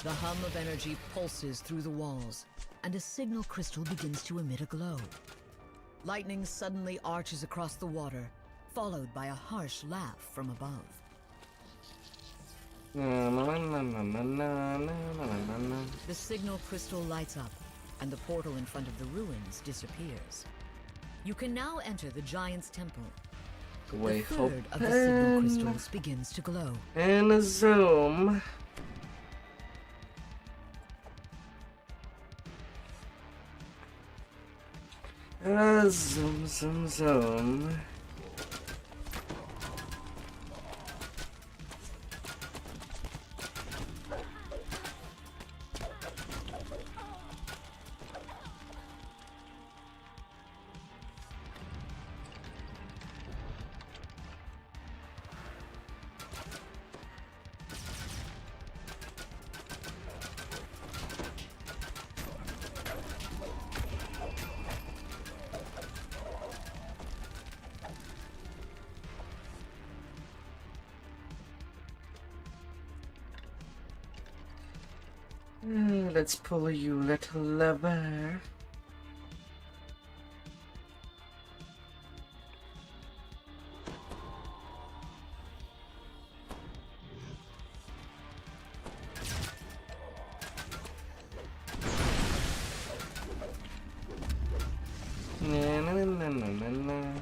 The hum of energy pulses through the walls, and a signal crystal begins to emit a glow. Lightning suddenly arches across the water, followed by a harsh laugh from above. The signal crystal lights up, and the portal in front of the ruins disappears. You can now enter the Giant's Temple. The third of the signal crystals begins to glow. And a zoom. Zoom, zoom, zoom. Let's pull you, little lever. Na na na na na na.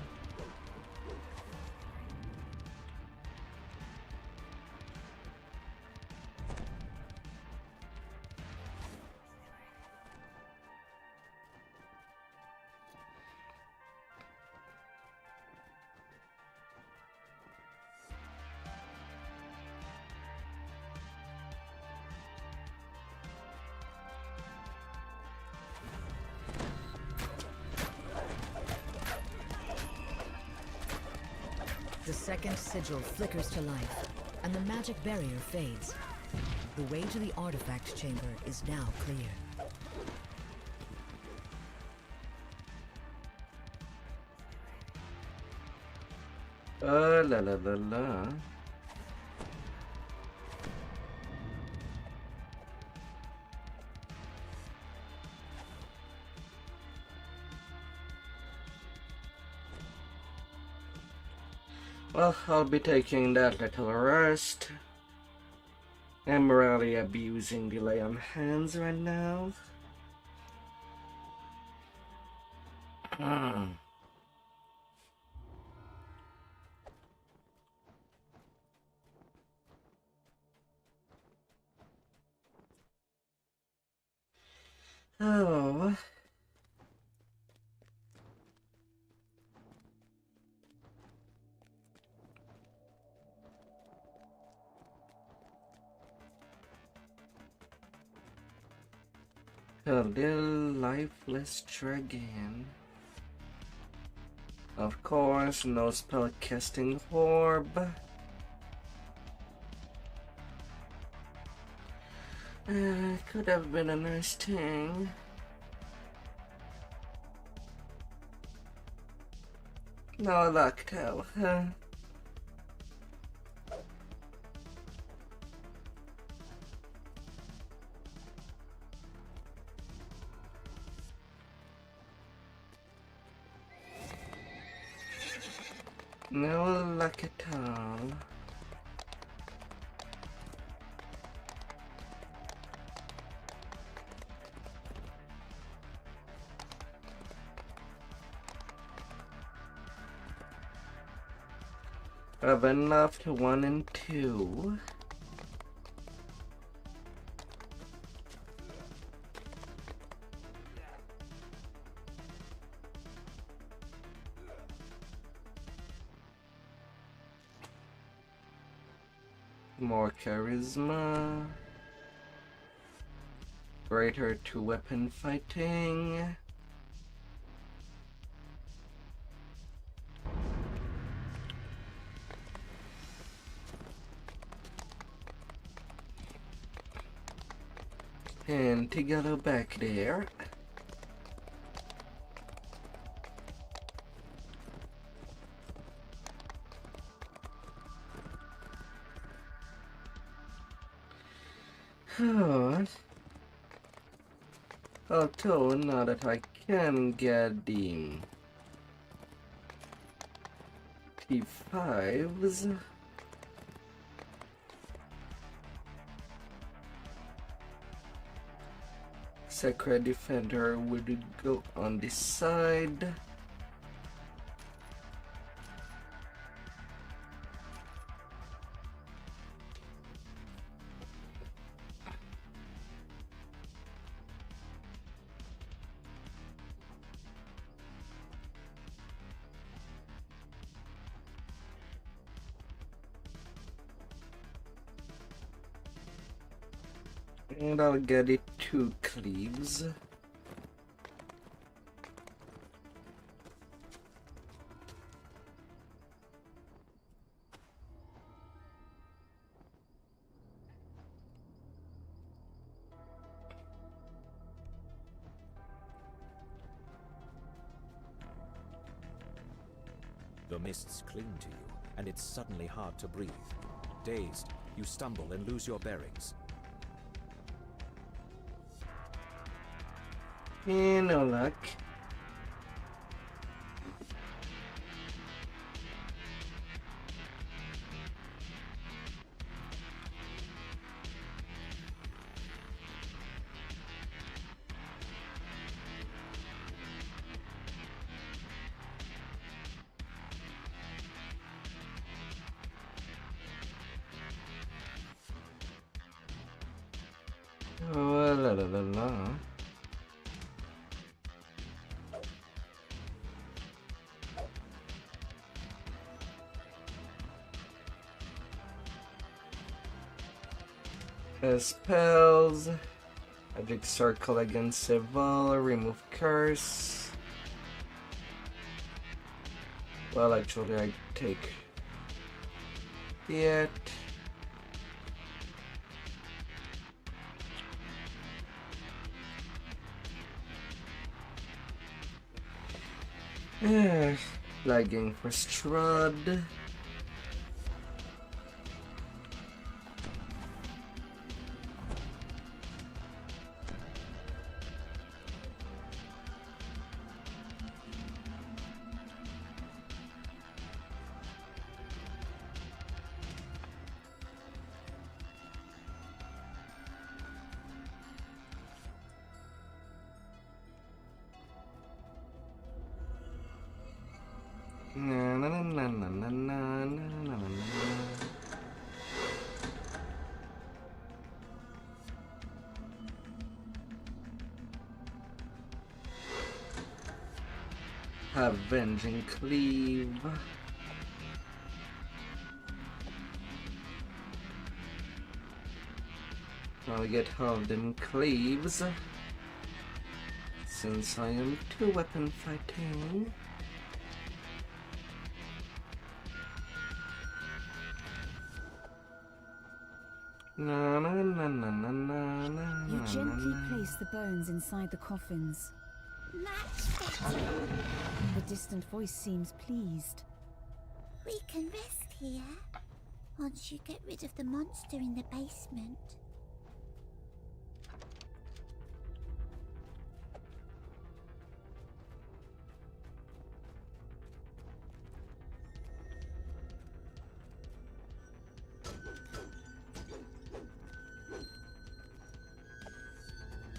The second sigil flickers to life, and the magic barrier fades. The way to the artifact chamber is now clear. La la la la. Well, I'll be taking that little rest. I'm really abusing the lay on hands right now. Oh. A little lifeless dragon. Of course, no spellcasting orb. Could have been a nice thing. No luck though, huh? No luck at all. I've been left 1 and 2. more charisma, greater to weapon fighting, and to go back there. Although now that I can get the T5s, Sacred Defender would go on this side. And I'll get it 2 cleaves. The mists cling to you, and it's suddenly hard to breathe. Dazed, you stumble and lose your bearings. No luck. Oh, la la la la. Spells, Magic Circle against Civil, remove Curse. Well, actually, I take it. Lagging for Strud. Na na na na na na na na na. Avenging Cleave. I'll get half them cleaves since I am 2 weapon fighting. Na, na, na, na, na, na, na, You na, gently na. place the bones inside the coffins. Much better. The distant voice seems pleased. We can rest here once you get rid of the monster in the basement.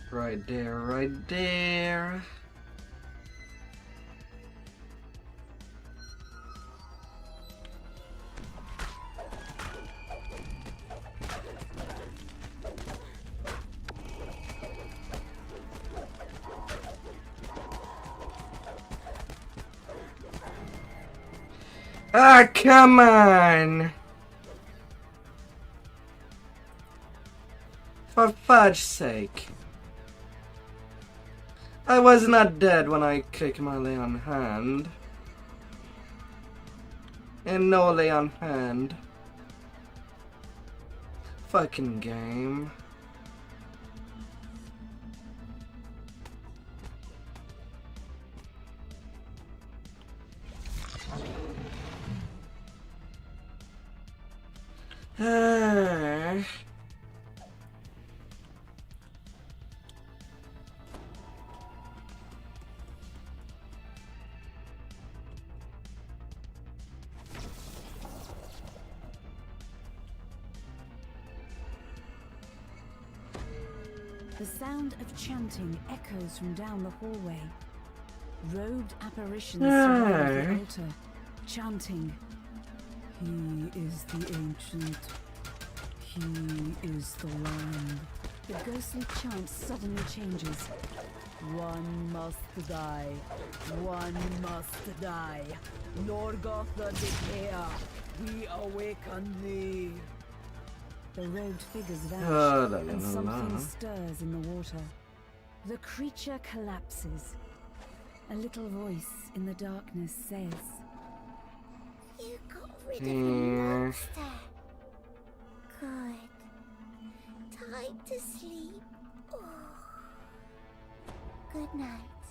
Right there, right there. Ah, come on! For fudge's sake. I was not dead when I kicked my lay on hand. And no lay on hand. Fucking game. The sound of chanting echoes from down the hallway. Robed apparitions surround the altar, chanting, "He is the ancient. He is the land." The ghostly chant suddenly changes. "One must die. One must die. Norgoth the Decayer, we awaken thee." The robed figures vanish, and something stirs in the water. The creature collapses. A little voice in the darkness says, "You got rid of the monster. Good. Time to sleep. Oh. Good night."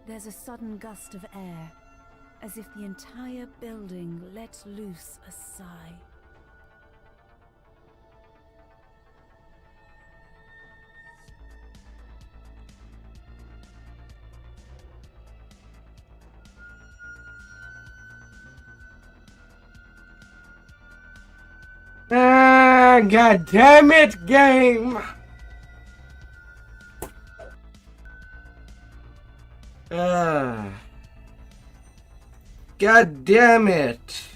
There's a sudden gust of air, as if the entire building lets loose a sigh. God damn it, game! God damn it!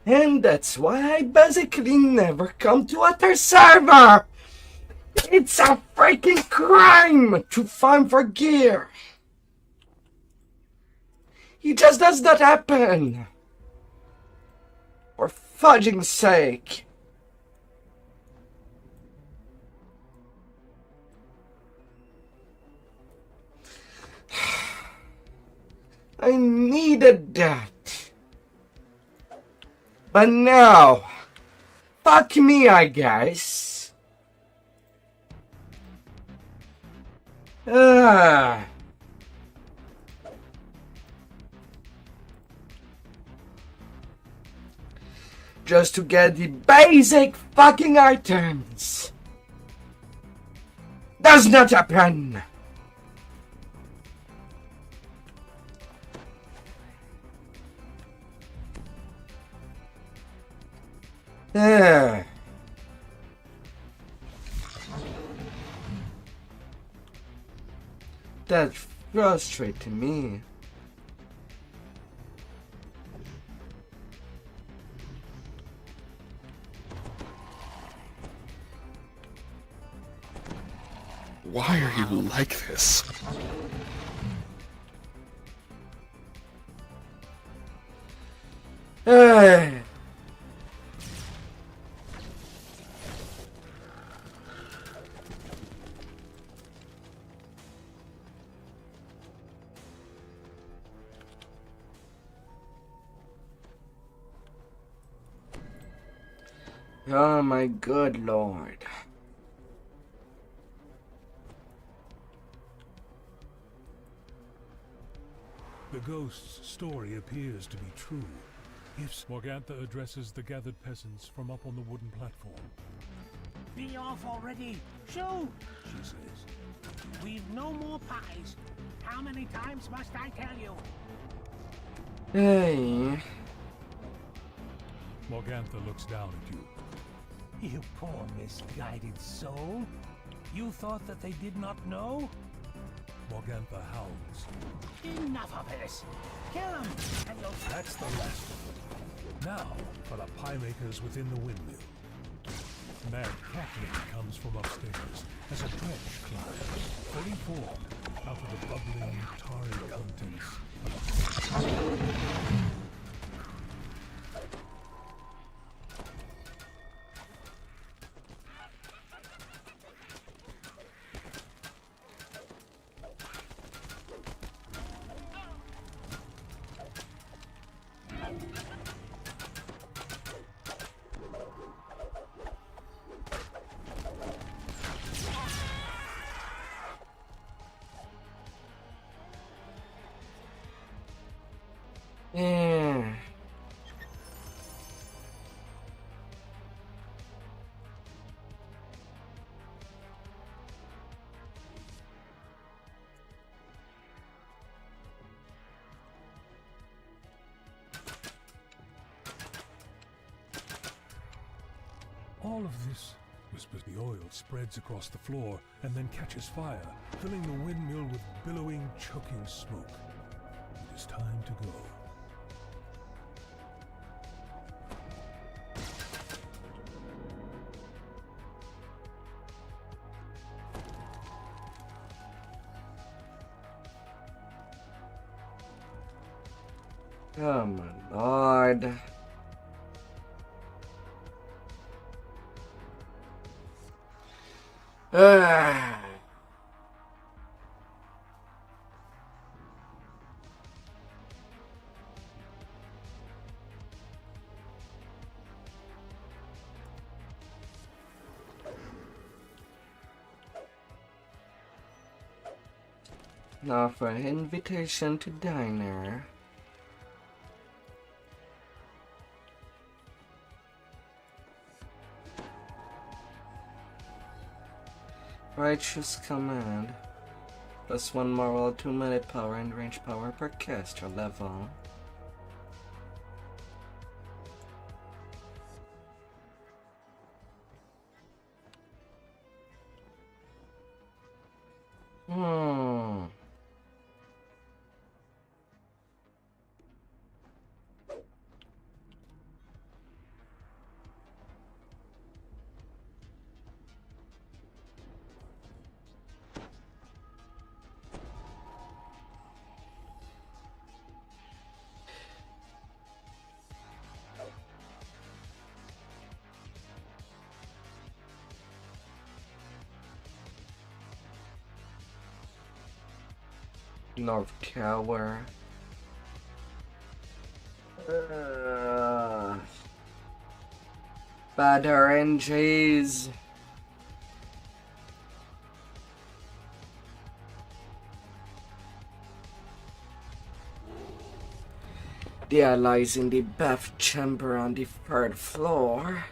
And that's why I basically never come to other server! It's a freaking crime to farm for gear! It just does not happen! For fudging sake! I needed that. But now, fuck me, I guess. Just to get the basic fucking items. Does not happen. That frustrates me. Why are you like this? Oh my good lord. The ghost's story appears to be true. If Morgantha addresses the gathered peasants from up on the wooden platform. "Be off already! Shoo!" She says. "We've no more pies. How many times must I tell you?" Hey. Morgantha looks down at you. "You poor misguided soul. You thought that they did not know?" Morgantha howls. "Enough of this! Kill him, and you'll..." That's the last of them. Now, for the pie makers within the windmill. Mad cackling comes from upstairs as a dredge climbs, fully formed, out of the bubbling, tarry contents of a Yeah. All of this, whispers the oil, spreads across the floor and then catches fire, filling the windmill with billowing, choking smoke. It is time to go. Oh my lord. Now for an invitation to diner. Righteous command. Plus 1 moral, 2 melee power and range power per caster level. North Tower. Bad RNGs. The allies in the bath chamber on the 3rd floor.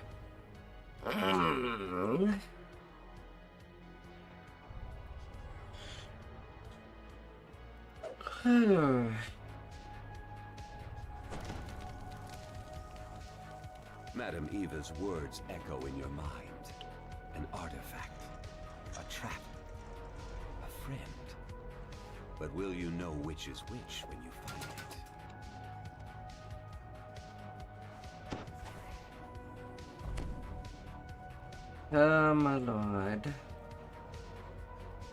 Madame Eva's words echo in your mind. An artifact, a trap, a friend. But will you know which is which when you find it? Oh my lord.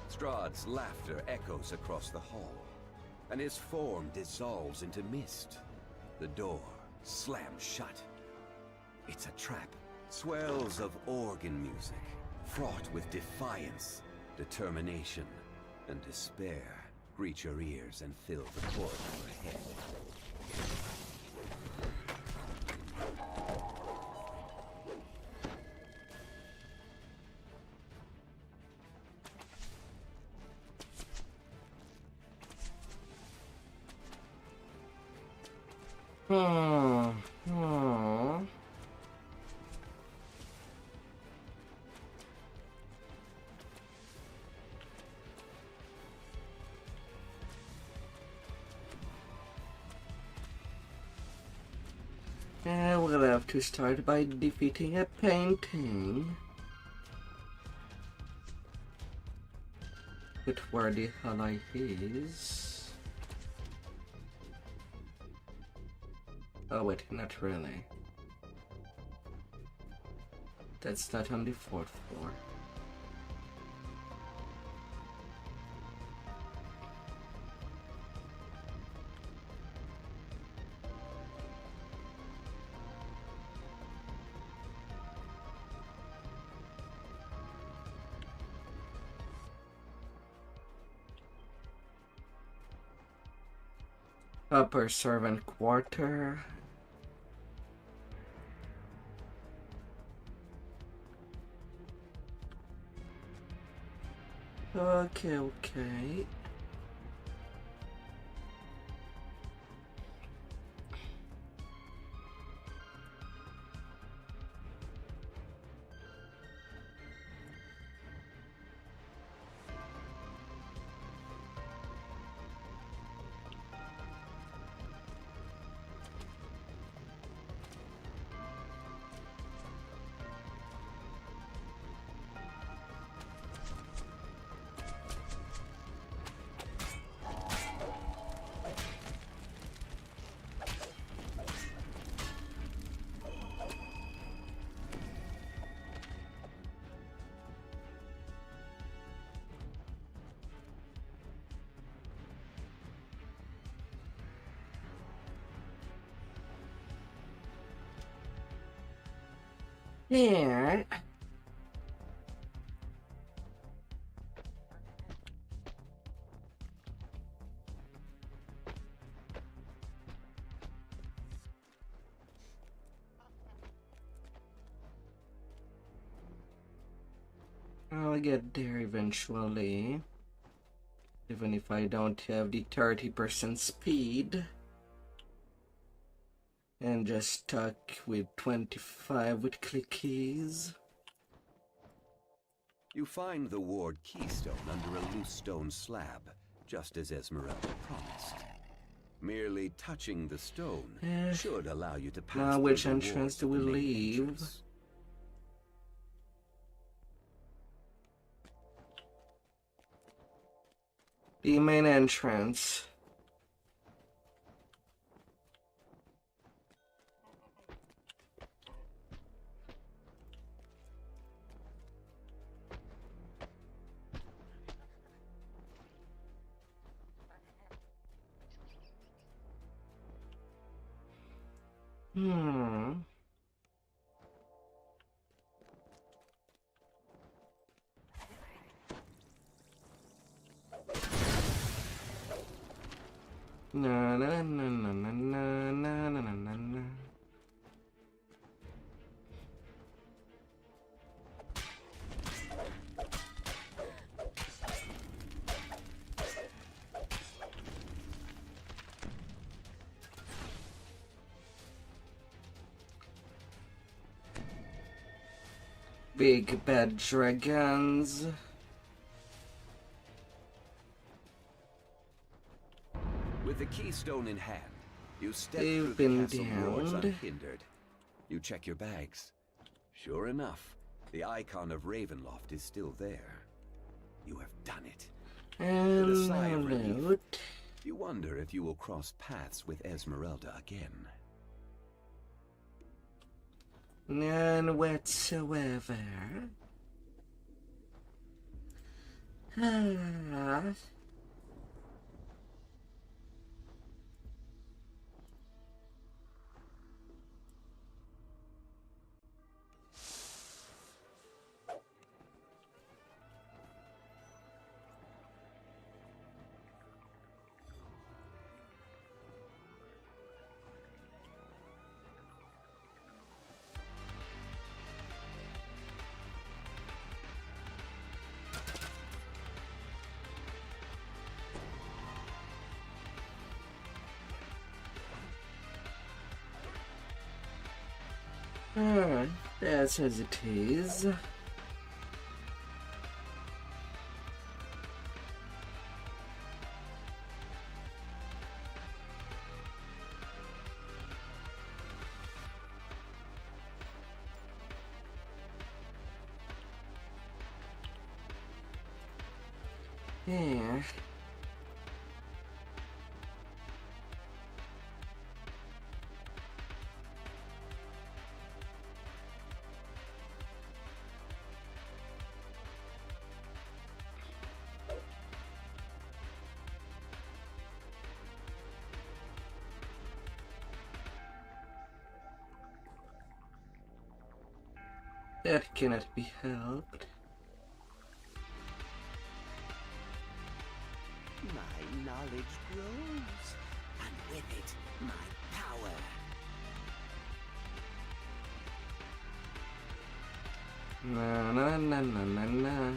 Strahd's laughter echoes across the hall, and his form dissolves into mist. The door slams shut. It's a trap. Swells of organ music, fraught with defiance, determination, and despair, greet your ears and fill the corridor ahead. We'll have to start by defeating a painting. But where the hell I is? Oh wait, not really. That's not on the 4th floor. Upper servant quarter. Okay. Yeah. I'll get there eventually. Even if I don't have the 30% speed. And just stuck with 25 with click keys. You find the ward keystone under a loose stone slab, just as Esmeralda promised. Merely touching the stone should allow you to pass. Now which entrance do we leave? The main entrance. Na na na na na na na na na na. Big bad dragons. With the keystone in hand, you step through the castle doors unhindered. You check your bags. Sure enough, the icon of Ravenloft is still there. You have done it. And with a sigh of relief, you wonder if you will cross paths with Esmeralda again. None whatsoever. Alright, that's as it is. Yeah. That cannot be helped. My knowledge grows, and with it my power. Na na na na na na.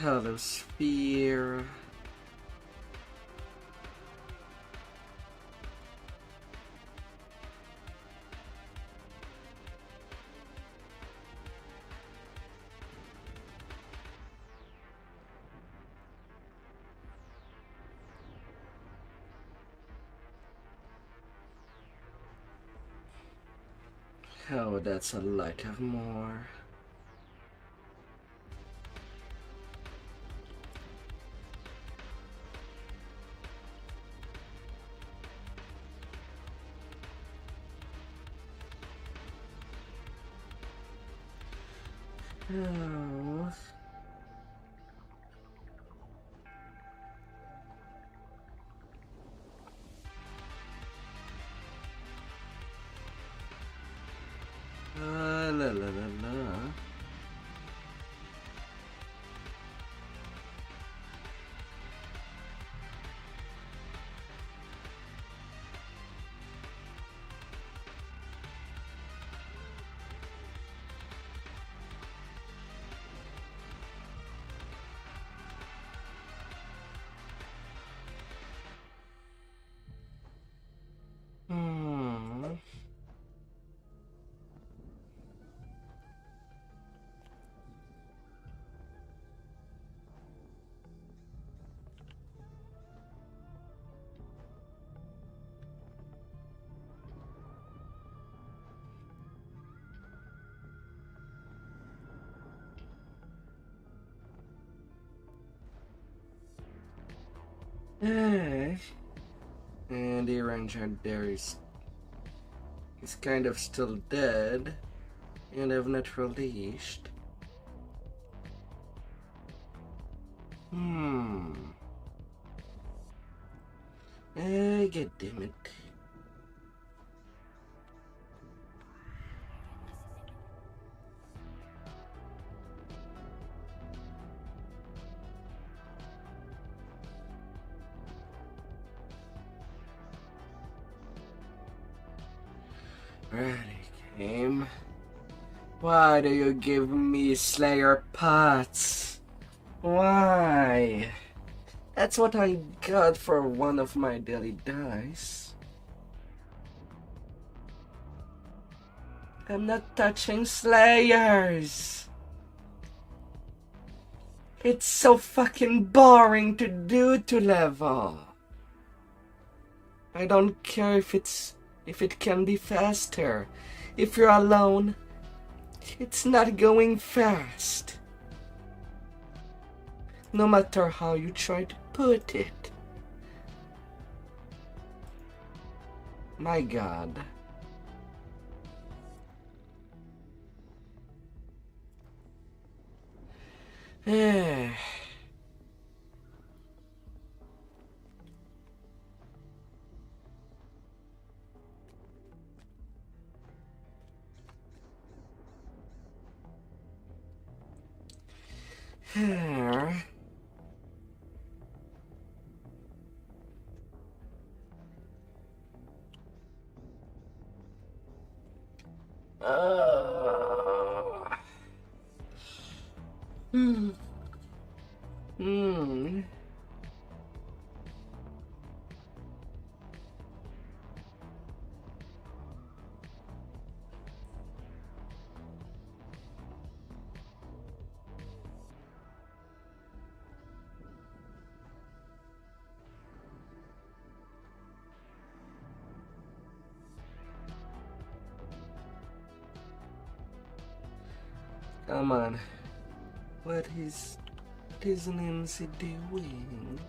Hello, sphere. Oh, that's a lot of more. Oh. La la la la. Hmm. And the ranger there is kind of still dead and have not released. God damn it. Ready, game. Why do you give me Slayer pots? Why? That's what I got for one of my daily dice. I'm not touching Slayers. It's so fucking boring to do to level. I don't care if it can be faster. If you're alone, it's not going fast. No matter how you try to put it. My God. Eh. Here. Come on. What is Nancy doing?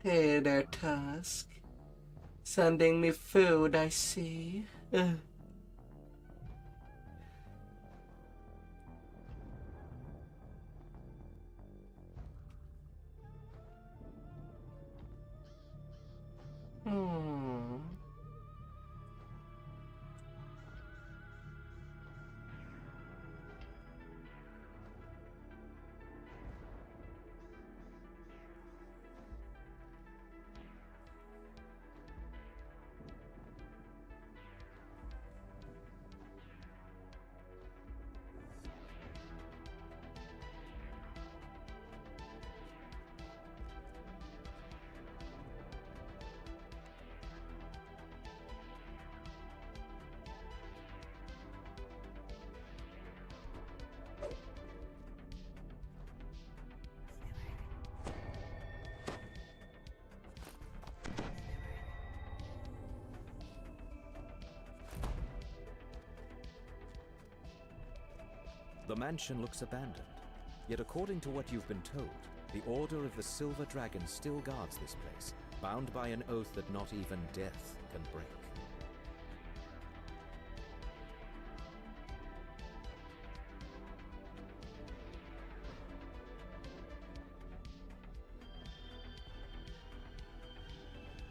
Hey there, Tusk. Sending me food, I see. The mansion looks abandoned, yet according to what you've been told, the Order of the Silver Dragon still guards this place, bound by an oath that not even death can break.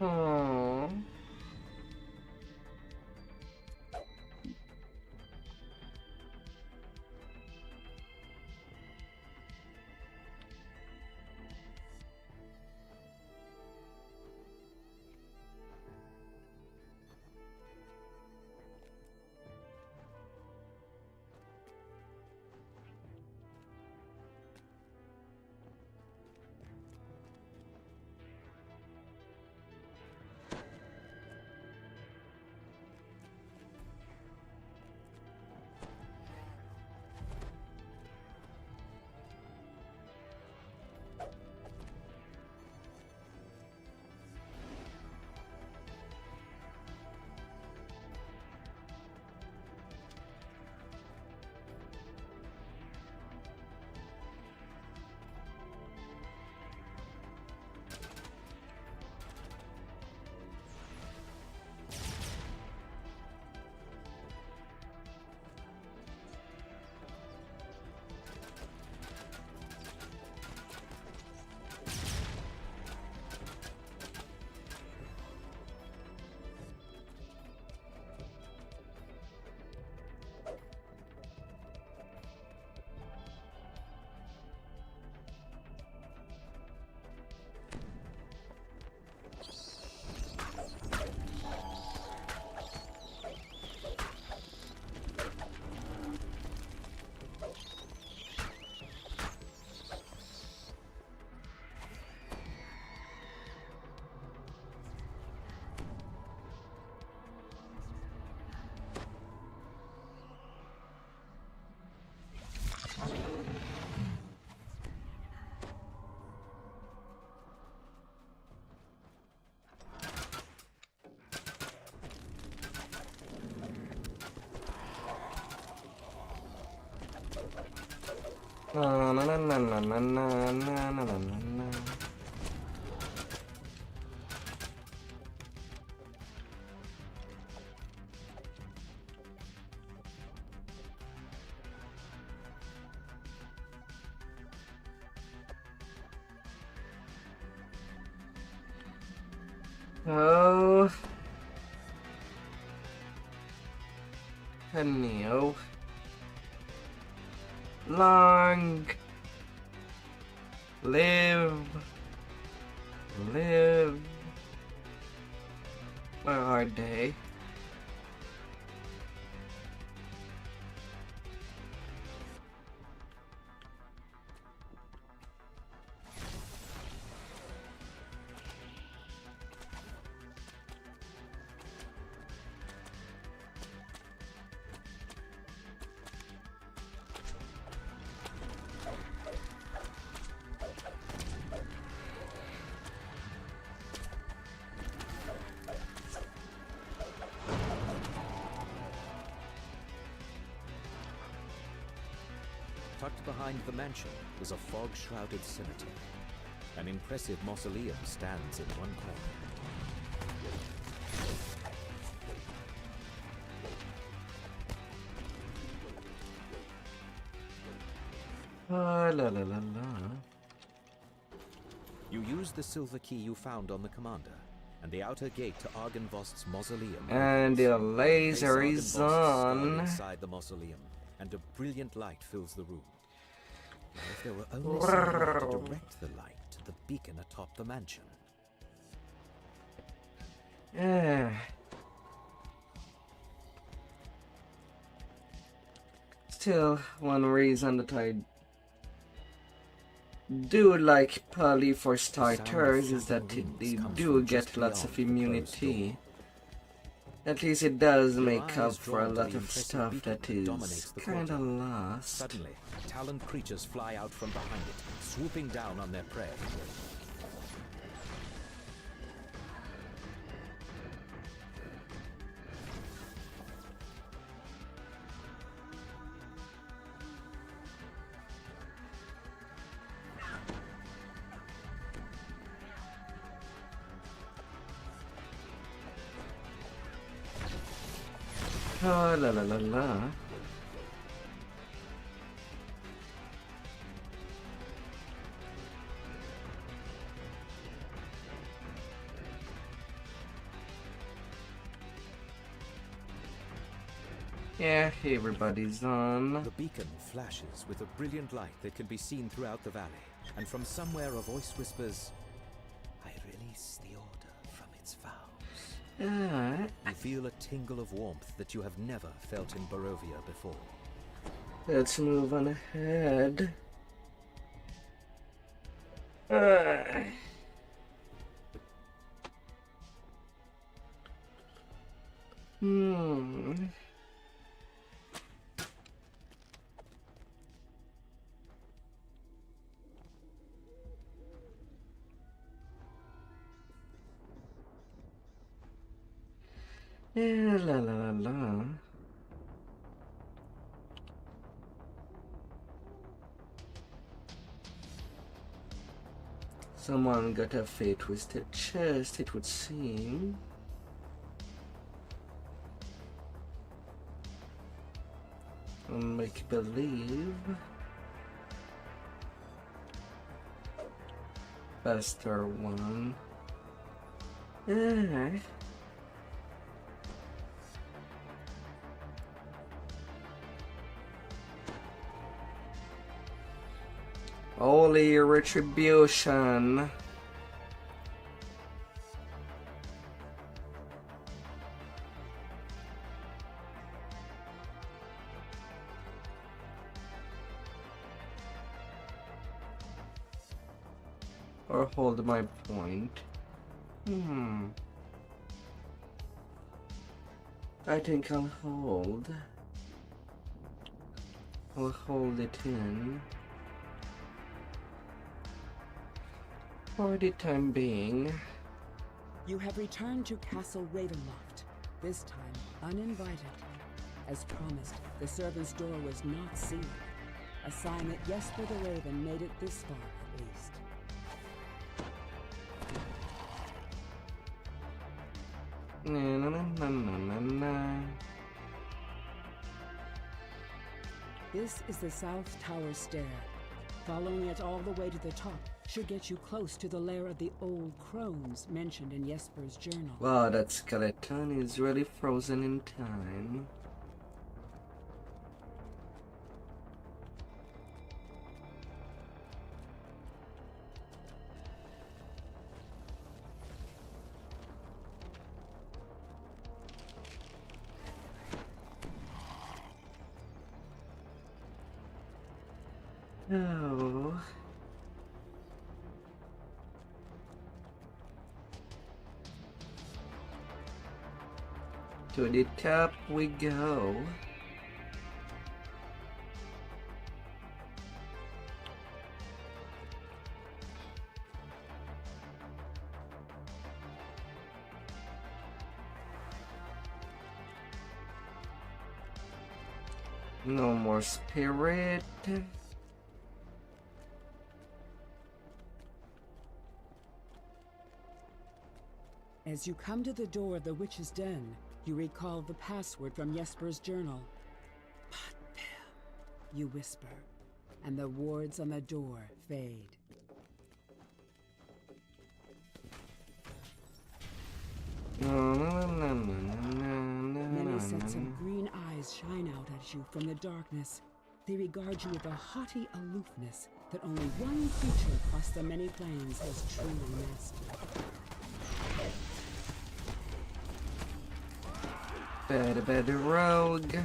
Aww. Na na na na na na na na na na. Oh, Neo. Long live where are they? Tucked behind the mansion is a fog-shrouded cemetery. An impressive mausoleum stands in one corner. La la la la. You use the silver key you found on the commander, and the outer gate to Argynvost's mausoleum. And the laser is on. Inside the mausoleum, and a brilliant light fills the room. Now, if there were only someone to direct the light to the beacon atop the mansion. Still, one reason that I do like Pali for starters is that they do get lots of immunity. At least it does make up for a lot of stuff that is kinda lost. Suddenly, taloned creatures fly out from behind it, swooping down on their prey. Oh, la la la la. Yeah, everybody's on. The beacon flashes with a brilliant light that can be seen throughout the valley, and from somewhere a voice whispers, "I release the order from its vows." You feel a tingle of warmth that you have never felt in Barovia before. Let's move on ahead. Yeah, la la la la. Someone got a fate twisted chest, it would seem. Make believe. Faster one. Yeah. Holy retribution. Or hold my point. I think I'll hold. I'll hold it in. For the time being. You have returned to Castle Ravenloft, this time uninvited. As promised, the servant's door was not sealed, a sign that Jesper the Raven made it this far at least. Na, na, na, na, na, na. This is the South Tower Stair. Following it all the way to the top should get you close to the lair of the old crones mentioned in Jesper's journal. Wow, that skeleton is really frozen in time. Oh. To the top we go. No more spirit. As you come to the door of the witch's den, you recall the password from Jesper's journal. Patpil, you whisper, and the wards on the door fade. Many sets of green eyes shine out at you from the darkness. They regard you with a haughty aloofness that only one creature across the many planes has truly mastered. Better rogue.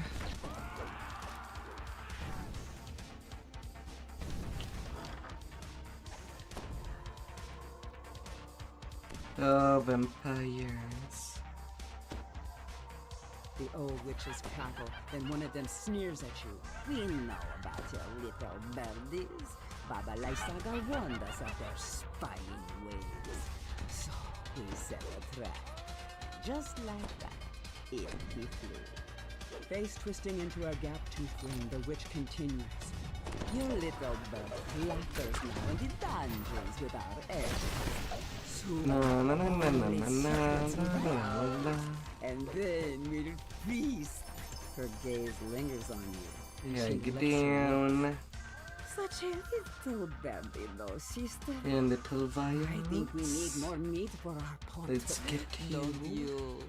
Oh, vampires. The old witches cackle, then one of them sneers at you. We know about your little birdies. Baba Lysaga warned us of their spying ways. So we set a trap. Just like that. In he flew. Face twisting into a gap-toothed ring, the witch continues. Your little bird flatters now in the dungeons with our eggs. Soon, and then we'll feast Her gaze lingers on you. Yeah, She get licks her down. lips. Such a little baby, though, sister. And little violence. I think we need more meat for our pot. Let's get you.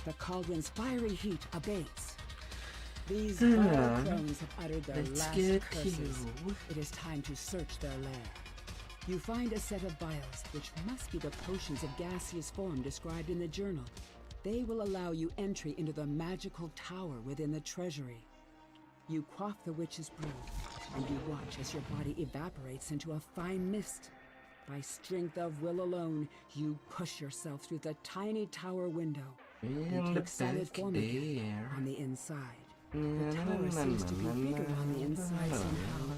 The cauldron's fiery heat abates. These Ah, vile crones have uttered their let's last get curses. you. It is time to search their lair. You find a set of vials, which must be the potions of gaseous form described in the journal. They will allow you entry into the magical tower within the treasury. You quaff the witch's brew, and you watch as your body evaporates into a fine mist. By strength of will alone, you push yourself through the tiny tower window. In You the take solid back form again there. on the inside. The tower seems to be bigger on the inside somehow.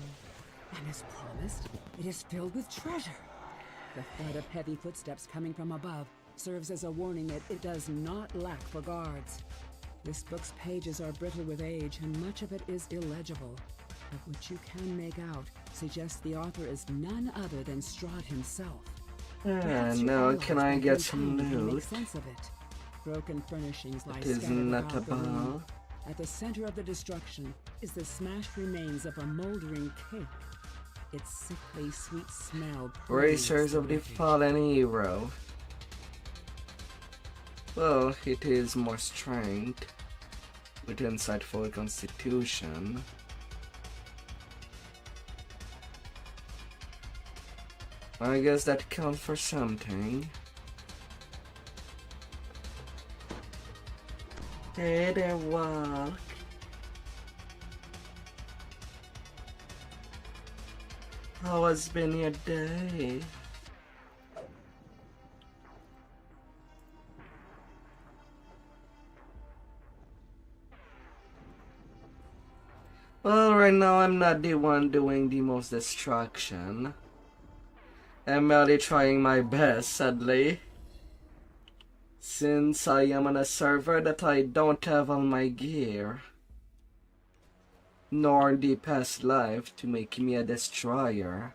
And as promised, it is filled with treasure. The thud of heavy footsteps coming from above serves as a warning that it does not lack for guards. This book's pages are brittle with age, and much of it is illegible. But what you can make out suggests the author is none other than Strahd himself. Perhaps your now allies can I will get be some kind and make loot? sense of it. Broken furnishings lie It is scattered not about the room. about. At the center of the destruction is the smashed remains of a moldering cake. Its sickly sweet smell. Racers of the permeates Fallen Hero. Well, it is more strength with insightful constitution. I guess that counts for something. Hey there, walk. How has been your day? Well, right now I'm not the one doing the most destruction. I'm merely trying my best, sadly. Since I am on a server that I don't have all my gear. Nor the past life to make me a destroyer.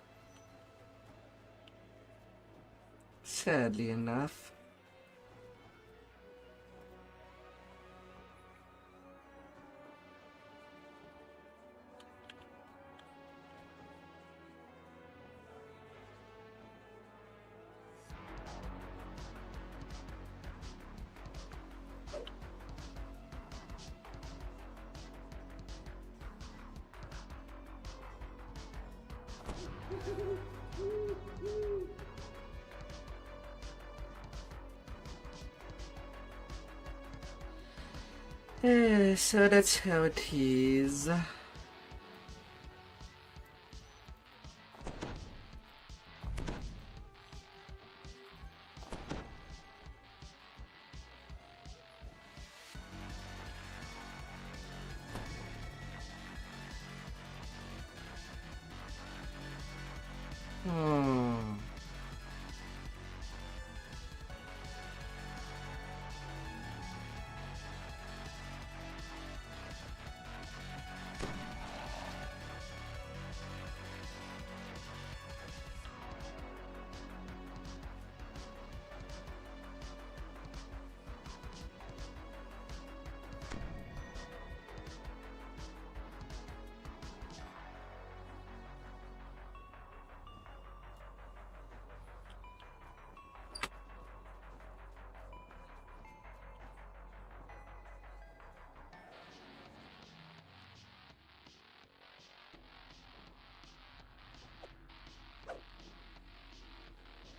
Sadly enough. So that's how it is.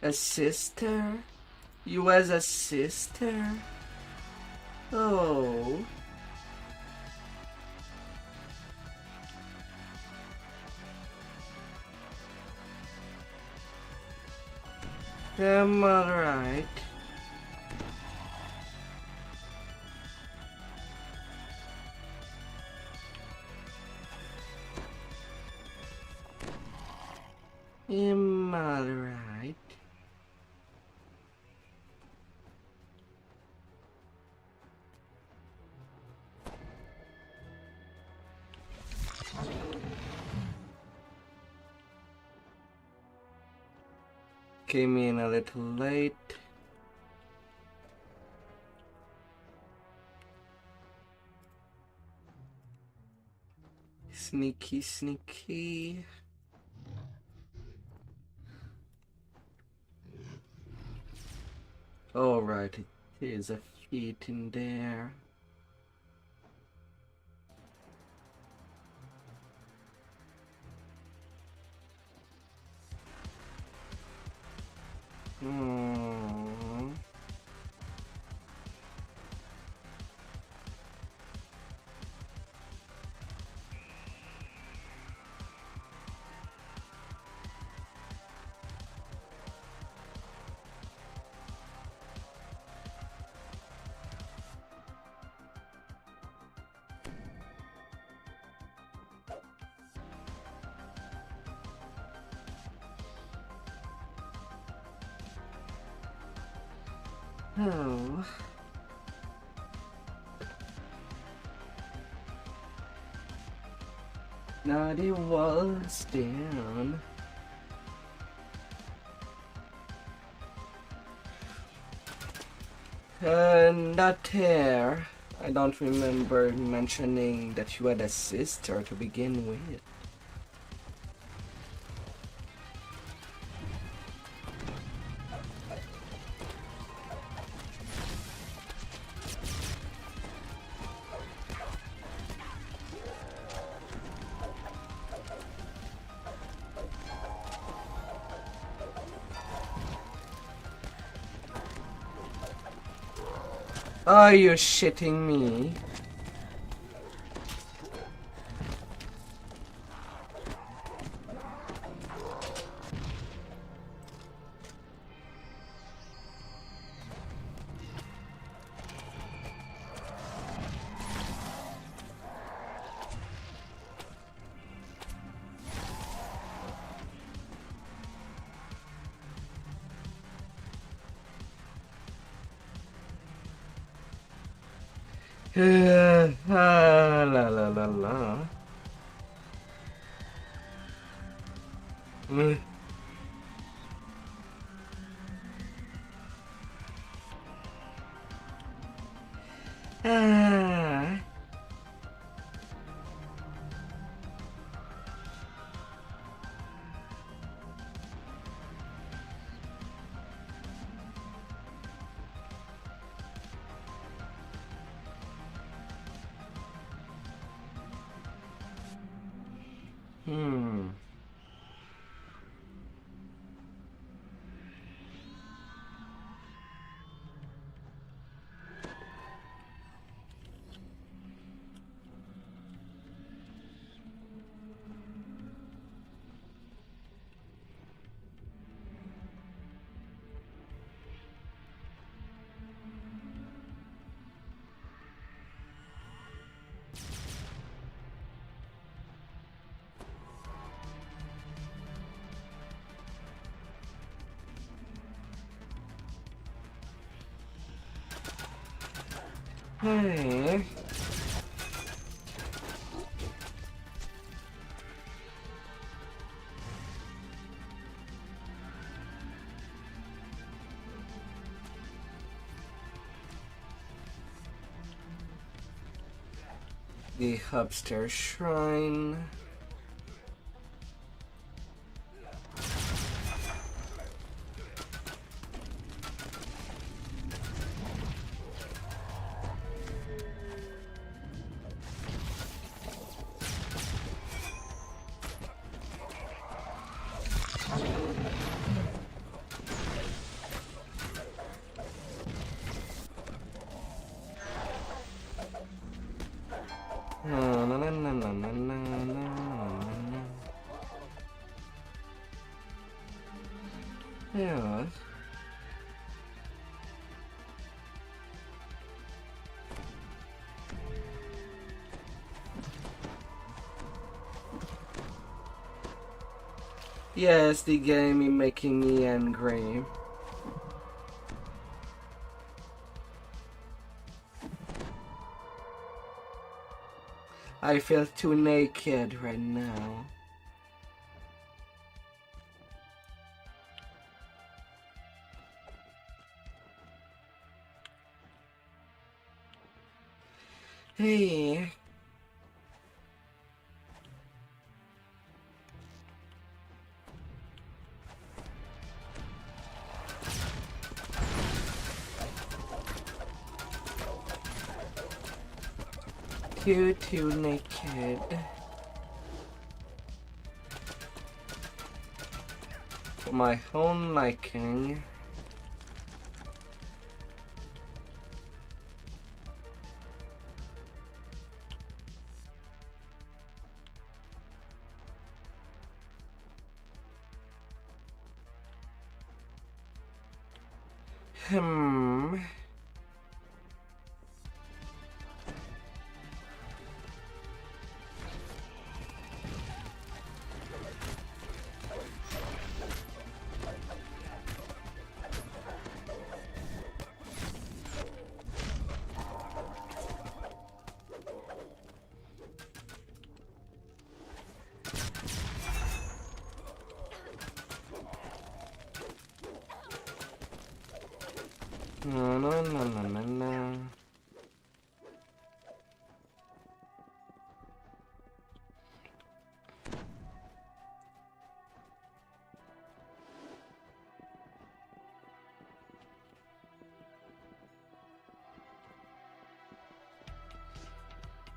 A sister? You as a sister? Oh. I'm alright. I'm alright. Came in a little late. Sneaky, sneaky. Alright, it is a feat in there. Oh. Now the wall's down. And that hair, I don't remember mentioning that you had a sister to begin with. Are you shitting me? La la la la. Ah. Hey. The upstairs shrine. Yeah. Yes, the game is making me angry. I feel too naked right now. Hey. You too naked. For my own liking. No.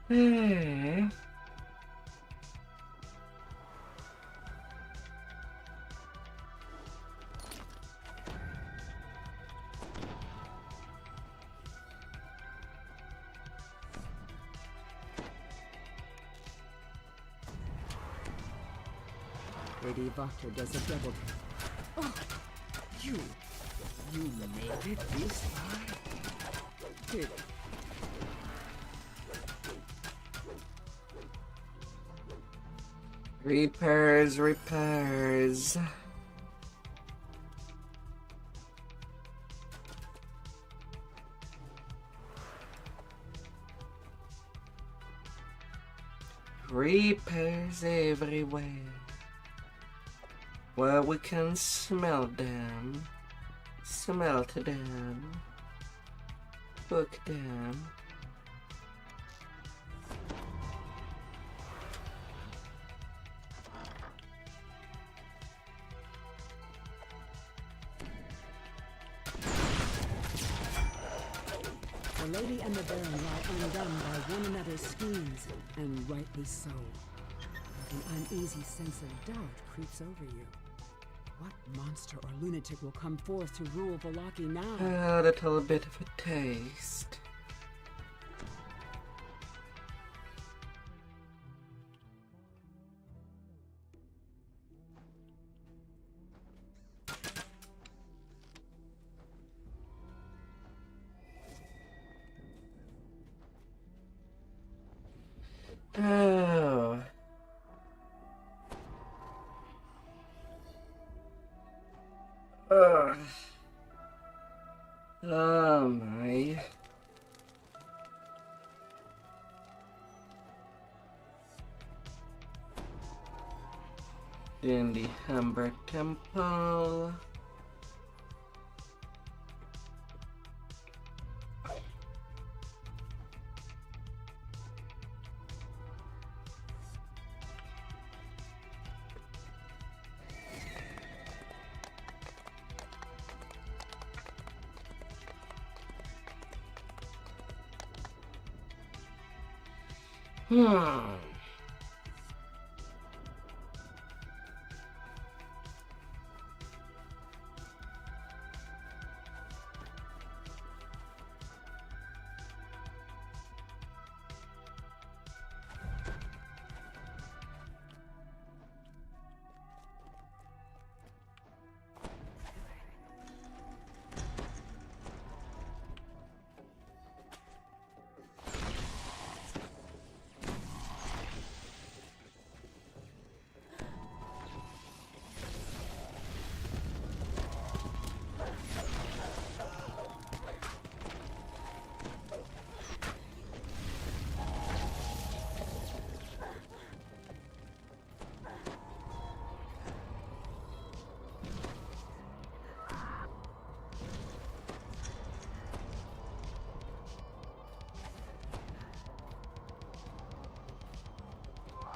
Hey. Lady Vtuber does a double. Oh, you made it this far? Here. Repairs. Repairs everywhere. Where we can smell them, smelt them, cook them. The lady and the baron lie undone by one another's schemes, and rightly so. An uneasy sense of doubt creeps over you. What monster or lunatic will come forth to rule Vallaki now? A little bit of a taste. Oh. Oh my. In the Humber Temple.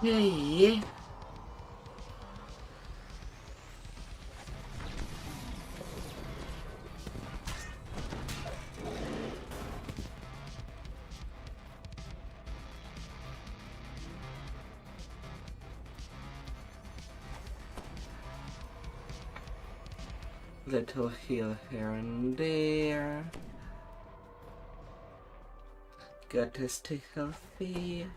Yeah. Little heal here and there. Gotta stay healthy.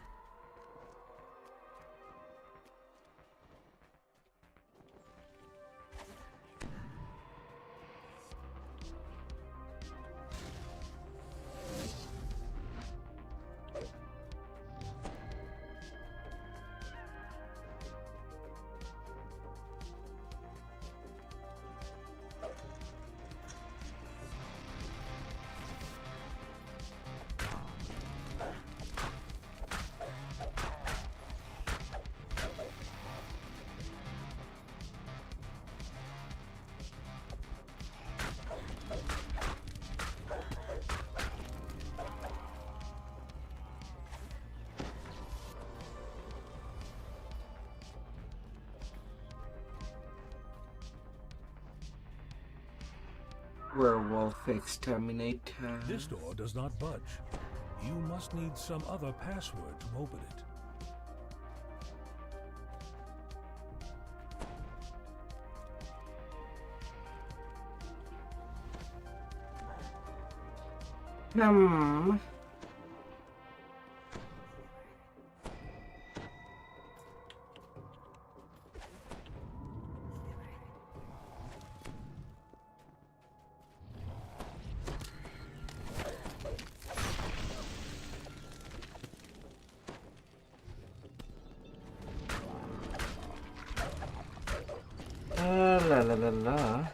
Werewolf exterminator. This door does not budge. You must need some other password to open it. La la la la.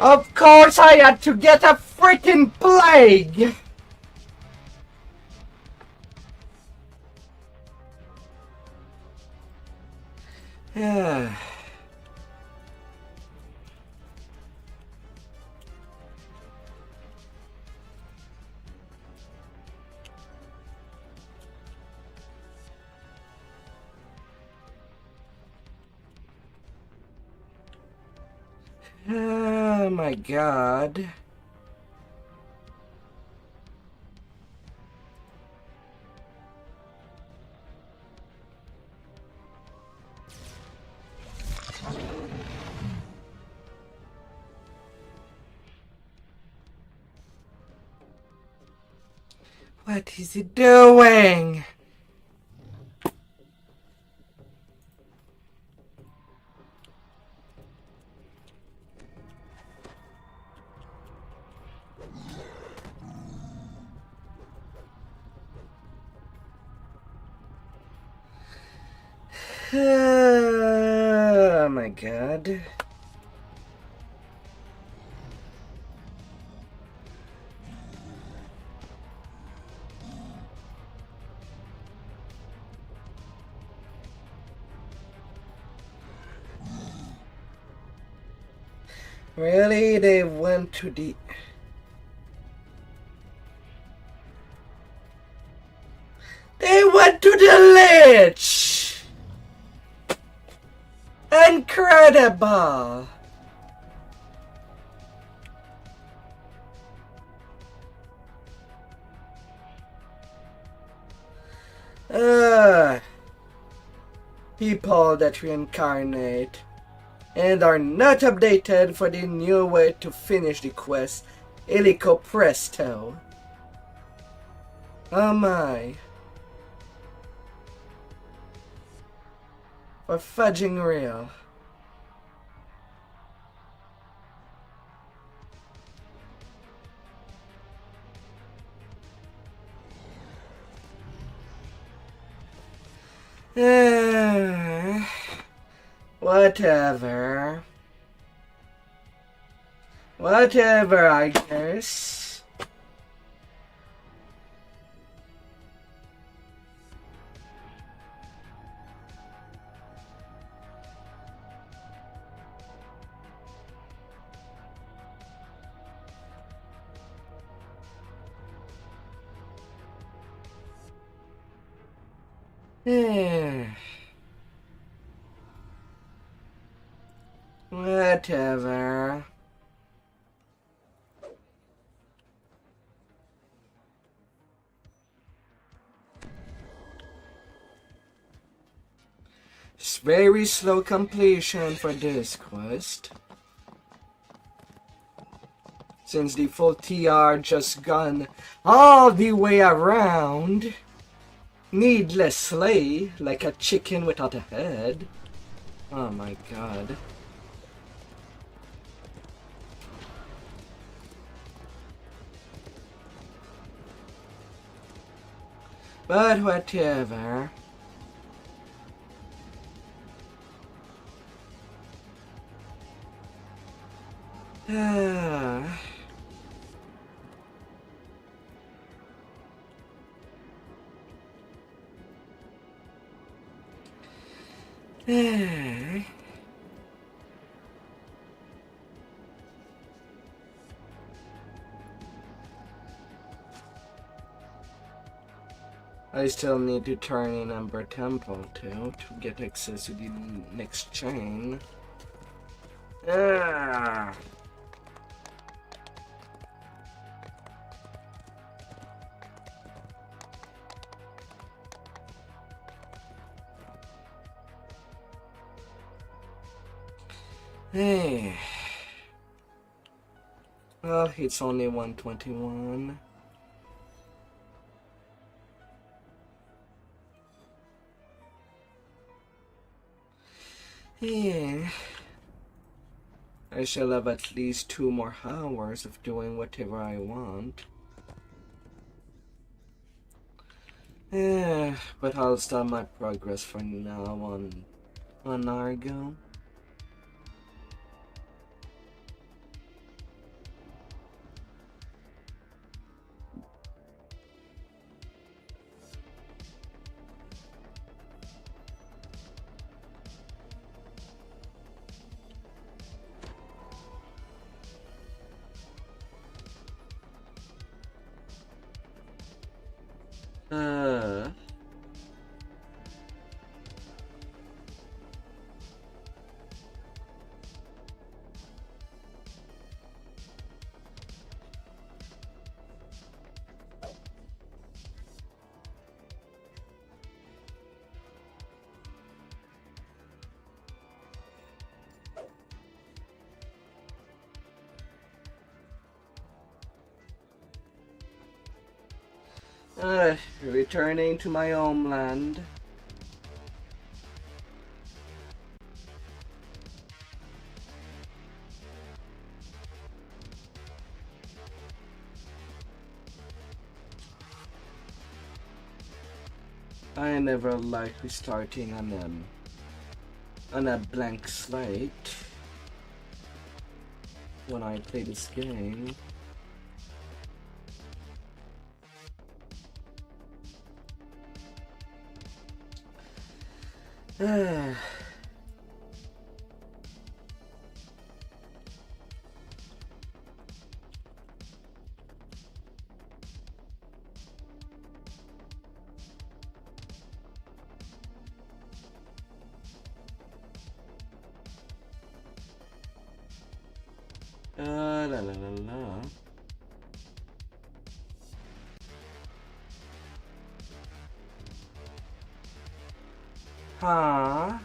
Of course I had to get a freaking plague! Yeah. Oh my god. What is he doing? Oh my god. Really? They went to the... They went to the Lich! Incredible! People that reincarnate and are not updated for the new way to finish the quest, illico presto. Oh my. For fudging real. Whatever. Whatever, I guess. Whatever. It's very slow completion for this quest. Since the full TR just gone all the way around. Needlessly, like a chicken without a head. Oh my god. But whatever. I still need to turn in Ember Temple too to get access to the next chain. Hey. Well, it's only 121. Yeah. I shall have at least 2 more hours of doing whatever I want. Yeah, but I'll stop my progress for now on Argo. Returning to my homeland. I never like restarting on a blank slate when I play this game. La la la la. Huh?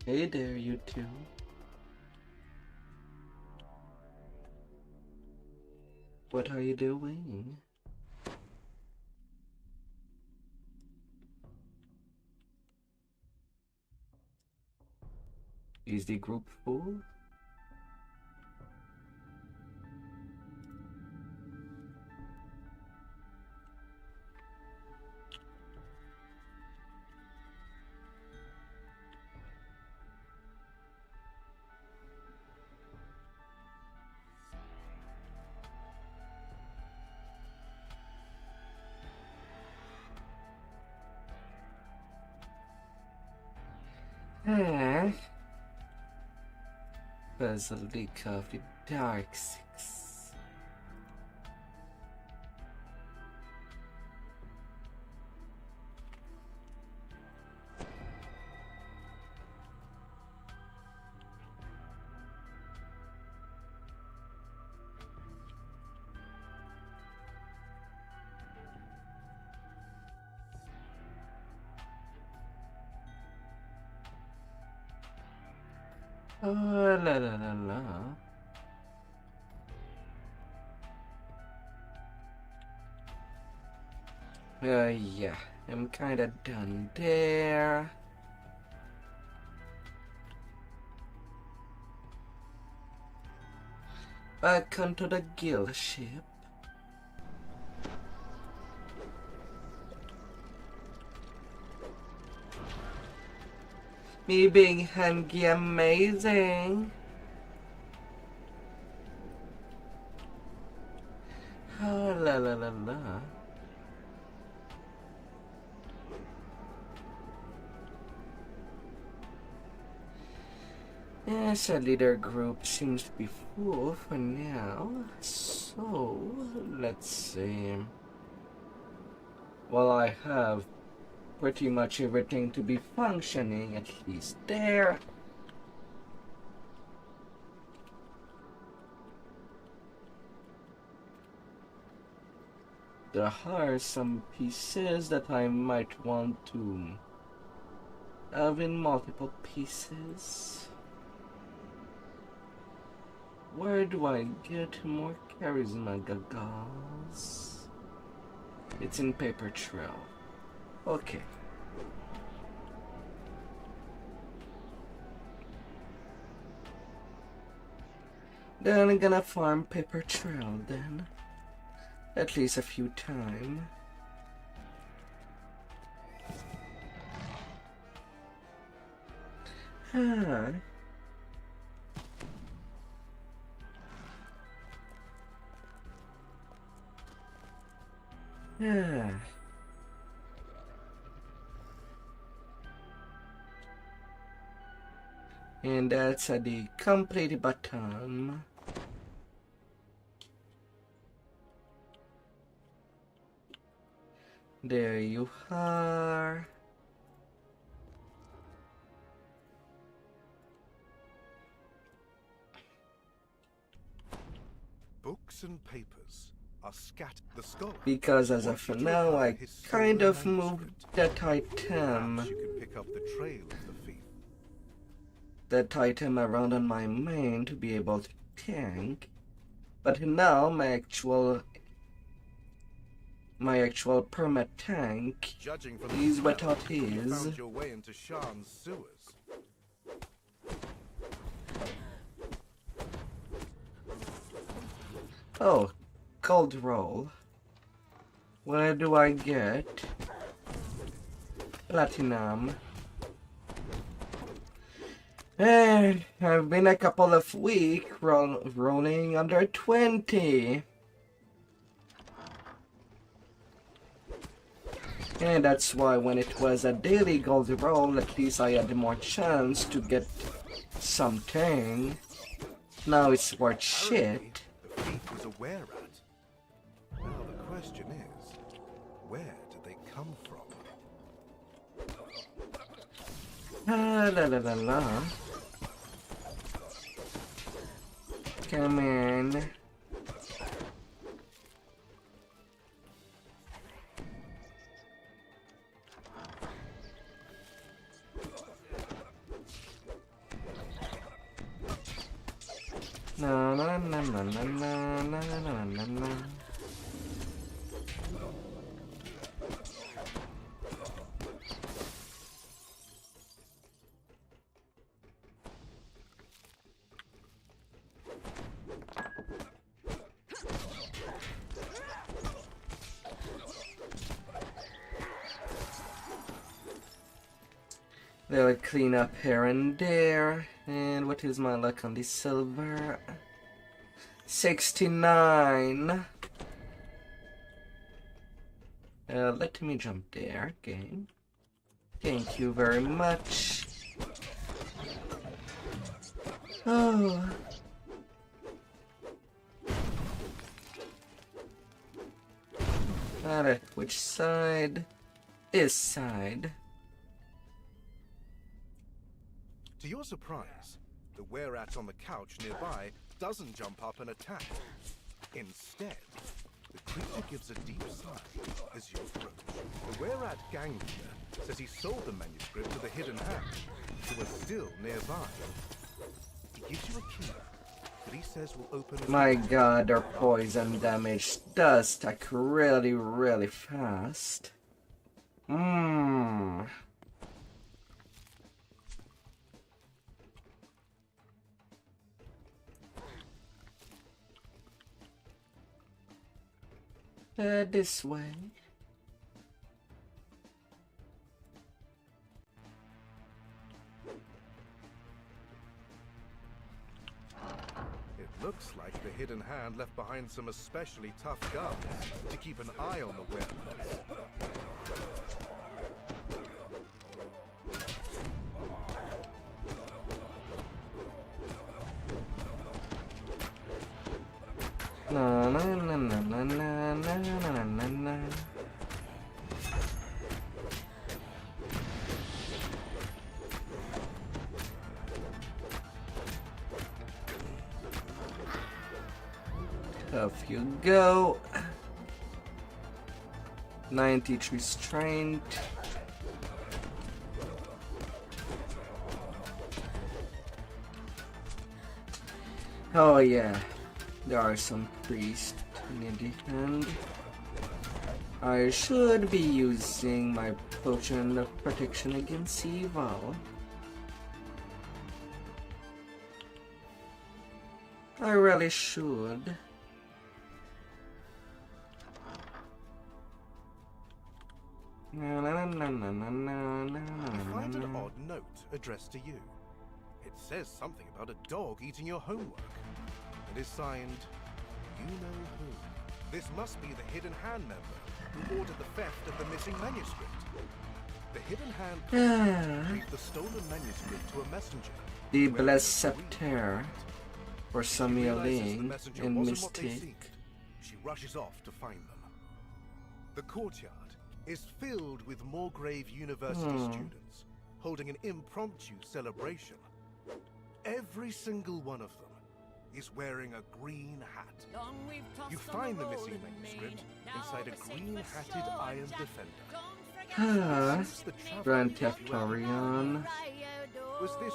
Hey there, you two. What are you doing? Is the group full? Basilica of the Dark Six. Oh, la la la la. Yeah, I'm kinda done there. Back onto the guild ship. Me being hungry amazing. Oh, la la la la. Yeah, sadly their group seems to be full for now. So, let's see. Well, I have pretty much everything to be functioning, at least there. There are some pieces that I might want to have in multiple pieces. Where do I get more charisma goggles? It's in paper trail. Okay. Then I'm gonna farm paper trail then. At least a few times. Ah. Yeah. And that's at the complete bottom. There you are. Books and papers are scattered. The scholar. Because as of now, I kind of moved that item. You can pick up the trail of the thief. That item around on my main to be able to tank. But now my actual perma tank is what it is. Found your way into Shan's sewers. Oh, gold roll. Where do I get platinum? And I've been a couple of weeks rolling under 20. And that's why when it was a daily gold roll, at least I had more chance to get something. Now it's worth shit. The thief was a were-rat. Now the question is, where did they come from? Ah, la la la la. Come in. Na na na na na na na na na na. They'll clean up here and there. And what is my luck on the silver? 69. Let me jump there, game. Thank you very much. Oh. Alright, which side is side? To your surprise, the were-rat on the couch nearby doesn't jump up and attack. Instead, the creature gives a deep sigh as you approach. The were-rat gang leader says he sold the manuscript to the hidden hand, who are still nearby. He gives you a key that he says will open... My god, their poison damage does stack really, really fast. This way. It looks like the hidden hand left behind some especially tough guards to keep an eye on the werewolves. Na na na na na na na na na. Off you go. 93 strength. Oh yeah. There are some priests near the hand. I should be using my potion of protection against evil. I really should. I find an odd note addressed to you. It says something about a dog eating your homework. It is signed, you know who. This must be the Hidden Hand member who ordered the theft of the missing manuscript. The Hidden Hand gave the stolen manuscript to a messenger. The Blessed Scepter, or Samuel Ling, in Mystic. She rushes off to find them. The courtyard is filled with Morgrave University students holding an impromptu celebration. Every single one of them is wearing a green hat. You find the missing manuscript inside a green-hatted iron defender. Grand Theft Orion.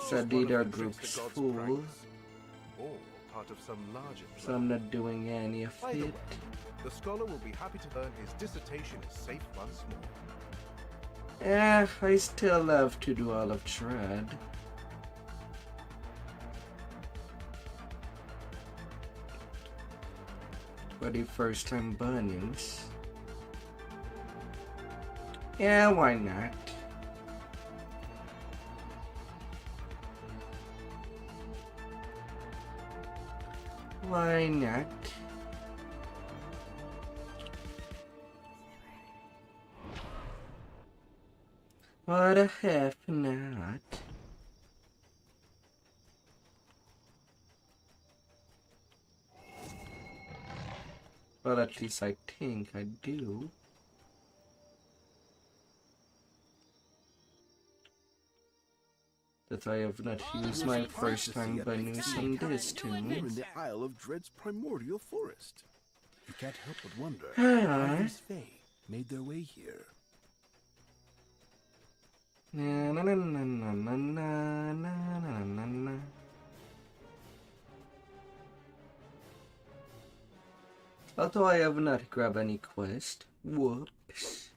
Sadida group's fools. Or part of some larger plan. So I'm not doing any of Either way, it. the scholar will be happy to learn his dissertation is safe once more. Yeah, I still have to do all of Dread. For the first time burnings. Yeah, why not? Why not? What the heck not? Well, at least I think I do. That I have not used my first time bonus on this We're in too. the Isle of Dread's primordial forest. You can't help but wonder Ah. how these Fae made their way here. Na na na na na na na na na na. Although I have not grabbed any quest. Whoops.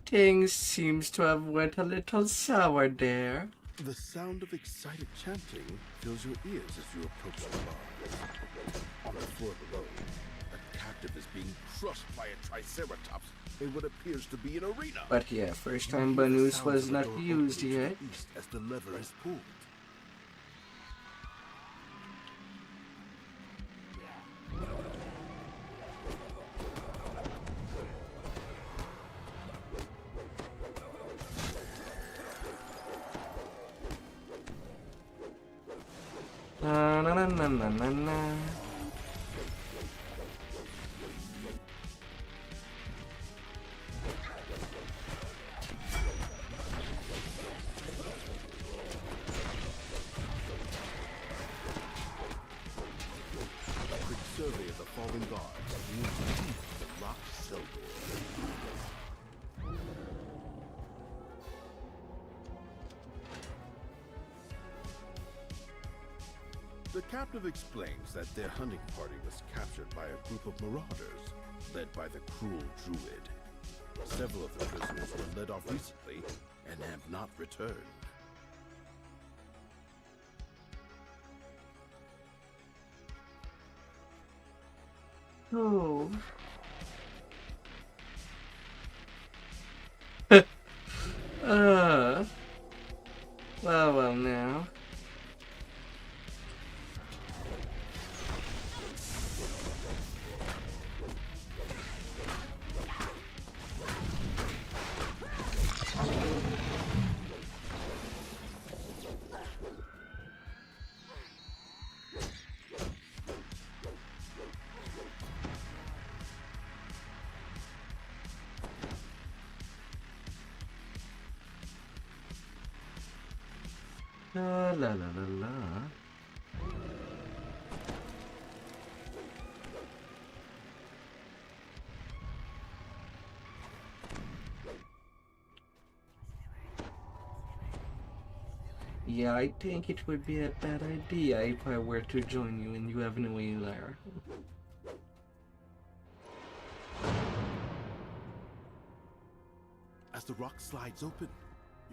things seems to have went a little sour there. The sound of excited chanting fills your ears as you approach the bar. On the floor below, a captive is being crushed by a triceratops in what appears to be an arena. But yeah, first time Banus was not used yet. As the lever is pulled. Na na na na na na na. Survey of the fallen guards using the rock cell door. The captive explains that their hunting party was captured by a group of marauders, led by the cruel druid. Several of the prisoners were led off recently and have not returned. Oh. Well now. La la la la la. Yeah, I think it would be a bad idea if I were to join you and you have no healer. As the rock slides open,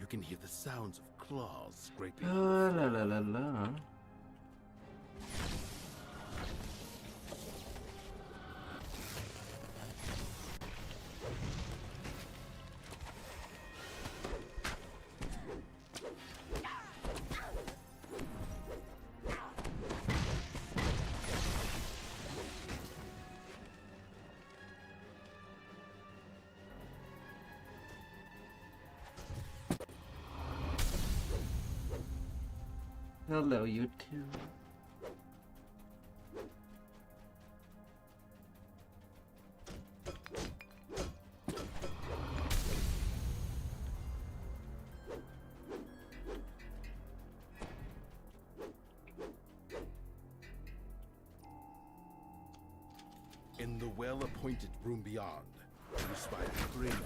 you can hear the sounds of claws scraping. La la la la. Hello, you two. In the well-appointed room beyond, you spy a craving.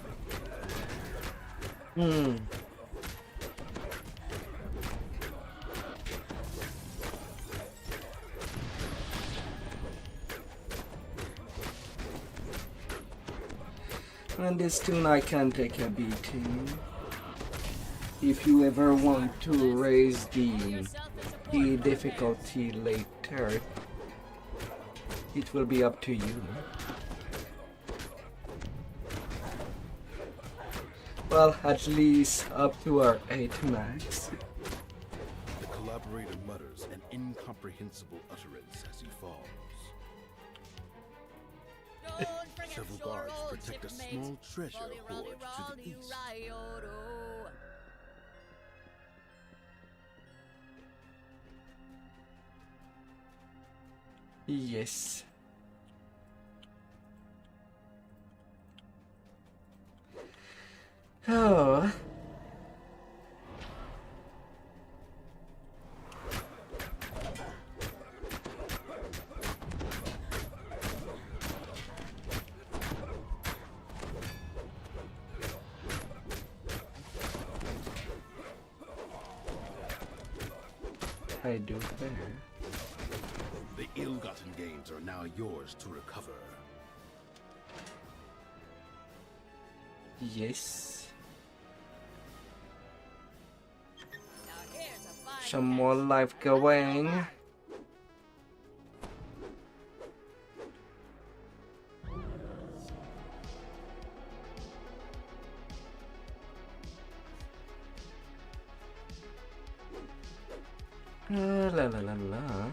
And this tune I can take a beating. If you ever want to raise the difficulty later, it will be up to you. Well, at least up to our 8 max. The collaborator mutters an incomprehensible utterance as he falls. Several guards protect a small treasure hoard to the east. Yes. Oh. I do better. The ill-gotten gains are now yours to recover. Yes. some more life going. La la la la.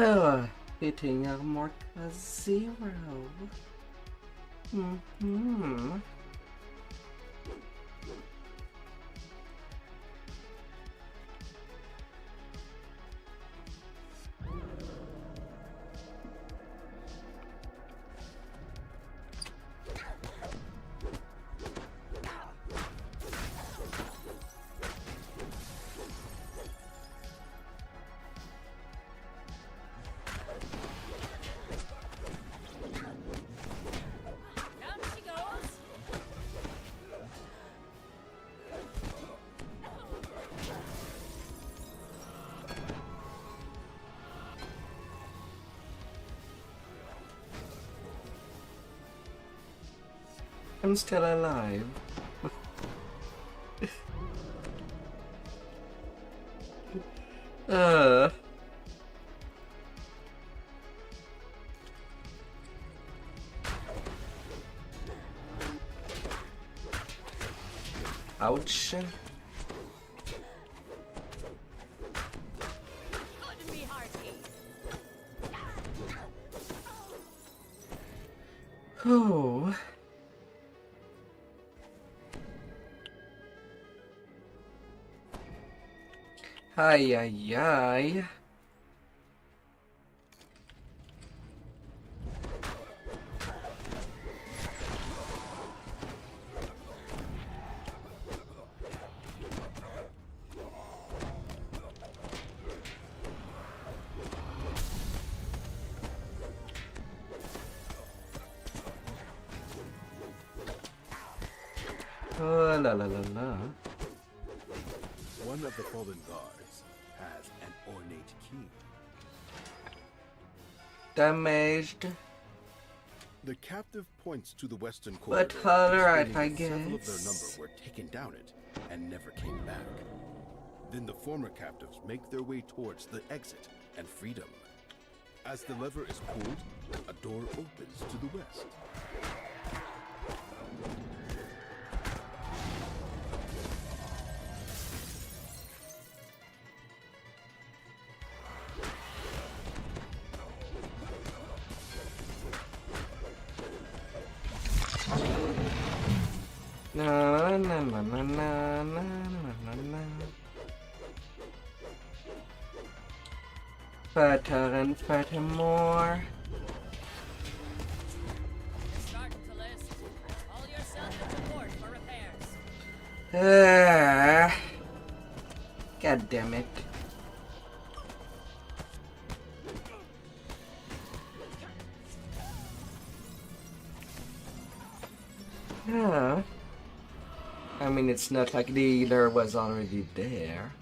Oh, hitting a mark a 0. I'm still alive. Ouch. Oh. Ay, ay, ay. Oh, la la la la. One of the fallen guards has an ornate key. Damaged. The captive points to the western corridor. But alright, I Several of their guess. number were taken down it and never came back. Then the former captives make their way towards the exit and freedom. As the lever is pulled, a door opens to the west. Na na na na na na na na. Fatter and fatter more. Starting to list. Call yourself into port for repairs. God damn it. Yeah. I mean, it's not like the dealer was already there.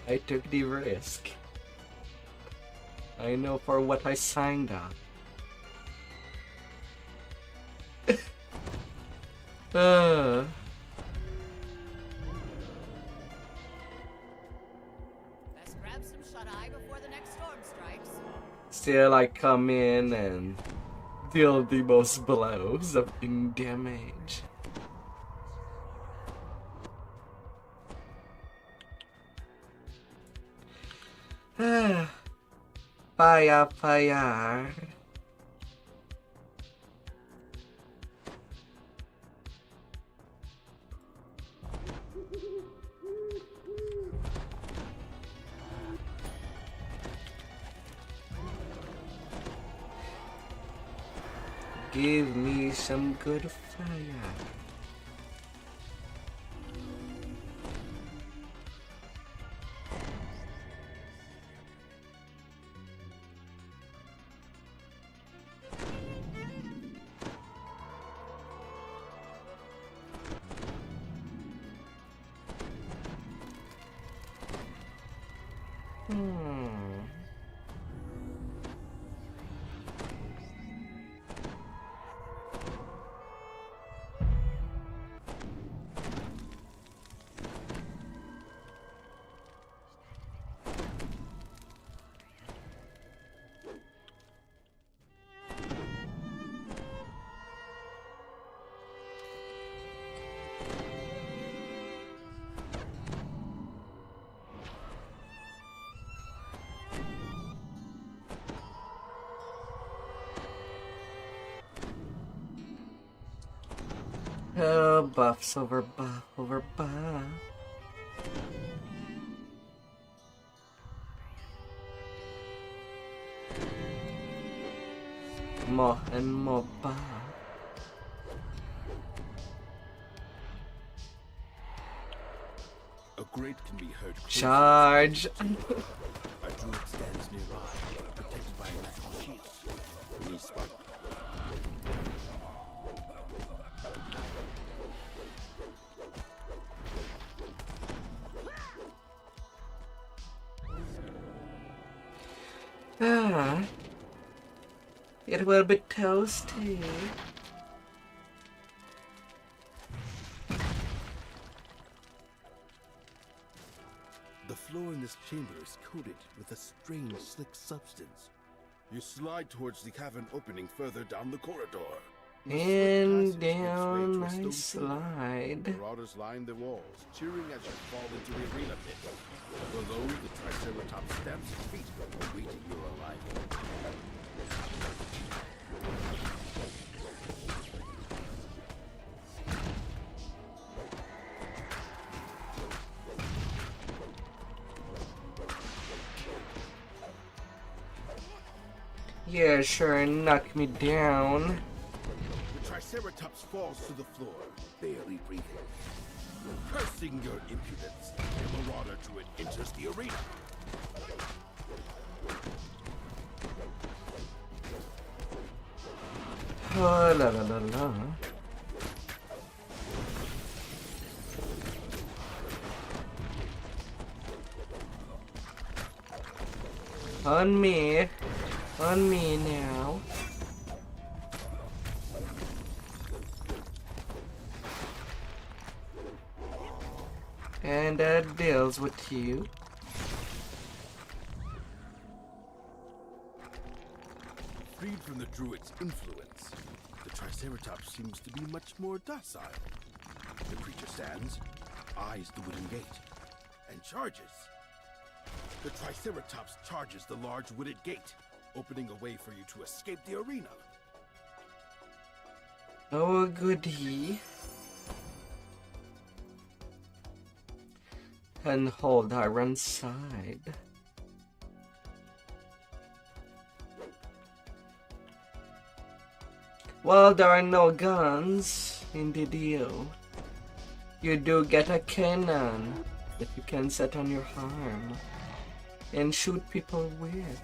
I took the risk. I know for what I signed up. Best grab some shut-eye before the next storm strikes. Still, I come in and deal the most blows of damage. Fire, fire. Give me some good fire. Oh, buffs over buff over buff. More and more buff. A grate can be heard. Charge! A druid stands nearby, protected by a magical shield. When he spots it will be toasty. The floor in this chamber is coated with a strange, slick substance. You slide towards the cavern opening further down the corridor. And down I slide. Marauders line the walls, cheering as you fall into the arena pit. Below, the Triceratops stamps its feet, awaiting your arrival. Yeah, sure, knock me down. The Triceratops falls to the floor, barely breathing. Cursing your impudence, the Marauder Druid enters the arena. Oh, la la la la. On me now. And that deals with you. Freed from the Druid's influence, the Triceratops seems to be much more docile. The creature stands, eyes the wooden gate, and charges. The Triceratops charges the large wooded gate, opening a way for you to escape the arena. Oh, goody. And hold our inside. Well, there are no guns in the deal. You do get a cannon that you can set on your arm and shoot people with.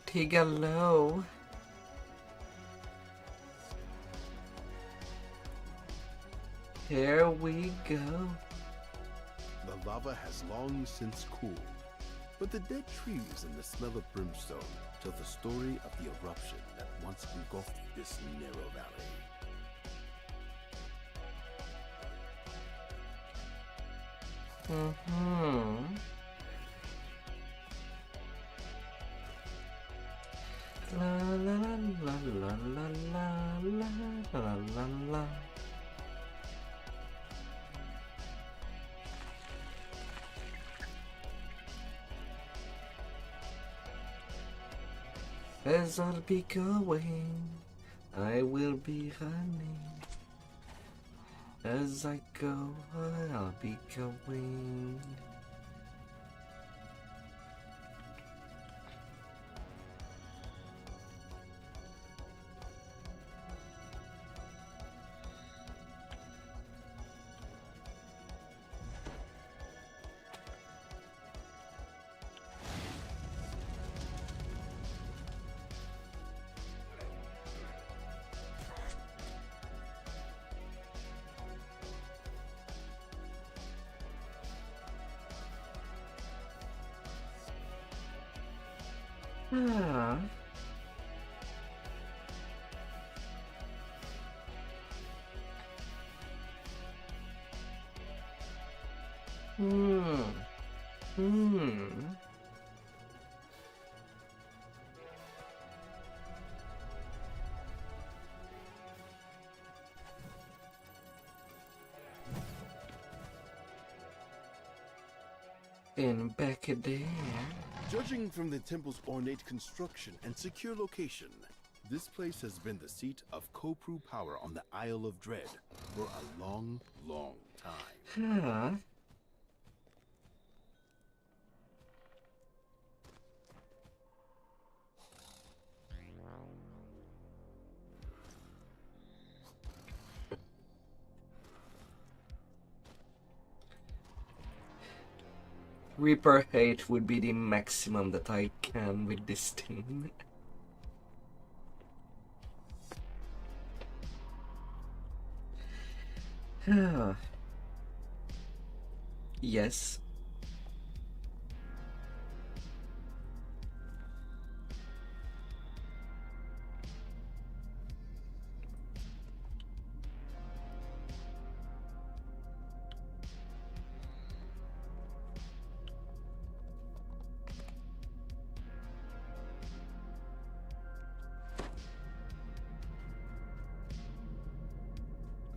Tigalo. Here we go. The lava has long since cooled, but the dead trees and the smell of brimstone tell the story of the eruption that once engulfed this narrow valley. La la la la la la la la la la. As I'll be going, I will be running. As I go, I'll be going. Ah. And back there. Judging from the temple's ornate construction and secure location, this place has been the seat of Kopru power on the Isle of Dread for a long, long time. Huh. Reaper hate would be the maximum that I can with this team. Yes.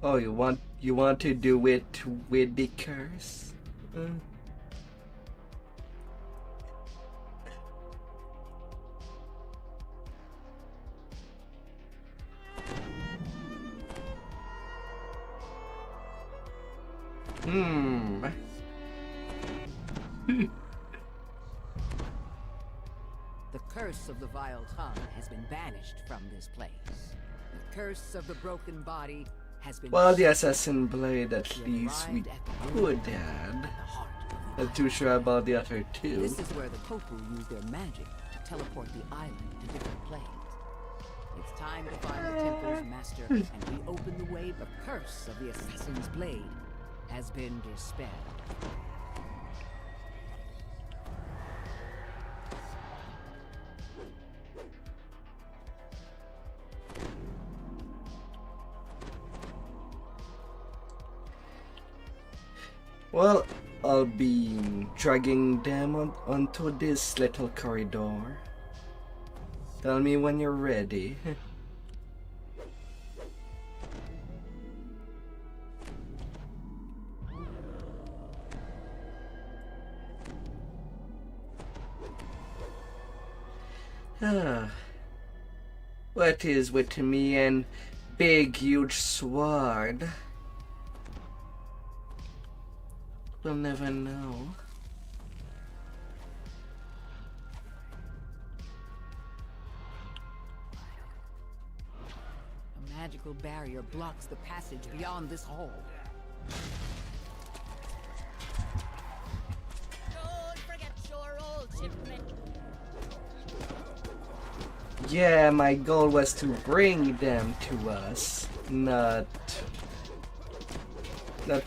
Oh, you want to do it with the curse? The curse of the vile tongue has been banished from this place. The curse of the broken body has been... Well, the assassin blade at least we could add. Not too sure about the other two. This is where the Kopru use their magic to teleport the island to different planes. It's time to find the temple's master and reopen the way. The curse of the assassin's blade has been dispelled. Well, I'll be dragging them onto this little corridor. Tell me when you're ready. What is with me and big huge sword? We'll never know. A magical barrier blocks the passage beyond this hall. Don't forget your old shipment. Yeah, my goal was to bring them to us, not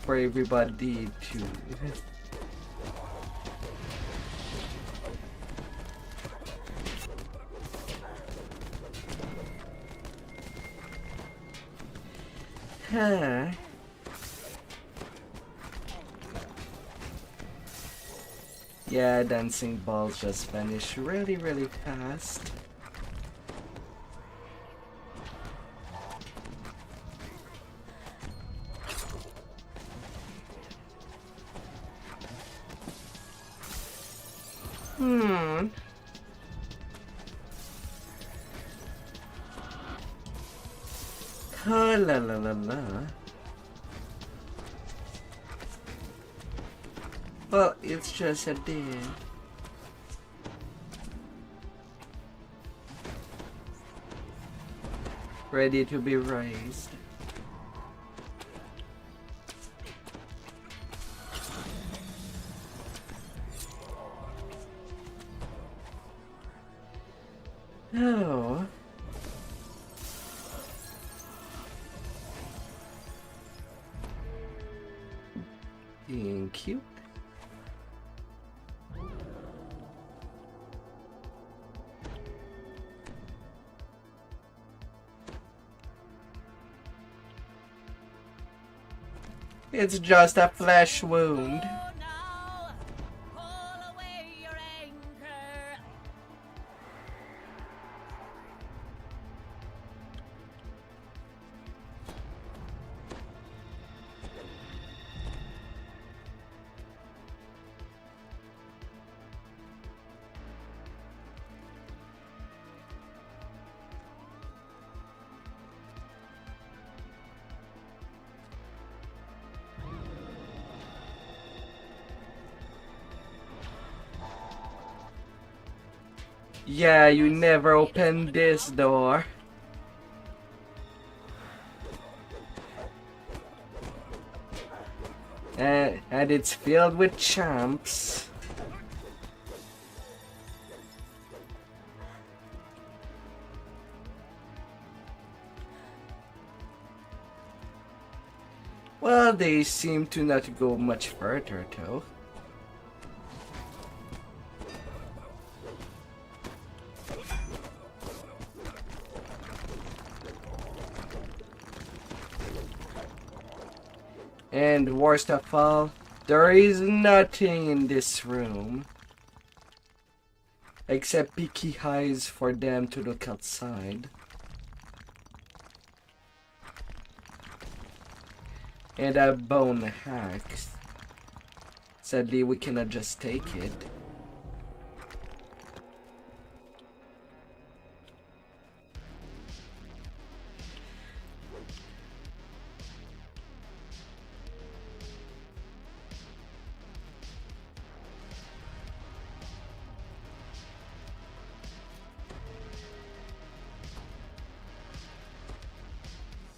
for everybody to... Yeah, dancing balls just vanish really, really fast. Oh, la la la la. Well, it's just a day. Ready to be raised. Oh. Being cute. It's just a flesh wound. Yeah, you never opened this door. And it's filled with champs. Well, they seem to not go much further, though. And worst of all, there is nothing in this room except picky eyes for them to look outside. And a bone axe. Sadly, we cannot just take it.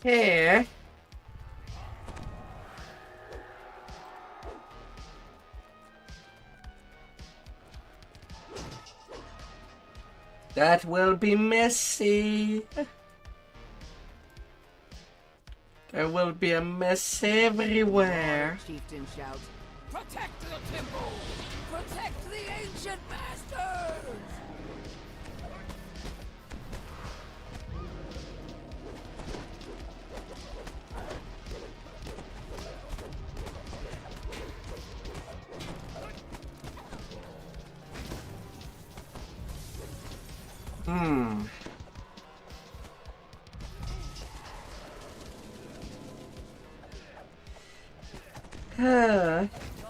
Here. That will be messy. There will be a mess everywhere. Chieftain shouts, "Protect the temple! Protect the ancient masters!"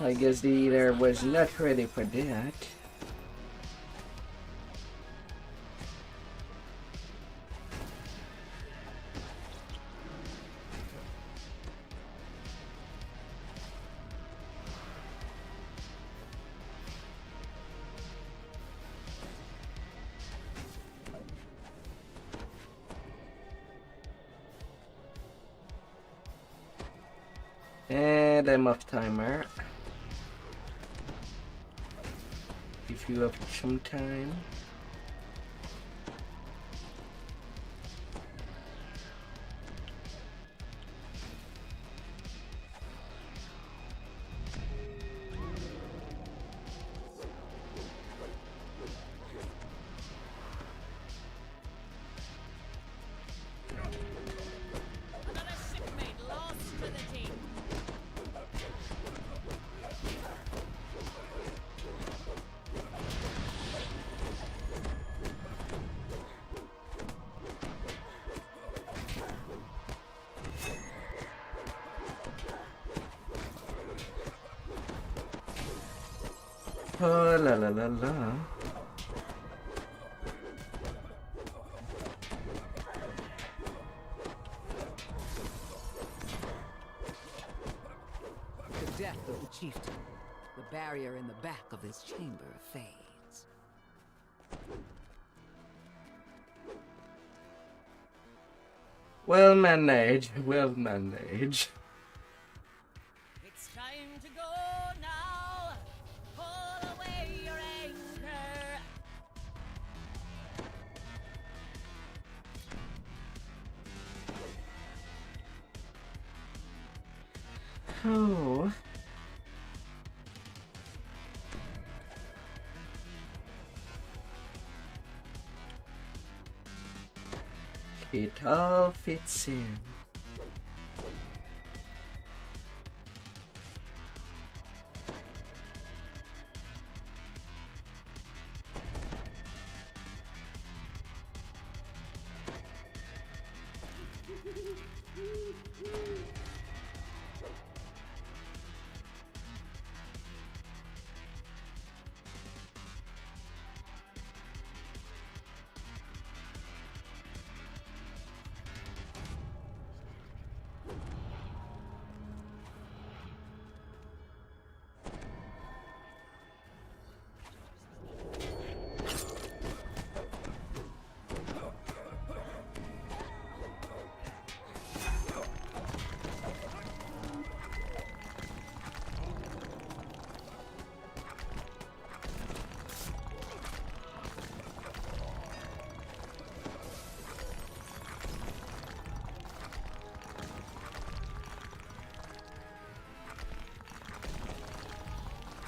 I guess the eater was not ready for that. And I'm off timer. If you have some time. Oh la la la la. The death of the chieftain. The barrier in the back of this chamber fades. Well managed, well managed. It's time to go now. Pull away your anchor. Oh. It all fits in.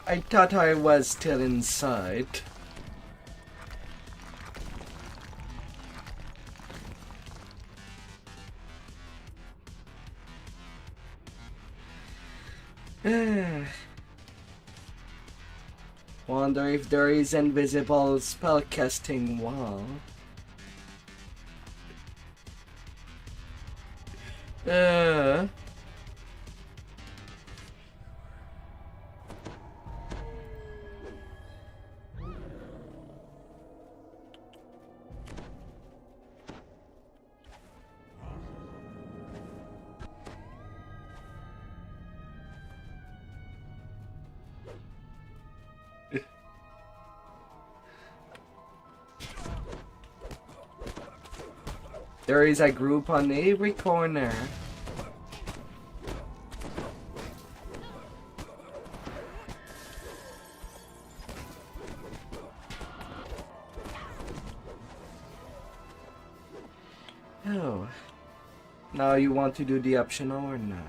I thought I was still inside. Wonder if there is invisible spellcasting wall. There is a group on every corner. Oh. Now you want to do the optional or not?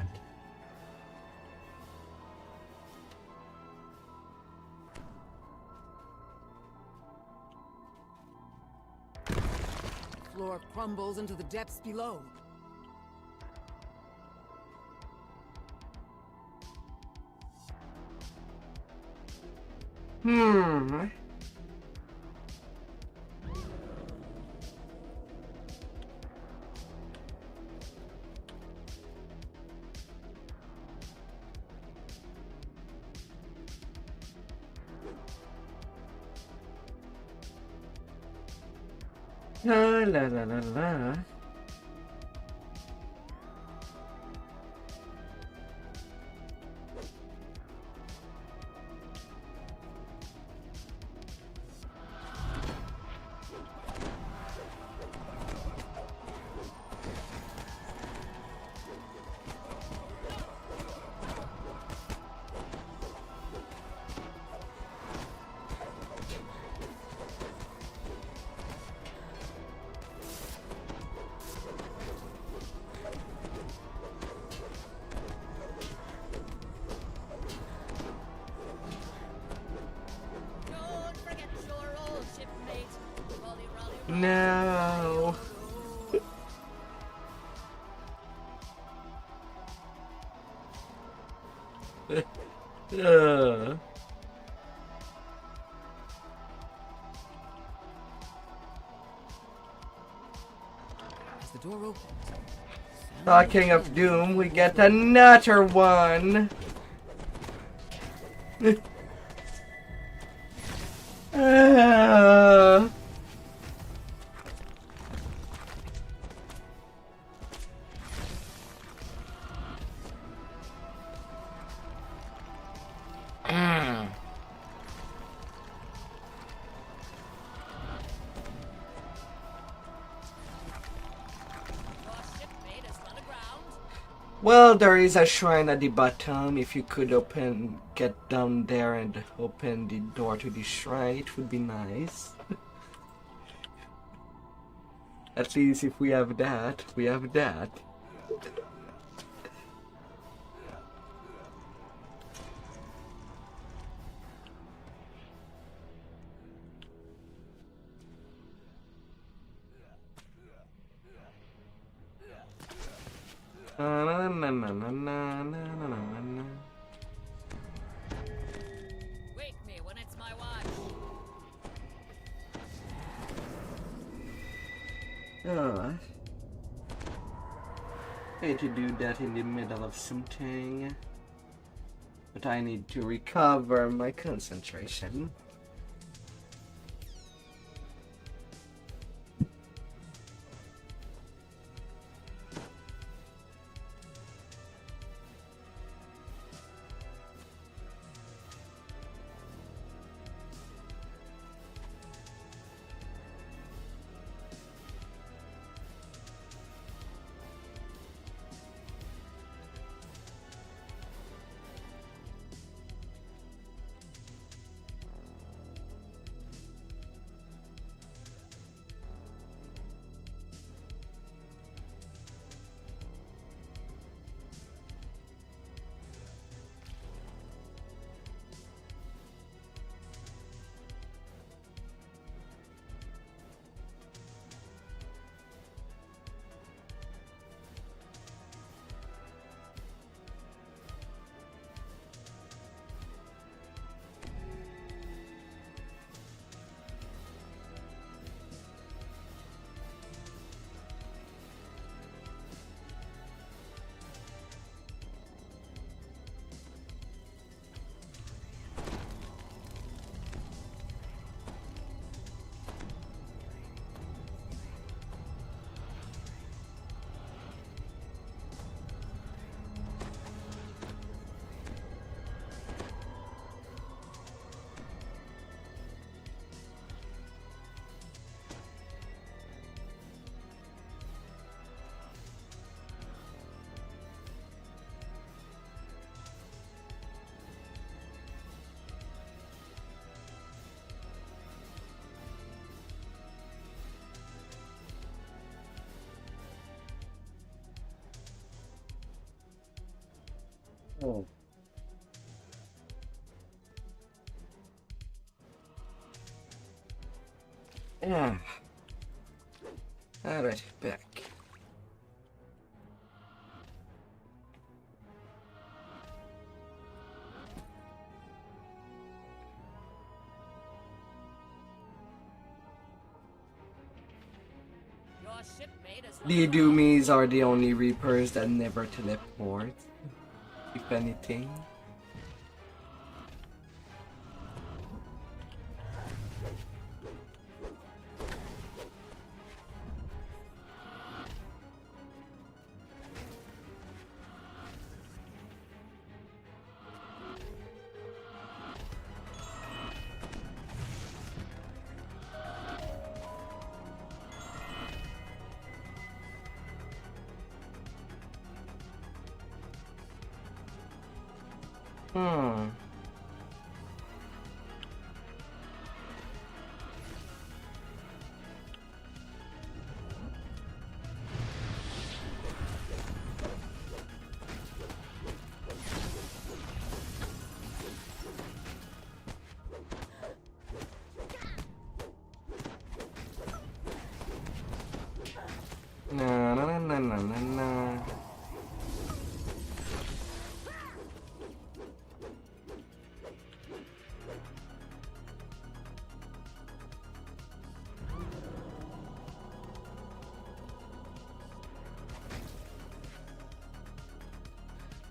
Floor crumbles into the depths below. La la la la la. Don't forget your old shipmate. Rolly, rolly, rolly. No. As the door opens, Talking of doom, we get another one. Well, there is a shrine at the bottom. If you could get down there and open the door to the shrine, it would be nice. At least if we have that, we have that. Wake me when it's my watch. Oh, I hate to do that in the middle of something, but I need to recover my concentration. Oh. Yeah. Alright, back. Your shipmate is The Doomies are the only Reapers that never teleport, if anything. Na na na na na na.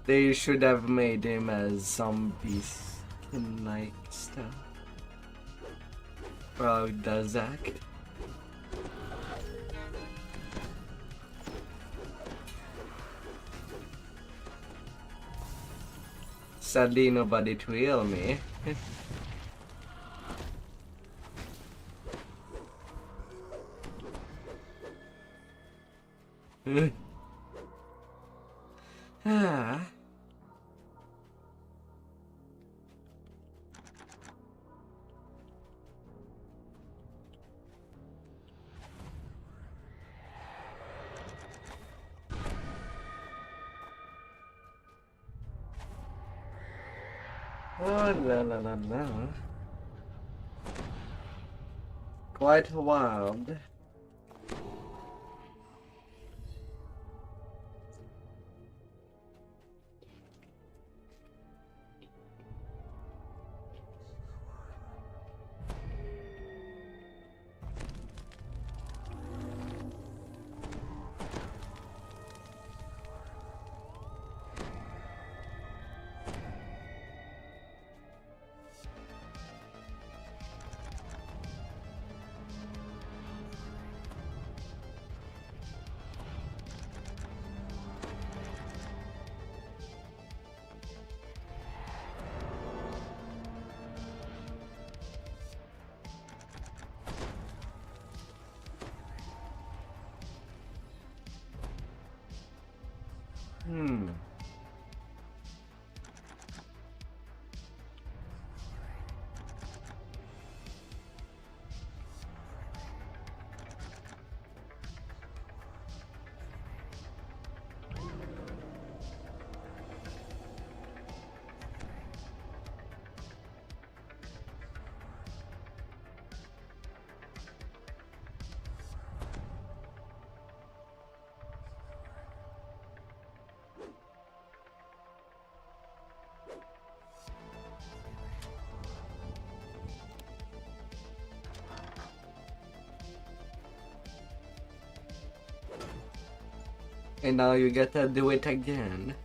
They should have made him as zombies like stuff. Probably does act. Sadly, nobody to heal me. Ah. Oh, la la la la. Quite wild. And now you get to do it again.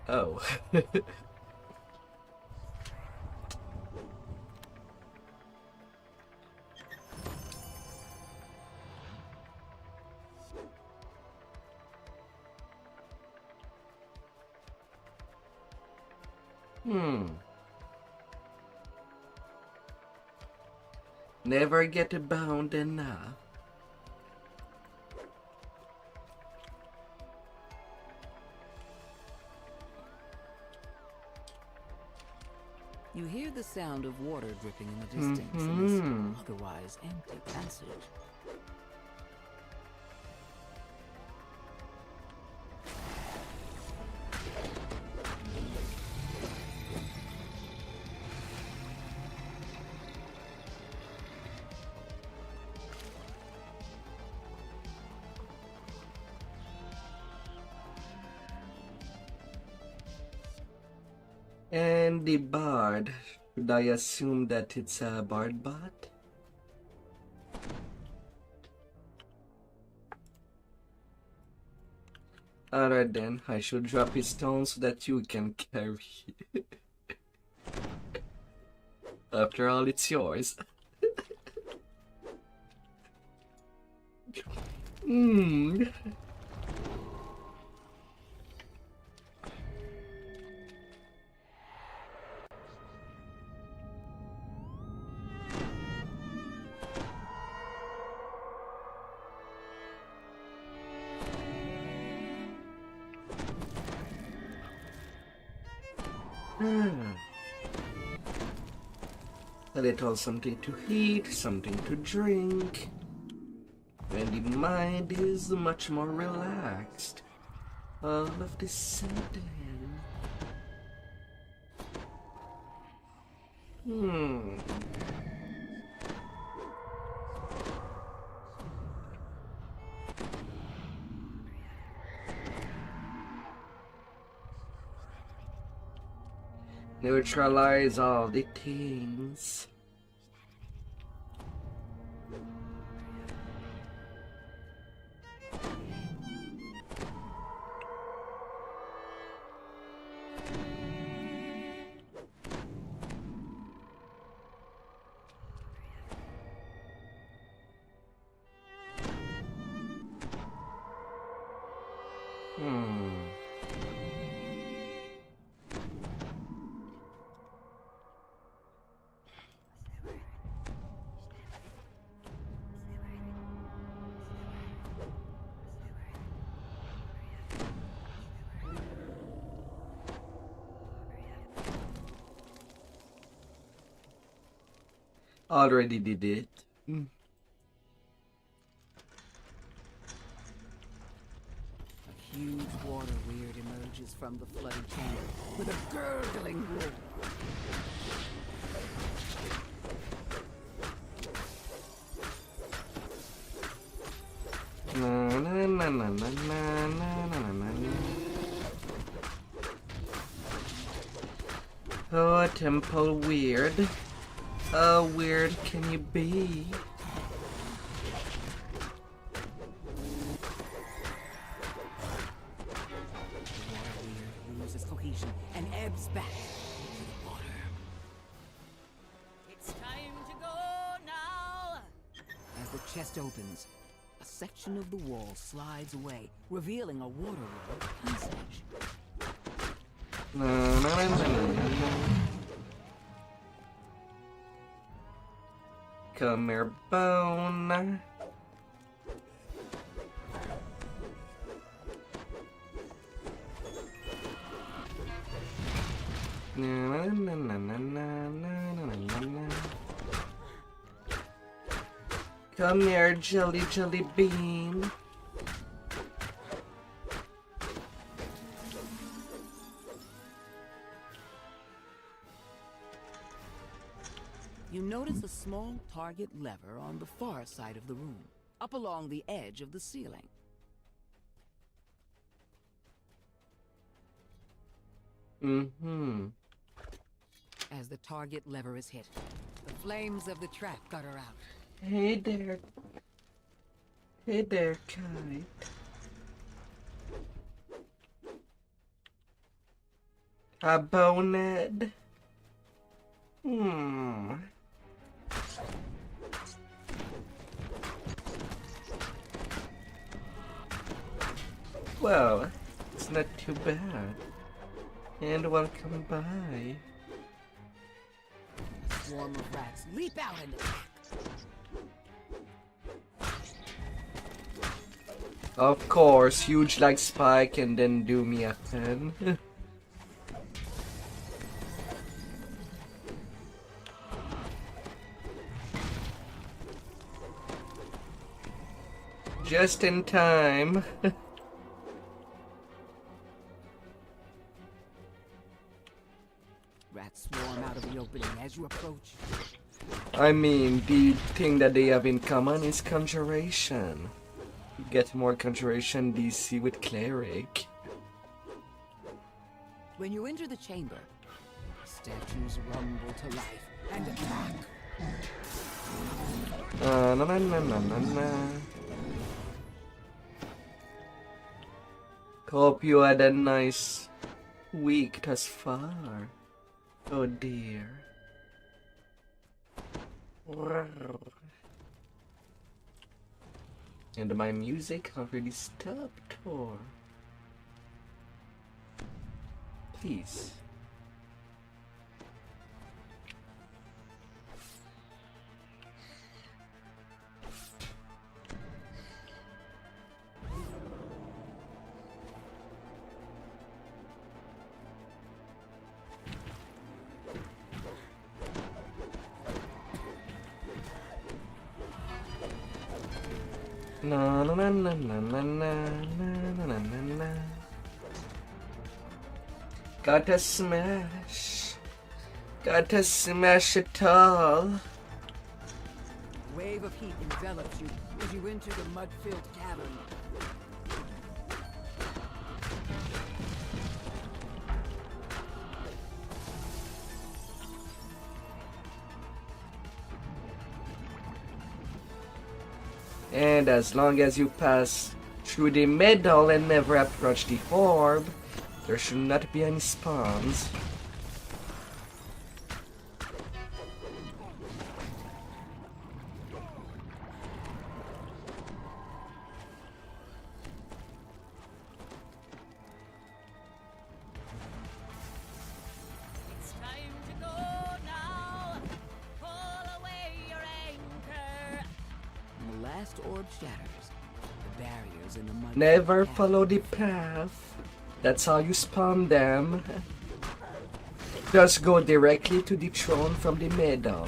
Oh. Never get bound enough. You hear the sound of water dripping in the distance in this otherwise empty passage. And the bard. Should I assume that it's a bard bot? Alright then, I should drop his stone so that you can carry. After all, it's yours. A little something to eat, something to drink, and the mind is much more relaxed. All of this sudden. Neutralize all the things. Already did it. A huge water weird emerges from the flooded chamber with a gurgling roar. Na, na, na, na, na, na, na, na, na. Oh, a temple weird. How weird can you be? The water weird loses cohesion and ebbs back to the water. It's time to go now. As the chest opens, a section of the wall slides away, revealing a water-world passage. Na, na, na, na, na, na. Come here, bone. Na, na, na, na, na, na, na, na, na. Come here, jelly bean. You notice a small target lever on the far side of the room, up along the edge of the ceiling. As the target lever is hit, the flames of the trap gutter out. Hey there. Hey there, kite. A bonehead. Well, it's not too bad. And welcome by. A swarm of rats leap out and attack. Of course, huge like Spike and then do me a pen. Just in time. Rats swarm out of the opening as you approach. I mean, the thing that they have in common is conjuration. You get more conjuration DC with cleric. When you enter the chamber, statues rumble to life and attack. Na na na na na na. Hope you had a nice week thus far. Oh dear. And my music already stopped, or please. Na na na na na na na na na na. Gotta smash. Gotta smash it all. A wave of heat envelops you as you enter the mud-filled cavern. And as long as you pass through the middle and never approach the orb, there should not be any spawns. It's time to go now. Pull away your anchor. When the last orb shatters, the barriers in the mud. Never follow the path. That's how you spawn them. Just go directly to the throne from the middle.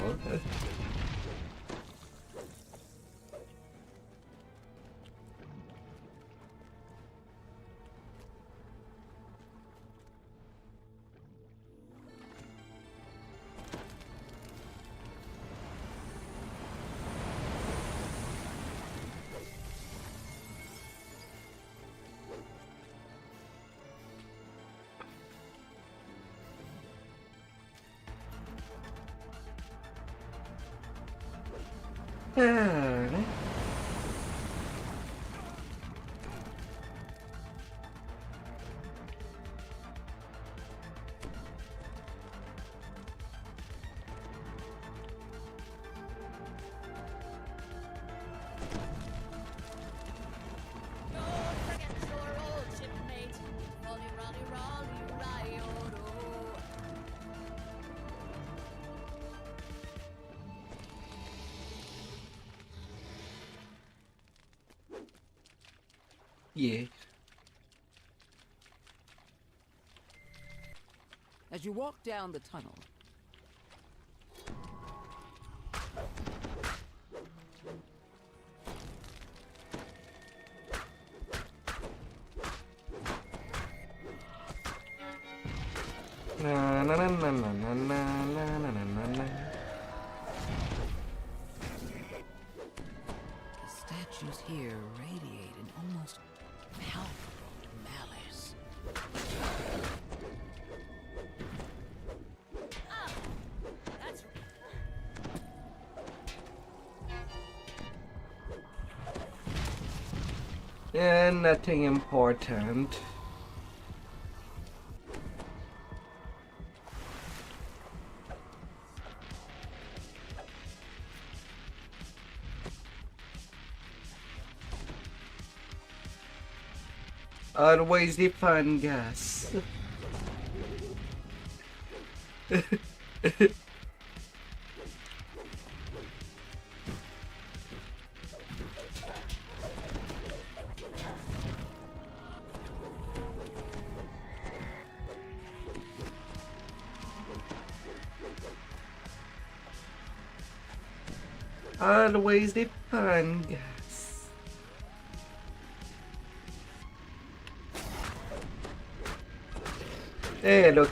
Don't forget your old shipmate. Rolly, rolly, rolly, riodo. Yeah. As you walk down the tunnel, Na na na na na na na na na na. the statues here radiate an almost palpable malice. That's And nothing important. Always the fun gas. Always the fun gas. Hey, look.